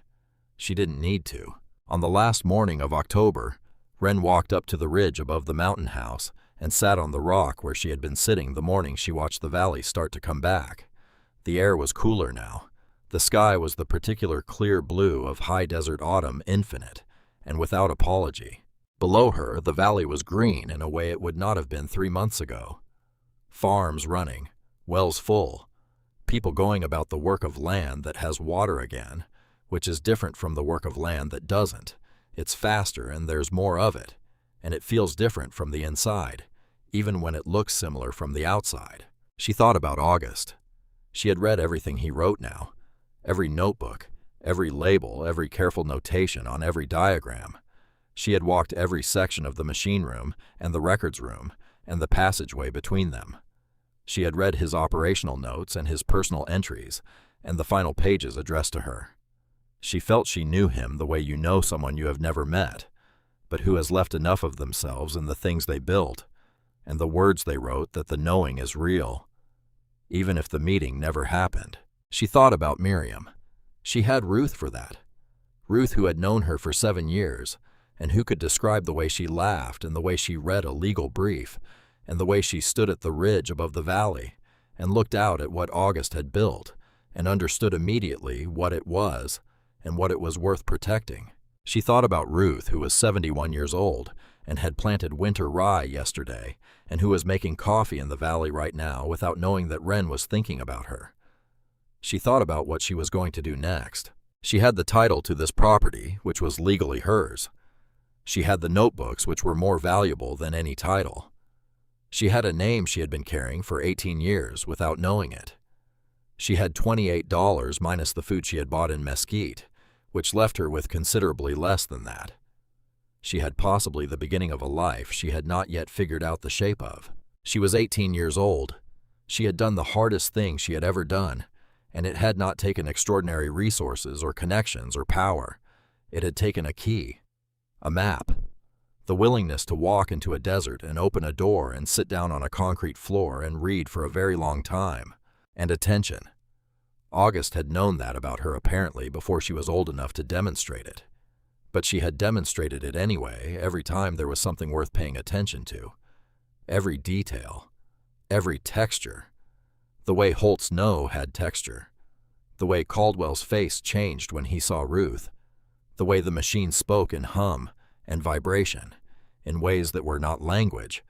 She didn't need to. On the last morning of October, Wren walked up to the ridge above the mountain house and sat on the rock where she had been sitting the morning she watched the valley start to come back. The air was cooler now. The sky was the particular clear blue of high desert autumn, infinite, and without apology. Below her, the valley was green in a way it would not have been 3 months ago. Farms running, wells full, people going about the work of land that has water again, which is different from the work of land that doesn't. It's faster and there's more of it, and it feels different from the inside, even when it looks similar from the outside. She thought about August. She had read everything he wrote now, every notebook, every label, every careful notation on every diagram. She had walked every section of the machine room and the records room and the passageway between them. She had read his operational notes and his personal entries and the final pages addressed to her. She felt she knew him the way you know someone you have never met, but who has left enough of themselves in the things they built and the words they wrote that the knowing is real, even if the meeting never happened. She thought about Miriam. She had Ruth for that. Ruth, who had known her for 7 years, And who could describe the way she laughed and the way she read a legal brief and the way she stood at the ridge above the valley and looked out at what August had built and understood immediately what it was and what it was worth protecting? She thought about Ruth, who was 71 years old and had planted winter rye yesterday and who was making coffee in the valley right now without knowing that Wren was thinking about her. She thought about what she was going to do next. She had the title to this property, which was legally hers. She had the notebooks, which were more valuable than any title. She had a name she had been carrying for 18 years without knowing it. She had $28 minus the food she had bought in Mesquite, which left her with considerably less than that. She had possibly the beginning of a life she had not yet figured out the shape of. She was 18 years old. She had done the hardest thing she had ever done, and it had not taken extraordinary resources or connections or power. It had taken a key, a map, the willingness to walk into a desert and open a door and sit down on a concrete floor and read for a very long time, and attention. August had known that about her apparently before she was old enough to demonstrate it. But she had demonstrated it anyway every time there was something worth paying attention to. Every detail, every texture. The way Holt's no had texture. The way Caldwell's face changed when he saw Ruth. The way the machine spoke in hum and vibration, in ways that were not language,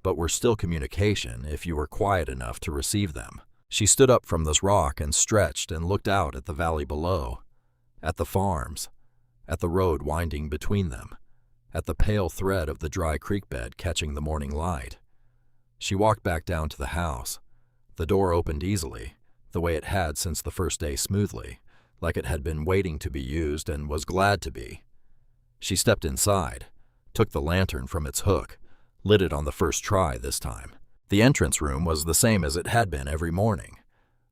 but were still communication if you were quiet enough to receive them. She stood up from this rock and stretched and looked out at the valley below, at the farms, at the road winding between them, at the pale thread of the dry creek bed catching the morning light. She walked back down to the house. The door opened easily, the way it had since the first day, smoothly, like it had been waiting to be used and was glad to be. She stepped inside, took the lantern from its hook, lit it on the first try this time. The entrance room was the same as it had been every morning.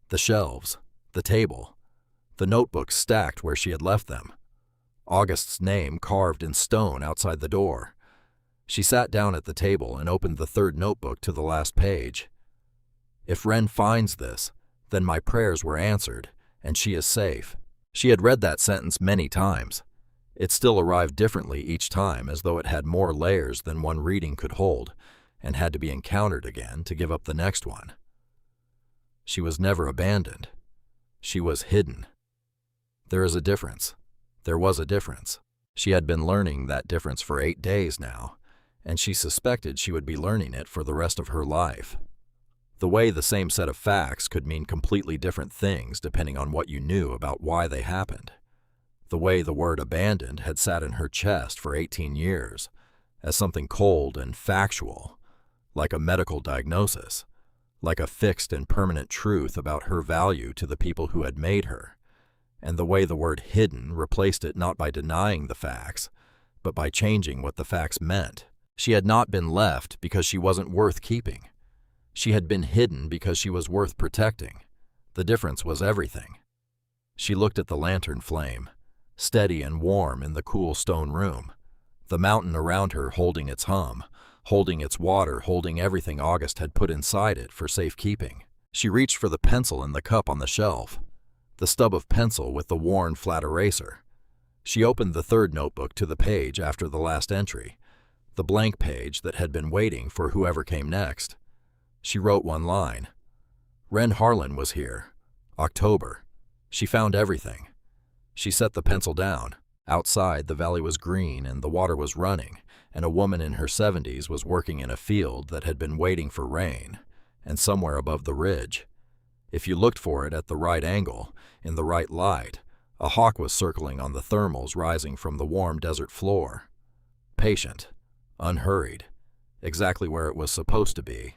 The shelves, the table, the notebooks stacked where she had left them. August's name carved in stone outside the door. She sat down at the table and opened the third notebook to the last page. If Wren finds this, then my prayers were answered, and she is safe. She had read that sentence many times. It still arrived differently each time, as though it had more layers than one reading could hold, and had to be encountered again to give up the next one. She was never abandoned. She was hidden. There is a difference. There was a difference. She had been learning that difference for 8 days now, and she suspected she would be learning it for the rest of her life. The way the same set of facts could mean completely different things depending on what you knew about why they happened. The way the word abandoned had sat in her chest for 18 years, as something cold and factual, like a medical diagnosis, like a fixed and permanent truth about her value to the people who had made her, and the way the word hidden replaced it not by denying the facts, but by changing what the facts meant. She had not been left because she wasn't worth keeping. She had been hidden because she was worth protecting. The difference was everything. She looked at the lantern flame, steady and warm in the cool stone room, the mountain around her holding its hum, holding its water, holding everything August had put inside it for safekeeping. She reached for the pencil in the cup on the shelf, the stub of pencil with the worn flat eraser. She opened the third notebook to the page after the last entry, the blank page that had been waiting for whoever came next. She wrote one line. Wren Harlan was here. October. She found everything. She set the pencil down. Outside, the valley was green and the water was running, and a woman in her 70s was working in a field that had been waiting for rain, and somewhere above the ridge, if you looked for it at the right angle, in the right light, a hawk was circling on the thermals rising from the warm desert floor. Patient, unhurried, exactly where it was supposed to be.